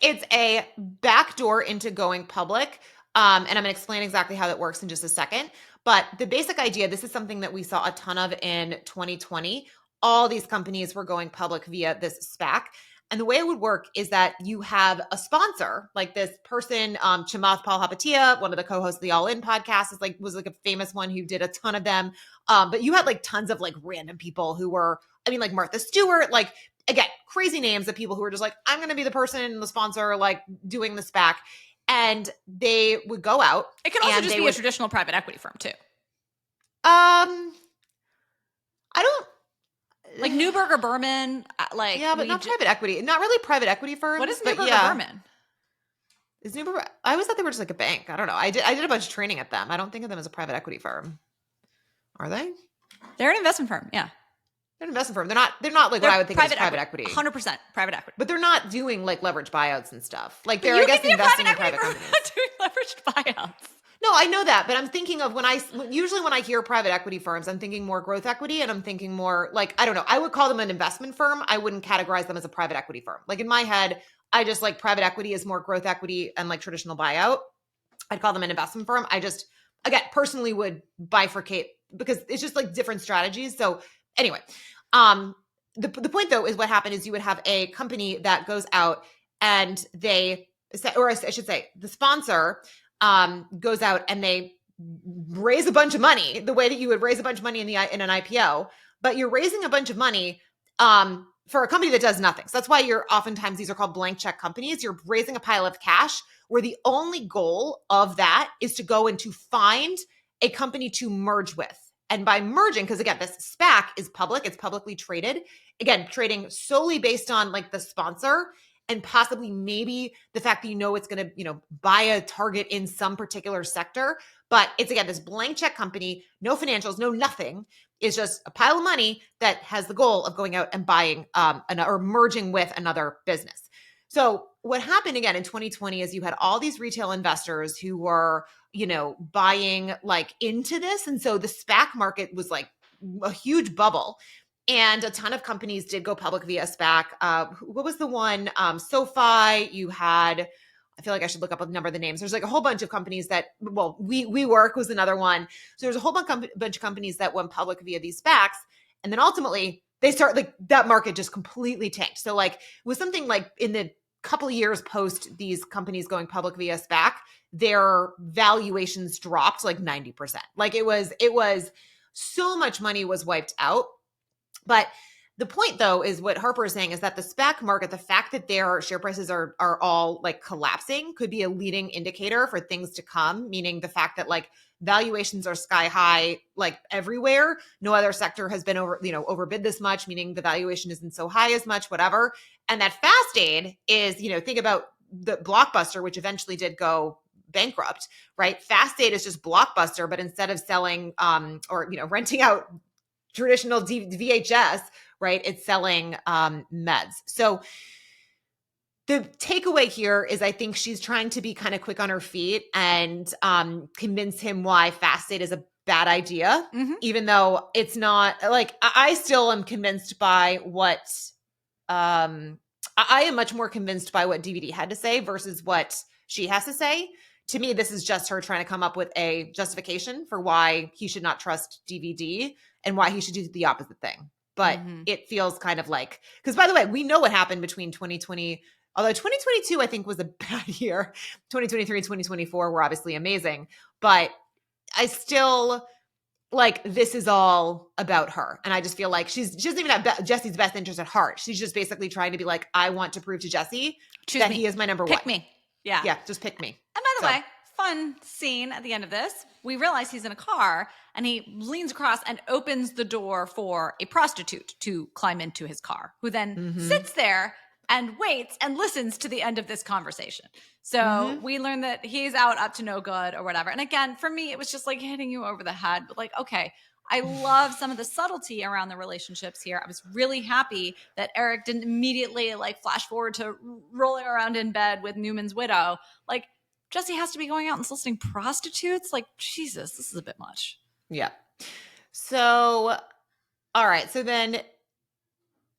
It's a back door into going public. And I'm going to explain exactly how that works in just a second. But the basic idea, this is something that we saw a ton of in 2020. All these companies were going public via this SPAC. And the way it would work is that you have a sponsor, like this person, Chamath Palihapitiya, one of the co-hosts of the All In podcast, was a famous one who did a ton of them. But you had like tons of like random people who were, like Martha Stewart, like, again, crazy names of people who were just like, I'm going to be the person, the sponsor, like doing the SPAC. And they would go out. It could also just be a traditional private equity firm too. I don't. Like Neuberger Berman, yeah, but not private equity. Not really private equity firms. What is Neuberger Berman? Is Neuberger? I always thought they were just like a bank. I don't know. I did a bunch of training at them. I don't think of them as a private equity firm. Are they? They're an investment firm. Yeah, they're an investment firm. They're not like what I would think of as private equity. 100% private equity. But they're not doing like leverage buyouts and stuff. Like they're, I guess, investing in private companies. Doing leveraged buyouts. No, I know that, but I'm thinking of usually when I hear private equity firms, I'm thinking more growth equity, and I'm thinking more like, I don't know, I would call them an investment firm. I wouldn't categorize them as a private equity firm. Like in my head, I just like private equity is more growth equity and like traditional buyout. I'd call them an investment firm. I just, again, personally would bifurcate because it's just like different strategies. So anyway, the point though is what happened is you would have a company that goes out and they, or I should say the sponsor goes out and they raise a bunch of money the way that you would raise a bunch of money in an IPO, but you're raising a bunch of money for a company that does nothing. So that's why oftentimes these are called blank check companies. You're raising a pile of cash where the only goal of that is to go and to find a company to merge with. And by merging, because again, this SPAC is public, it's publicly traded. Again, trading solely based on like the sponsor and possibly maybe the fact that it's going to, buy a target in some particular sector. But it's, again, this blank check company, no financials, no nothing. It's just a pile of money that has the goal of going out and buying or merging with another business. So what happened again in 2020 is you had all these retail investors who were, buying like into this. And so the SPAC market was like a huge bubble. And a ton of companies did go public via SPAC. What was the one? SoFi, you had, I feel like I should look up a number of the names. There's like a whole bunch of companies that, WeWork was another one. So there's a whole bunch of companies that went public via these SPACs. And then ultimately they start like that market just completely tanked. So like it was something like in the couple of years post these companies going public via SPAC, their valuations dropped like 90%. Like it was so much money was wiped out. But the point, though, is what Harper is saying is that the SPAC market, the fact that their share prices are all like collapsing could be a leading indicator for things to come, meaning the fact that like valuations are sky high, like everywhere. No other sector has been overbid this much, meaning the valuation isn't so high as much, whatever. And that fast aid is, think about the Blockbuster, which eventually did go bankrupt, right? Fast aid is just Blockbuster, but instead of selling or renting out traditional VHS, right? It's selling meds. So the takeaway here is I think she's trying to be kind of quick on her feet and convince him why fast aid is a bad idea, even though it's not like I still am convinced by what I am much more convinced by what DVD had to say versus what she has to say. To me, this is just her trying to come up with a justification for why he should not trust DVD and why he should do the opposite thing. but it feels kind of like, because by the way, we know what happened between 2020, although 2022, I think was a bad year. 2023, 2024 were obviously amazing, but I still like, this is all about her. And I just feel like she doesn't even have Jesse's best interest at heart. She's just basically trying to be like, I want to prove to Jesse that he is my number one. Pick me. Yeah. Yeah. Just pick me. And by the way, fun scene at the end of this. We realize he's in a car and he leans across and opens the door for a prostitute to climb into his car, who then sits there and waits and listens to the end of this conversation. So we learn that he's out up to no good or whatever. And again, for me, it was just like hitting you over the head. But like, okay, I love some of the subtlety around the relationships here. I was really happy that Eric didn't immediately like flash forward to rolling around in bed with Newman's widow. Like, Jesse has to be going out and soliciting prostitutes? Like, Jesus, this is a bit much. Yeah. So, all right. So then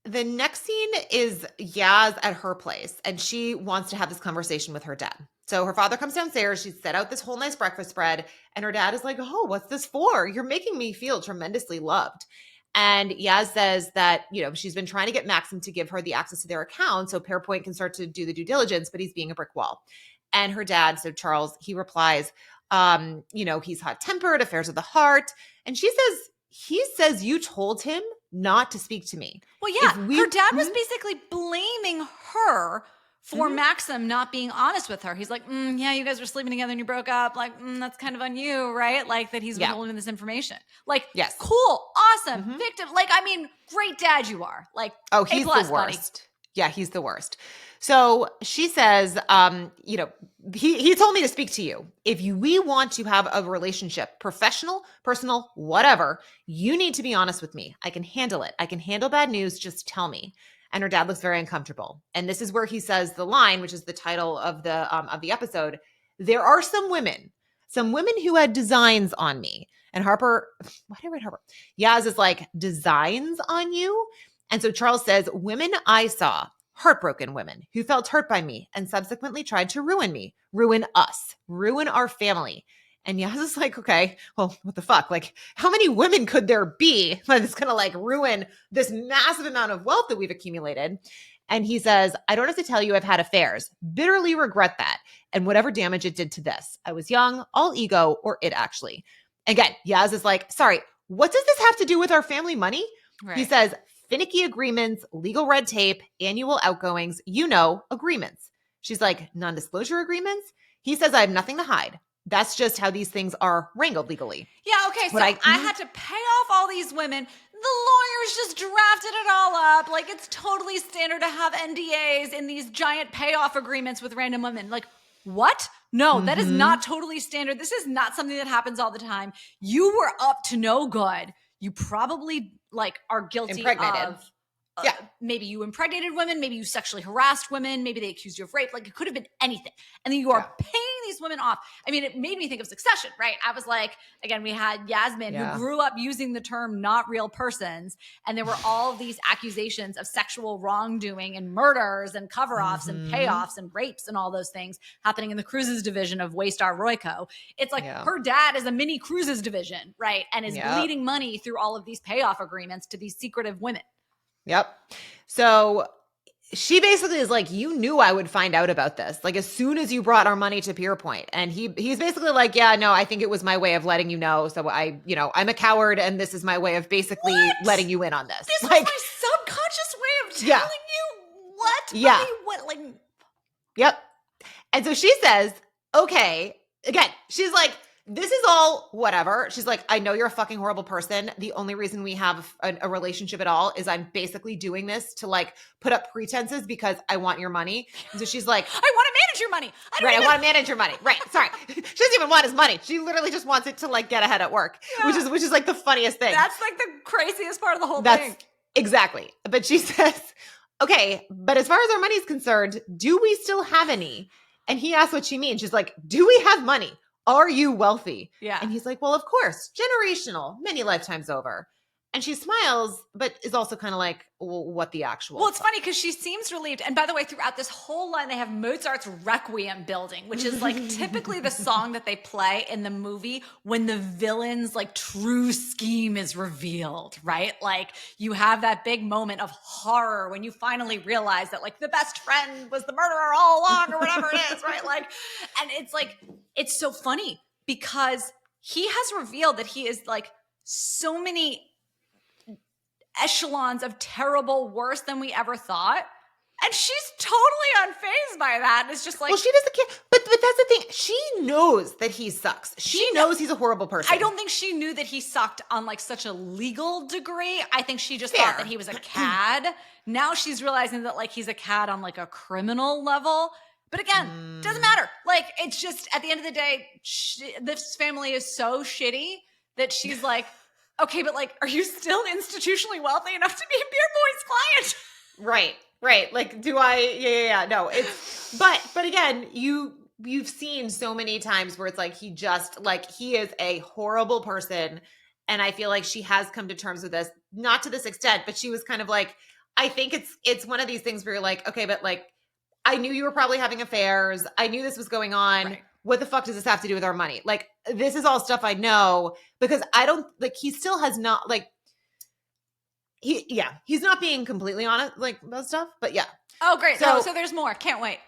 the next scene is Yaz at her place, and she wants to have this conversation with her dad. So her father comes downstairs. She's set out this whole nice breakfast spread, and her dad is like, oh, what's this for? You're making me feel tremendously loved. And Yaz says that, you know, she's been trying to get Maxim to give her the access to their account so PeerPoint can start to do the due diligence, but he's being a brick wall. And her dad, so Charles, he replies, you know, he's hot-tempered, affairs of the heart. And he says you told him not to speak to me. Well, yeah, her dad was basically blaming her for Maxim not being honest with her. He's like, yeah, you guys were sleeping together and you broke up. Like, that's kind of on you, right? Like that he's withholding this information. Like, yes, cool, awesome, victim. Like, I mean, great dad you are. Like, oh, he's the worst. Buddy. Yeah, he's the worst. So she says, you know, he told me to speak to you. If we want to have a relationship, professional, personal, whatever, you need to be honest with me. I can handle it. I can handle bad news. Just tell me. And her dad looks very uncomfortable. And this is where he says the line, which is the title of the episode. There are some women who had designs on me. And Harper, why did I write Harper? Yaz is like, designs on you? And so Charles says, women I saw, heartbroken women who felt hurt by me and subsequently tried to ruin me, ruin us, ruin our family. And Yaz is like, okay, well, what the fuck? Like, how many women could there be that's going to like ruin this massive amount of wealth that we've accumulated? And he says, I don't have to tell you I've had affairs, bitterly regret that. And whatever damage it did to this, I was young, all ego, or it actually. Again, Yaz is like, sorry, what does this have to do with our family money? Right. He says, finicky agreements, legal red tape, annual outgoings, agreements. She's like, non-disclosure agreements? He says, I have nothing to hide. That's just how these things are wrangled legally. Yeah, okay, so I had to pay off all these women. The lawyers just drafted it all up. Like, it's totally standard to have NDAs in these giant payoff agreements with random women. Like, what? No, that is not totally standard. This is not something that happens all the time. You were up to no good. You probably like are guilty of maybe you impregnated women, maybe you sexually harassed women, maybe they accused you of rape. Like, it could have been anything. And then you are paying these women off. I mean, it made me think of Succession, right? I was like, again, we had Yasmin who grew up using the term not real persons. And there were all of these accusations of sexual wrongdoing and murders and cover-offs and payoffs and rapes and all those things happening in the cruises division of Waystar Royco. It's like her dad is a mini cruises division, right? And is bleeding money through all of these payoff agreements to these secretive women. Yep. So she basically is like, you knew I would find out about this. Like, as soon as you brought our money to PeerPoint. And he's basically like, yeah, no, I think it was my way of letting you know. So I'm a coward and this is my way of basically letting you in on this. This like, was my subconscious way of telling you what? Yeah. I mean, what, like. Yep. And so she says, okay, again, she's like, this is all whatever. She's like, I know you're a fucking horrible person. The only reason we have a relationship at all is I'm basically doing this to like put up pretenses because I want your money. And so she's like, I want to manage your money. I want to manage your money. Right. Sorry. She doesn't even want his money. She literally just wants it to like get ahead at work, which is like the funniest thing. That's like the craziest part of the whole thing. Exactly. But she says, okay, but as far as our money is concerned, do we still have any? And he asks what she means. She's like, do we have money? Are you wealthy? Yeah. And he's like, well, of course, generational, many lifetimes over. And she smiles, but is also kind of like, well, what the actual? Well, it's funny because she seems relieved. And by the way, throughout this whole line, they have Mozart's Requiem building, which is like typically the song that they play in the movie when the villain's like true scheme is revealed, right? Like you have that big moment of horror when you finally realize that like the best friend was the murderer all along or whatever it is, right? Like, and it's like, it's so funny because he has revealed that he is like so many echelons of terrible, worse than we ever thought. And she's totally unfazed by that. And it's just like, well, she doesn't care. But that's the thing. She knows that he sucks. She knows he's a horrible person. I don't think she knew that he sucked on like such a legal degree. I think she just thought that he was a cad. Now she's realizing that like he's a cad on like a criminal level. But again, doesn't matter. Like it's just at the end of the day, this family is so shitty that she's like, okay, but like, are you still institutionally wealthy enough to be a PeerPoint's client? Right. Like, do I? Yeah. No, it's, but again, you've seen so many times where it's like, he is a horrible person. And I feel like she has come to terms with this, not to this extent, but she was kind of like, I think it's one of these things where you're like, okay, but like, I knew you were probably having affairs. I knew this was going on. Right. What the fuck does this have to do with our money? Like, this is all stuff I know because I don't like, he still has not like, he's not being completely honest, like about stuff, but yeah. Oh, great. So there's more. Can't wait.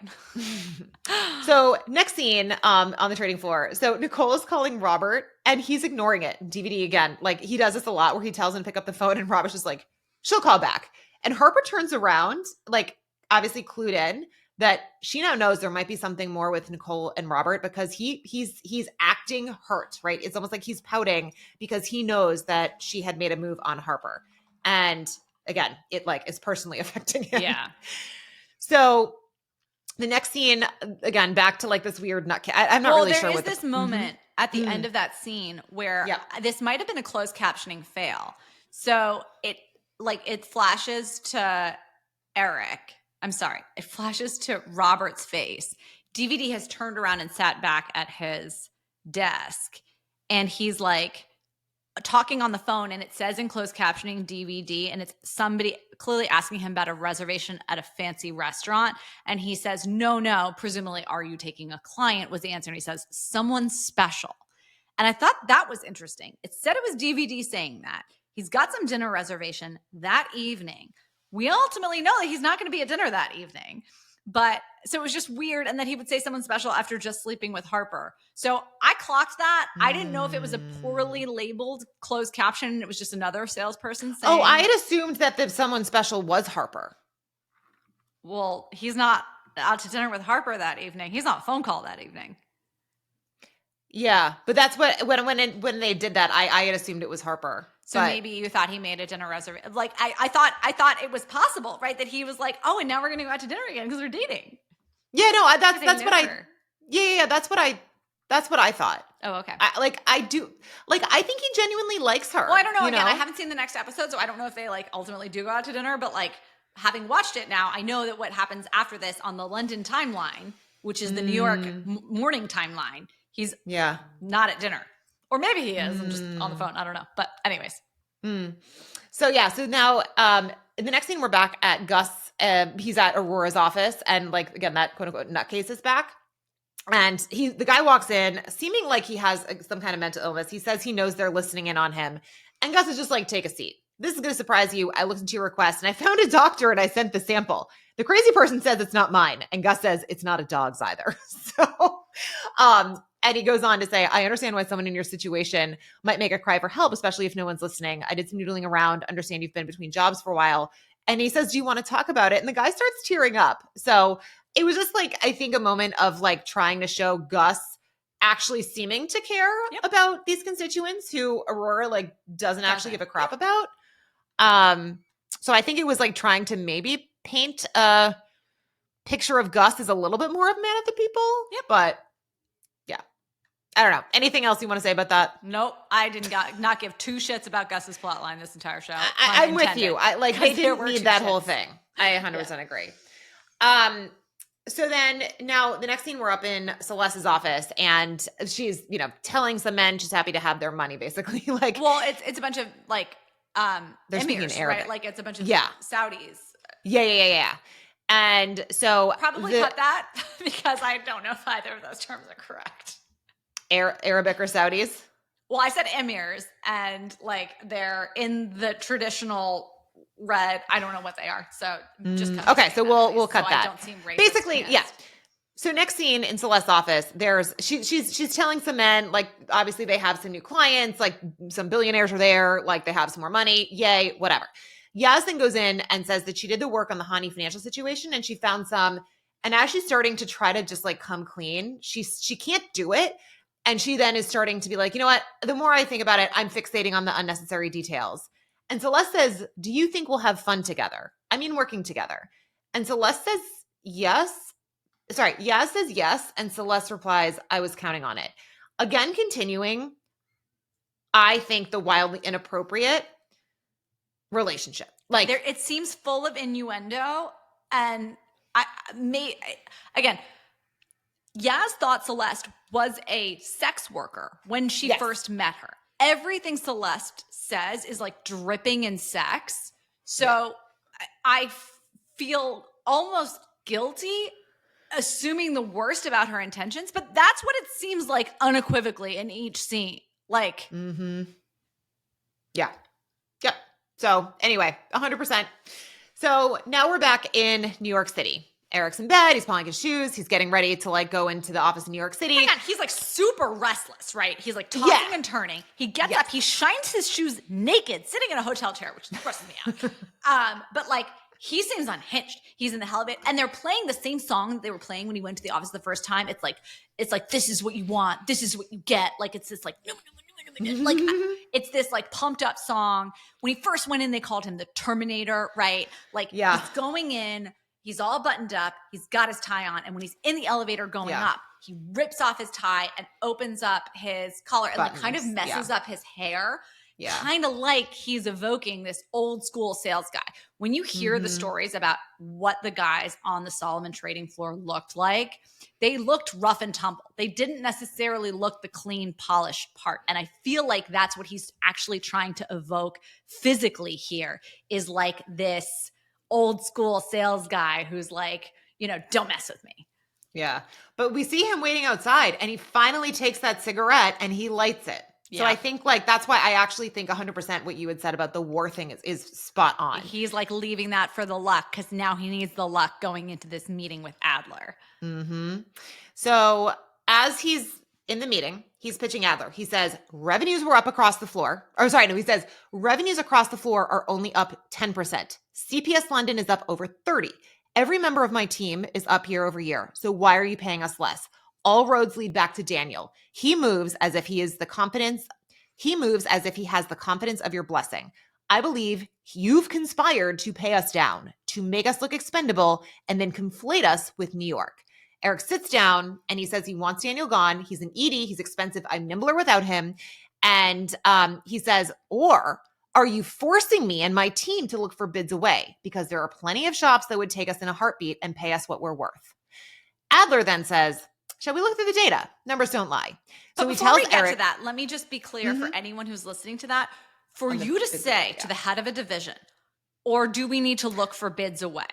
So next scene, on the trading floor. So Nicole is calling Robert and he's ignoring it. DVD again. Like he does this a lot where he tells him to pick up the phone and Robert's just like, she'll call back. And Harper turns around, like obviously clued in that she now knows there might be something more with Nicole and Robert because he's acting hurt, right? It's almost like he's pouting because he knows that she had made a move on Harper. And again, it like is personally affecting him. Yeah. So the next scene, again, back to like this weird nut. I'm not really sure what this moment at the end of that scene where this might have been a closed captioning fail. So it flashes to Eric. I'm sorry. It flashes to Robert's face. DVD has turned around and sat back at his desk. And he's like talking on the phone and it says in closed captioning DVD and it's somebody clearly asking him about a reservation at a fancy restaurant. And he says, no, presumably, are you taking a client was the answer. And he says, someone special. And I thought that was interesting. It said it was DVD saying that. He's got some dinner reservation that evening. We ultimately know that he's not going to be at dinner that evening. But so it was just weird. And that he would say someone special after just sleeping with Harper. So I clocked that. I didn't know if it was a poorly labeled closed caption. It was just another salesperson saying. Oh, I had assumed that the someone special was Harper. Well, he's not out to dinner with Harper that evening. He's not phone call that evening. Yeah, but that's what when they did that, I had assumed it was Harper. So maybe you thought he made a dinner reservation. Like I thought it was possible, right? That he was like, oh, and now we're going to go out to dinner again because we're dating. Yeah, no, that's what I. Yeah, that's what I thought. Oh, okay. I think he genuinely likes her. Well, I don't know. Again, I haven't seen the next episode, so I don't know if they like ultimately do go out to dinner. But like having watched it now, I know that what happens after this on the London timeline, which is the New York morning timeline, he's not at dinner. Or maybe he is. I'm just on the phone. I don't know. But anyways. So now in the next scene, we're back at Gus. He's at Aurora's office. And like, again, that quote unquote nutcase is back. And the guy walks in seeming like he has some kind of mental illness. He says he knows they're listening in on him. And Gus is just like, take a seat. This is going to surprise you. I looked into your request and I found a doctor and I sent the sample. The crazy person says it's not mine. And Gus says it's not a dog's either. So, and he goes on to say, I understand why someone in your situation might make a cry for help, especially if no one's listening. I did some noodling around, understand you've been between jobs for a while. And he says, do you want to talk about it? And the guy starts tearing up. So it was just like, I think a moment of like trying to show Gus actually seeming to care about these constituents who Aurora like doesn't actually give a crap about. So I think it was like trying to maybe paint a picture of Gus as a little bit more of a man of the people. Yep. But I don't know. Anything else you want to say about that? Nope. I did not give two shits about Gus's plotline this entire show. I'm with you. They didn't need that whole thing. I 100% agree. So then now the next scene, we're up in Celeste's office and she's, telling some men she's happy to have their money basically. Like, well, it's a bunch of like They're speaking emirs, Arabic. right? Like it's a bunch of Yeah. Saudis. Yeah. And so Probably cut that because I don't know if either of those terms are correct. Arabic or Saudis? Well, I said emirs, and like they're in the traditional red. I don't know what they are, so just cut okay. So we'll cut so that. I don't seem racist. Basically, yeah. So next scene in Celeste's office, she's telling some men, like obviously they have some new clients, like some billionaires are there, like they have some more money, yay, whatever. Yaz then goes in and says that she did the work on the Hani financial situation and she found some. And as she's starting to try to just like come clean, she can't do it. And she then is starting to be like, you know what? The more I think about it, I'm fixating on the unnecessary details. And Celeste says, do you think we'll have fun together? I mean, working together. And Celeste says, yes. Sorry, Yaz says yes. And Celeste replies, I was counting on it. Again, continuing, I think the wildly inappropriate relationship. Like it seems full of innuendo. And again, Yaz thought Celeste was a sex worker when she first met her. Everything Celeste says is like dripping in sex. So I feel almost guilty assuming the worst about her intentions, but that's what it seems like unequivocally in each scene. Like, yeah. Yep. So anyway, 100%. So now we're back in New York City. Eric's in bed. He's pulling his shoes. He's getting ready to like go into the office in New York City. Hang on. He's like super restless, right? He's like tossing and turning. He gets up. He shines his shoes naked, sitting in a hotel chair, which stresses me out. But like he seems unhinged. He's in the elevator, and they're playing the same song that they were playing when he went to the office the first time. It's like this is what you want. This is what you get. Like it's this like like it's this like pumped up song. When he first went in, they called him the Terminator, right? Like he's going in. He's all buttoned up. He's got his tie on. And when he's in the elevator going up, he rips off his tie and opens up his collar and like kind of messes up his hair. Kind of like he's evoking this old school sales guy. When you hear the stories about what the guys on the Solomon trading floor looked like, they looked rough and tumble. They didn't necessarily look the clean, polished part. And I feel like that's what he's actually trying to evoke physically here is like this old school sales guy who's like, you know, don't mess with me. Yeah. But we see him waiting outside and he finally takes that cigarette and he lights it. So I think like, that's why I actually think 100% what you had said about the war thing is spot on. He's like leaving that for the luck because now he needs the luck going into this meeting with Adler. So as he's in the meeting, he's pitching Adler. He says, revenues were up across the floor. He says, revenues across the floor are only up 10%. CPS London is up over 30. Every member of my team is up year over year. So why are you paying us less? All roads lead back to Daniel. He moves as if he has the confidence of your blessing. I believe you've conspired to pay us down, to make us look expendable, and then conflate us with New York. Eric sits down and he says he wants Daniel gone. He's an ED. He's expensive. I'm nimbler without him. And he says, or are you forcing me and my team to look for bids away? Because there are plenty of shops that would take us in a heartbeat and pay us what we're worth. Adler then says, shall we look through the data? Numbers don't lie. So he tells Eric to that. Let me just be clear for anyone who's listening to that. For you to say to the head of a division, or do we need to look for bids away?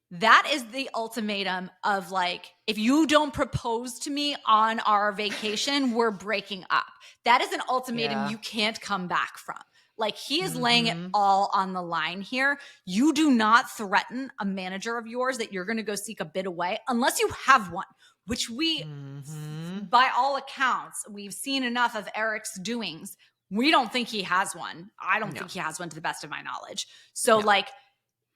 That is the ultimatum of like, if you don't propose to me on our vacation, we're breaking up. That is an ultimatum you can't come back from. Like he is laying it all on the line here. You do not threaten a manager of yours that you're going to go seek a bid away unless you have one, which we, by all accounts, we've seen enough of Eric's doings. We don't think he has one. I don't think he has one to the best of my knowledge. So like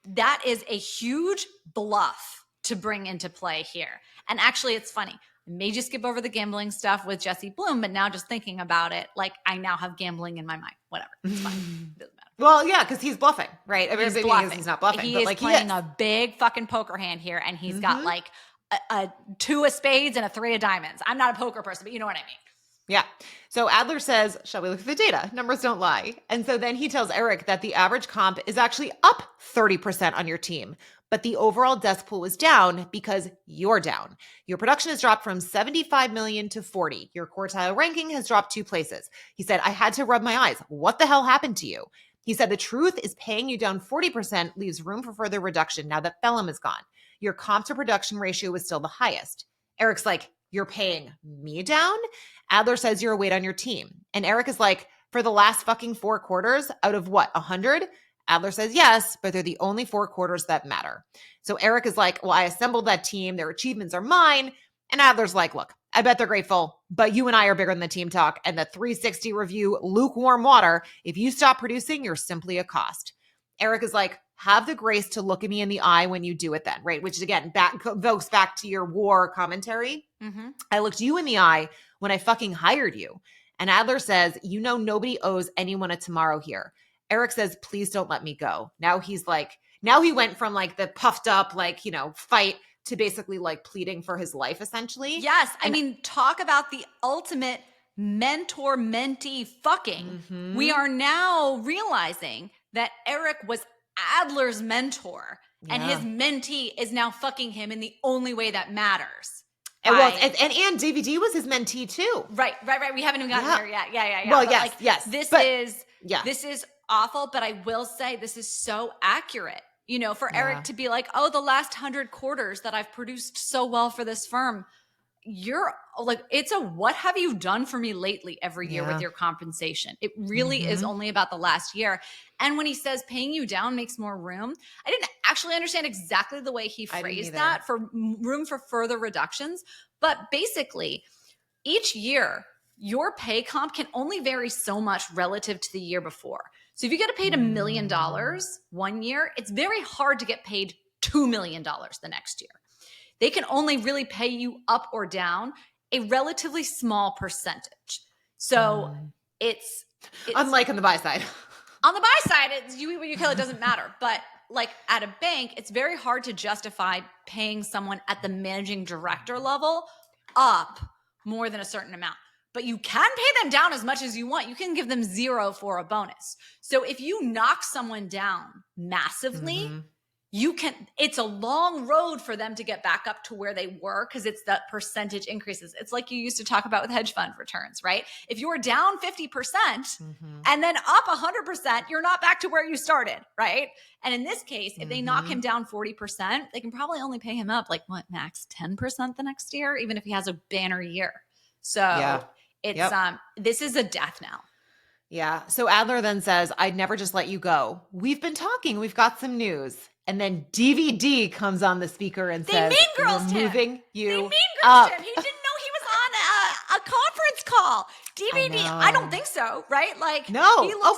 that is a huge bluff to bring into play here. And actually it's funny. I made you skip over the gambling stuff with Jesse Bloom, but now just thinking about it, like I now have gambling in my mind. Whatever. It's fine. It doesn't matter. Well, yeah, because he's bluffing, right? He's bluffing. He's not bluffing. He but is like playing a big fucking poker hand here, and he's got like a 2 of spades and a 3 of diamonds. I'm not a poker person, but you know what I mean. Yeah. So Adler says, shall we look at the data? Numbers don't lie. And so then he tells Eric that the average comp is actually up 30% on your team, but the overall desk pool is down because you're down. Your production has dropped from 75 million to 40. Your quartile ranking has dropped 2 places. He said, I had to rub my eyes. What the hell happened to you? He said, the truth is paying you down 40% leaves room for further reduction now that Phelim is gone. Your comp to production ratio is still the highest. Eric's like, you're paying me down? Adler says you're a weight on your team. And Eric is like, for the last fucking 4 quarters out of what, 100? Adler says yes, but they're the only 4 quarters that matter. So Eric is like, well, I assembled that team. Their achievements are mine. And Adler's like, look, I bet they're grateful, but you and I are bigger than the team talk and the 360 review lukewarm water. If you stop producing, you're simply a cost. Eric is like, have the grace to look at me in the eye when you do it then, right? Which is, again, goes back to your war commentary. Mm-hmm. I looked you in the eye when I fucking hired you. And Adler says, you know, nobody owes anyone a tomorrow here. Eric says, please don't let me go. Now he went from like the puffed up, like, you know, fight to basically like pleading for his life, essentially. Yes. I mean, talk about the ultimate mentor-mentee fucking. Mm-hmm. We are now realizing that Eric was Adler's mentor and his mentee is now fucking him in the only way that matters. It was. And DVD was his mentee too. Right. We haven't even gotten there yet. Yeah. Well, but yes. This is awful, but I will say this is so accurate. You know, for Eric to be like, oh, the last 100 quarters that I've produced so well for this firm, you're like, it's a what have you done for me lately every year with your compensation. It really is only about the last year. And when he says paying you down makes more room, I didn't actually understand exactly the way he phrased that for room for further reductions. But basically, each year, your pay comp can only vary so much relative to the year before. So if you get paid $1 million one year, it's very hard to get paid $2 million the next year. They can only really pay you up or down a relatively small percentage. So it's unlike on the buy side. On the buy side, it doesn't matter. But like at a bank, it's very hard to justify paying someone at the managing director level up more than a certain amount. But you can pay them down as much as you want. You can give them 0 for a bonus. So if you knock someone down massively, it's a long road for them to get back up to where they were because it's the percentage increases. It's like you used to talk about with hedge fund returns, right? If you're down 50% and then up 100%, you're not back to where you started, right? And in this case, if they knock him down 40%, they can probably only pay him up like max 10% the next year, even if he has a banner year. So this is a death knell. Yeah. So Adler then says, I'd never just let you go. We've been talking. We've got some news. And then DVD comes on the speaker and says, They mean girls him. He didn't know he was on a conference call. DVD, I don't think so, right? Like, no. He didn't know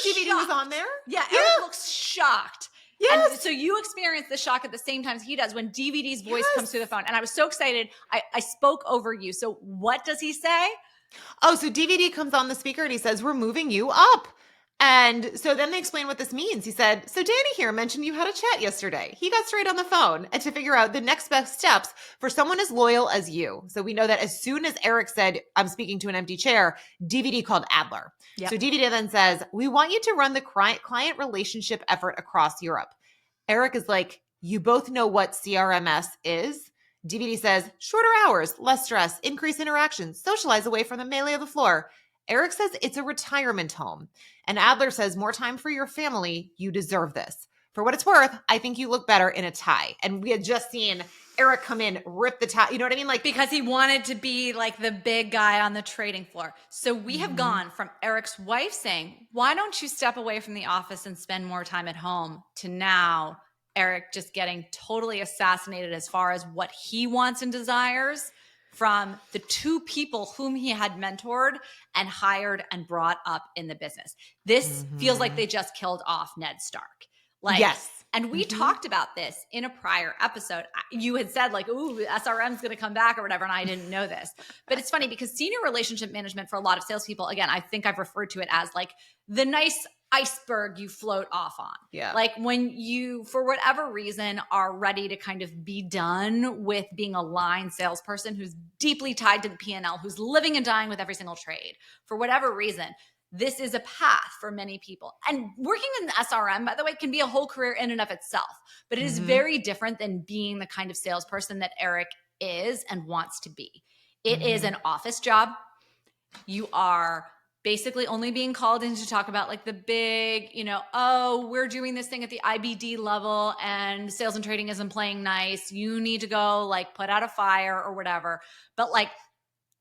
DVD was on there. Yeah, Eric looks shocked. Yes. And so you experience the shock at the same time he does when DVD's voice comes through the phone. And I was so excited. I spoke over you. So what does he say? Oh, so DVD comes on the speaker and he says, we're moving you up. And so then they explain what this means. He said, so Danny here mentioned you had a chat yesterday. He got straight on the phone and to figure out the next best steps for someone as loyal as you. So we know that as soon as Eric said, I'm speaking to an empty chair, DVD called Adler. Yep. So DVD then says, we want you to run the client relationship effort across Europe. Eric is like, you both know what CRMS is? DVD says, shorter hours, less stress, increased interactions, socialize away from the melee of the floor. Eric says it's a retirement home. And Adler says, more time for your family. You deserve this. For what it's worth, I think you look better in a tie. And we had just seen Eric come in, rip the tie. You know what I mean? Like, because he wanted to be like the big guy on the trading floor. So we have gone from Eric's wife saying, why don't you step away from the office and spend more time at home, to now Eric just getting totally assassinated as far as what he wants and desires from the 2 people whom he had mentored and hired and brought up in the business. This feels like they just killed off Ned Stark. Like, yes. And we talked about this in a prior episode. You had said like, ooh, SRM's going to come back or whatever. And I didn't know this, but it's funny because senior relationship management for a lot of salespeople, again, I think I've referred to it as like the nice iceberg you float off on. Yeah. Like when you, for whatever reason, are ready to kind of be done with being a line salesperson who's deeply tied to the P&L, who's living and dying with every single trade. For whatever reason, this is a path for many people. And working in the SRM, by the way, can be a whole career in and of itself. But it is very different than being the kind of salesperson that Eric is and wants to be. It is an office job. You are basically only being called in to talk about like the big, oh, we're doing this thing at the IBD level and sales and trading isn't playing nice. You need to go like put out a fire or whatever. But like,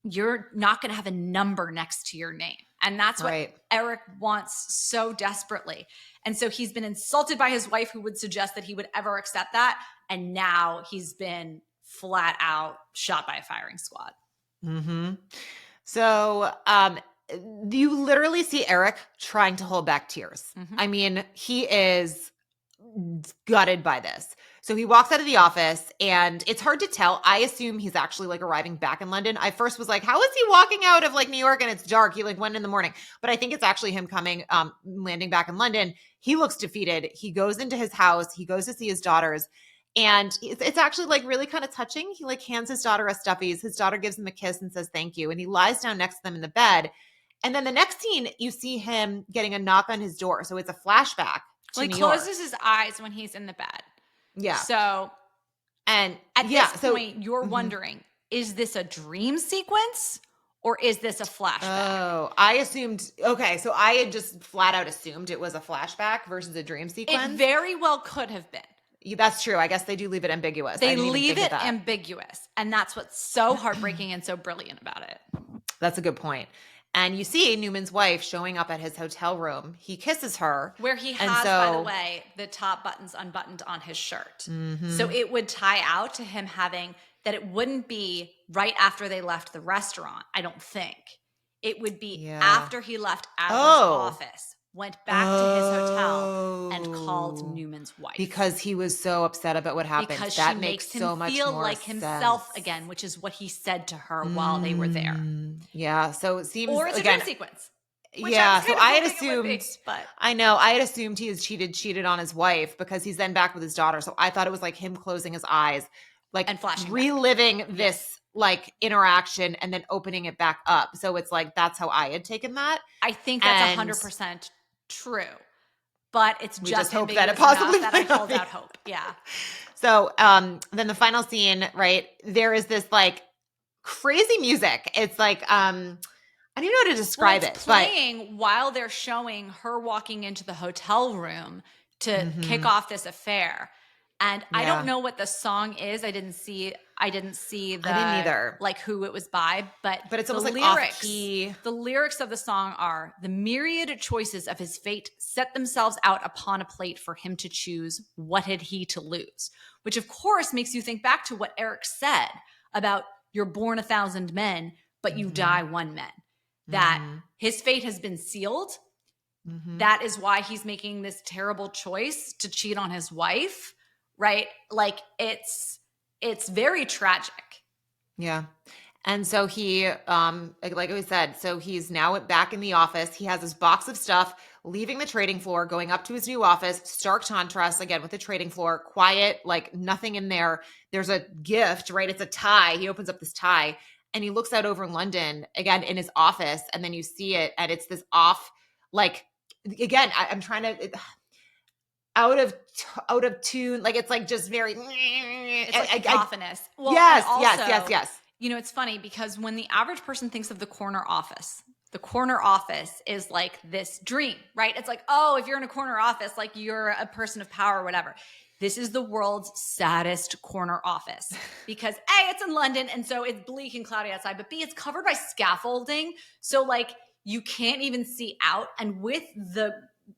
you're not going to have a number next to your name. And that's what Eric wants so desperately. And so he's been insulted by his wife, who would suggest that he would ever accept that. And now he's been flat out shot by a firing squad. Mm-hmm. So, you literally see Eric trying to hold back tears. Mm-hmm. I mean, he is gutted by this. So he walks out of the office and it's hard to tell. I assume he's actually like arriving back in London. I first was like, how is he walking out of like New York and it's dark? He like went in the morning, but I think it's actually him coming, landing back in London. He looks defeated. He goes into his house. He goes to see his daughters. And it's actually like really kind of touching. He like hands his daughter a Stuffies. His daughter gives him a kiss and says, thank you. And he lies down next to them in the bed. And then the next scene, you see him getting a knock on his door. So it's a flashback to New York. He closes his eyes when he's in the bed. Yeah. So, and at this point, you're wondering, is this a dream sequence or is this a flashback? Oh, I assumed. Okay. So I had just flat out assumed it was a flashback versus a dream sequence. It very well could have been. That's true. I guess they do leave it ambiguous. They leave it ambiguous. And that's what's so heartbreaking and so brilliant about it. That's a good point. And you see Newman's wife showing up at his hotel room. He kisses her. Where he has, by the way, the top buttons unbuttoned on his shirt. Mm-hmm. So it would tie out to him having that it wouldn't be right after they left the restaurant, I don't think. It would be after he left Adler's office, went back to his hotel and called Newman's wife. Because he was so upset about what happened. Because that she makes him so much feel more like himself again, which is what he said to her while they were there. Yeah. So it seems or it's a dream sequence. So I had assumed, I had assumed he has cheated on his wife because he's then back with his daughter. So I thought it was like him closing his eyes, like and flashing reliving back. this like interaction and then opening it back up. So it's like, that's how I had taken that. I think that's 100% true, but it's just hope that it possibly that I hold out hope. Yeah. So then the final scene, right? There is this like crazy music. It's like I don't even know how to describe it's playing while they're showing her walking into the hotel room to kick off this affair. And I don't know what the song is. I didn't see the I didn't either. Like who it was by, but it's almost the like lyrics. off-key. The lyrics of the song are the myriad choices of his fate set themselves out upon a plate for him to choose. What had he to lose? Which of course makes you think back to what Eric said about you're born 1,000 men, but you die one man. That his fate has been sealed. That is why he's making this terrible choice to cheat on his wife. Right? Like it's very tragic. Yeah. And so he, like we said, so he's now back in the office. He has his box of stuff, leaving the trading floor, going up to his new office, stark contrast again with the trading floor, quiet, like nothing in there. There's a gift, right? It's a tie. He opens up this tie and he looks out over London again in his office. And then you see it and it's this off, like, again, I'm trying to, out of tune, like it's like just very it's like cacophonous. Well, yes. You know, it's funny because when the average person thinks of the corner office is like this dream, right? It's like, oh, if you're in a corner office, like you're a person of power or whatever. This is the world's saddest corner office because A, it's in London and so it's bleak and cloudy outside, but B, it's covered by scaffolding. So like you can't even see out, and with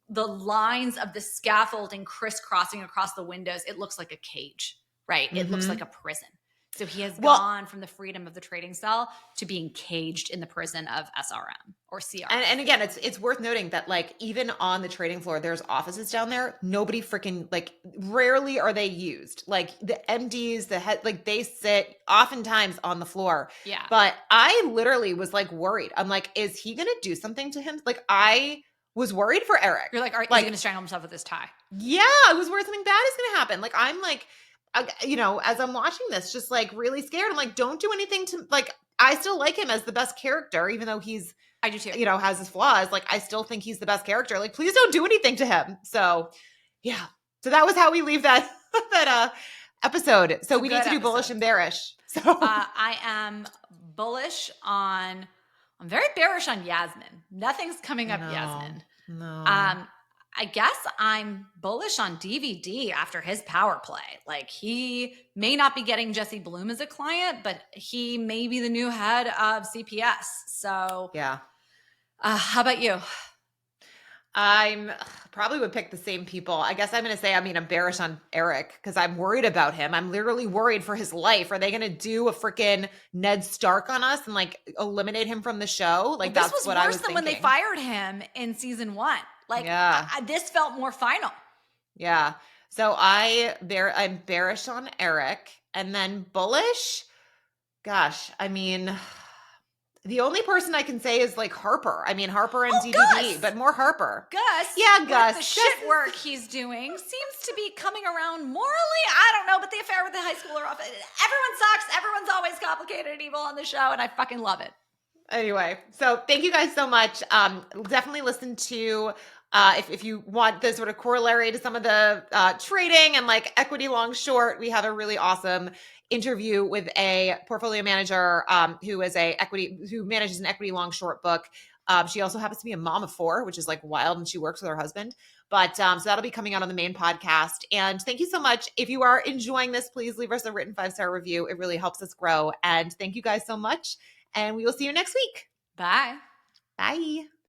the lines of the scaffolding crisscrossing across the windows, it looks like a cage, right? It looks like a prison. So he has gone from the freedom of the trading cell to being caged in the prison of SRM or CRM. And again, it's worth noting that like even on the trading floor, there's offices down there. Nobody freaking like rarely are they used. Like the MDs, the head, like they sit oftentimes on the floor. Yeah. But I literally was like worried. I'm like, is he going to do something to him? Like I was worried for Eric. You're like, all right, is he going to strangle himself with this tie? Yeah, I was worried something bad is going to happen. Like, I'm like, you know, as I'm watching this, just like really scared. I'm like, don't do anything to, like, I still like him as the best character, even though I do too. You know, has his flaws. Like, I still think he's the best character. Like, please don't do anything to him. So, yeah. So that was how we leave that episode. So we need to do bullish and bearish. So I am bullish on I'm very bearish on Yasmin. Nothing's coming up Yasmin. No. I guess I'm bullish on DVD after his power play. Like, he may not be getting Jesse Bloom as a client, but he may be the new head of CPS. So yeah. How about you? I'm probably would pick the same people. I guess I'm going to say, I'm bearish on Eric because I'm worried about him. I'm literally worried for his life. Are they going to do a freaking Ned Stark on us and like eliminate him from the show? Like, this that's was what I worse was than when they thinking. fired him in season 1. Like, Yeah. this felt more final. Yeah. So I'm bearish on Eric, and then bullish. Gosh, the only person I can say is like Harper. Harper and DVD, Gus! but more Harper. Gus, Yeah, Gus. The shit work he's doing seems to be coming around morally. I don't know, but the affair with the high schooler off. Everyone sucks. Everyone's always complicated and evil on the show, and I fucking love it. Anyway, so thank you guys so much. Definitely listen to if you want the sort of corollary to some of the trading and like equity long short, we have a really awesome interview with a portfolio manager who manages an equity long short book. She also happens to be a mom of 4, which is like wild, and she works with her husband. But so that'll be coming out on the main podcast. And thank you so much. If you are enjoying this, please leave us a written 5-star review. It really helps us grow. And thank you guys so much. And we will see you next week. Bye. Bye.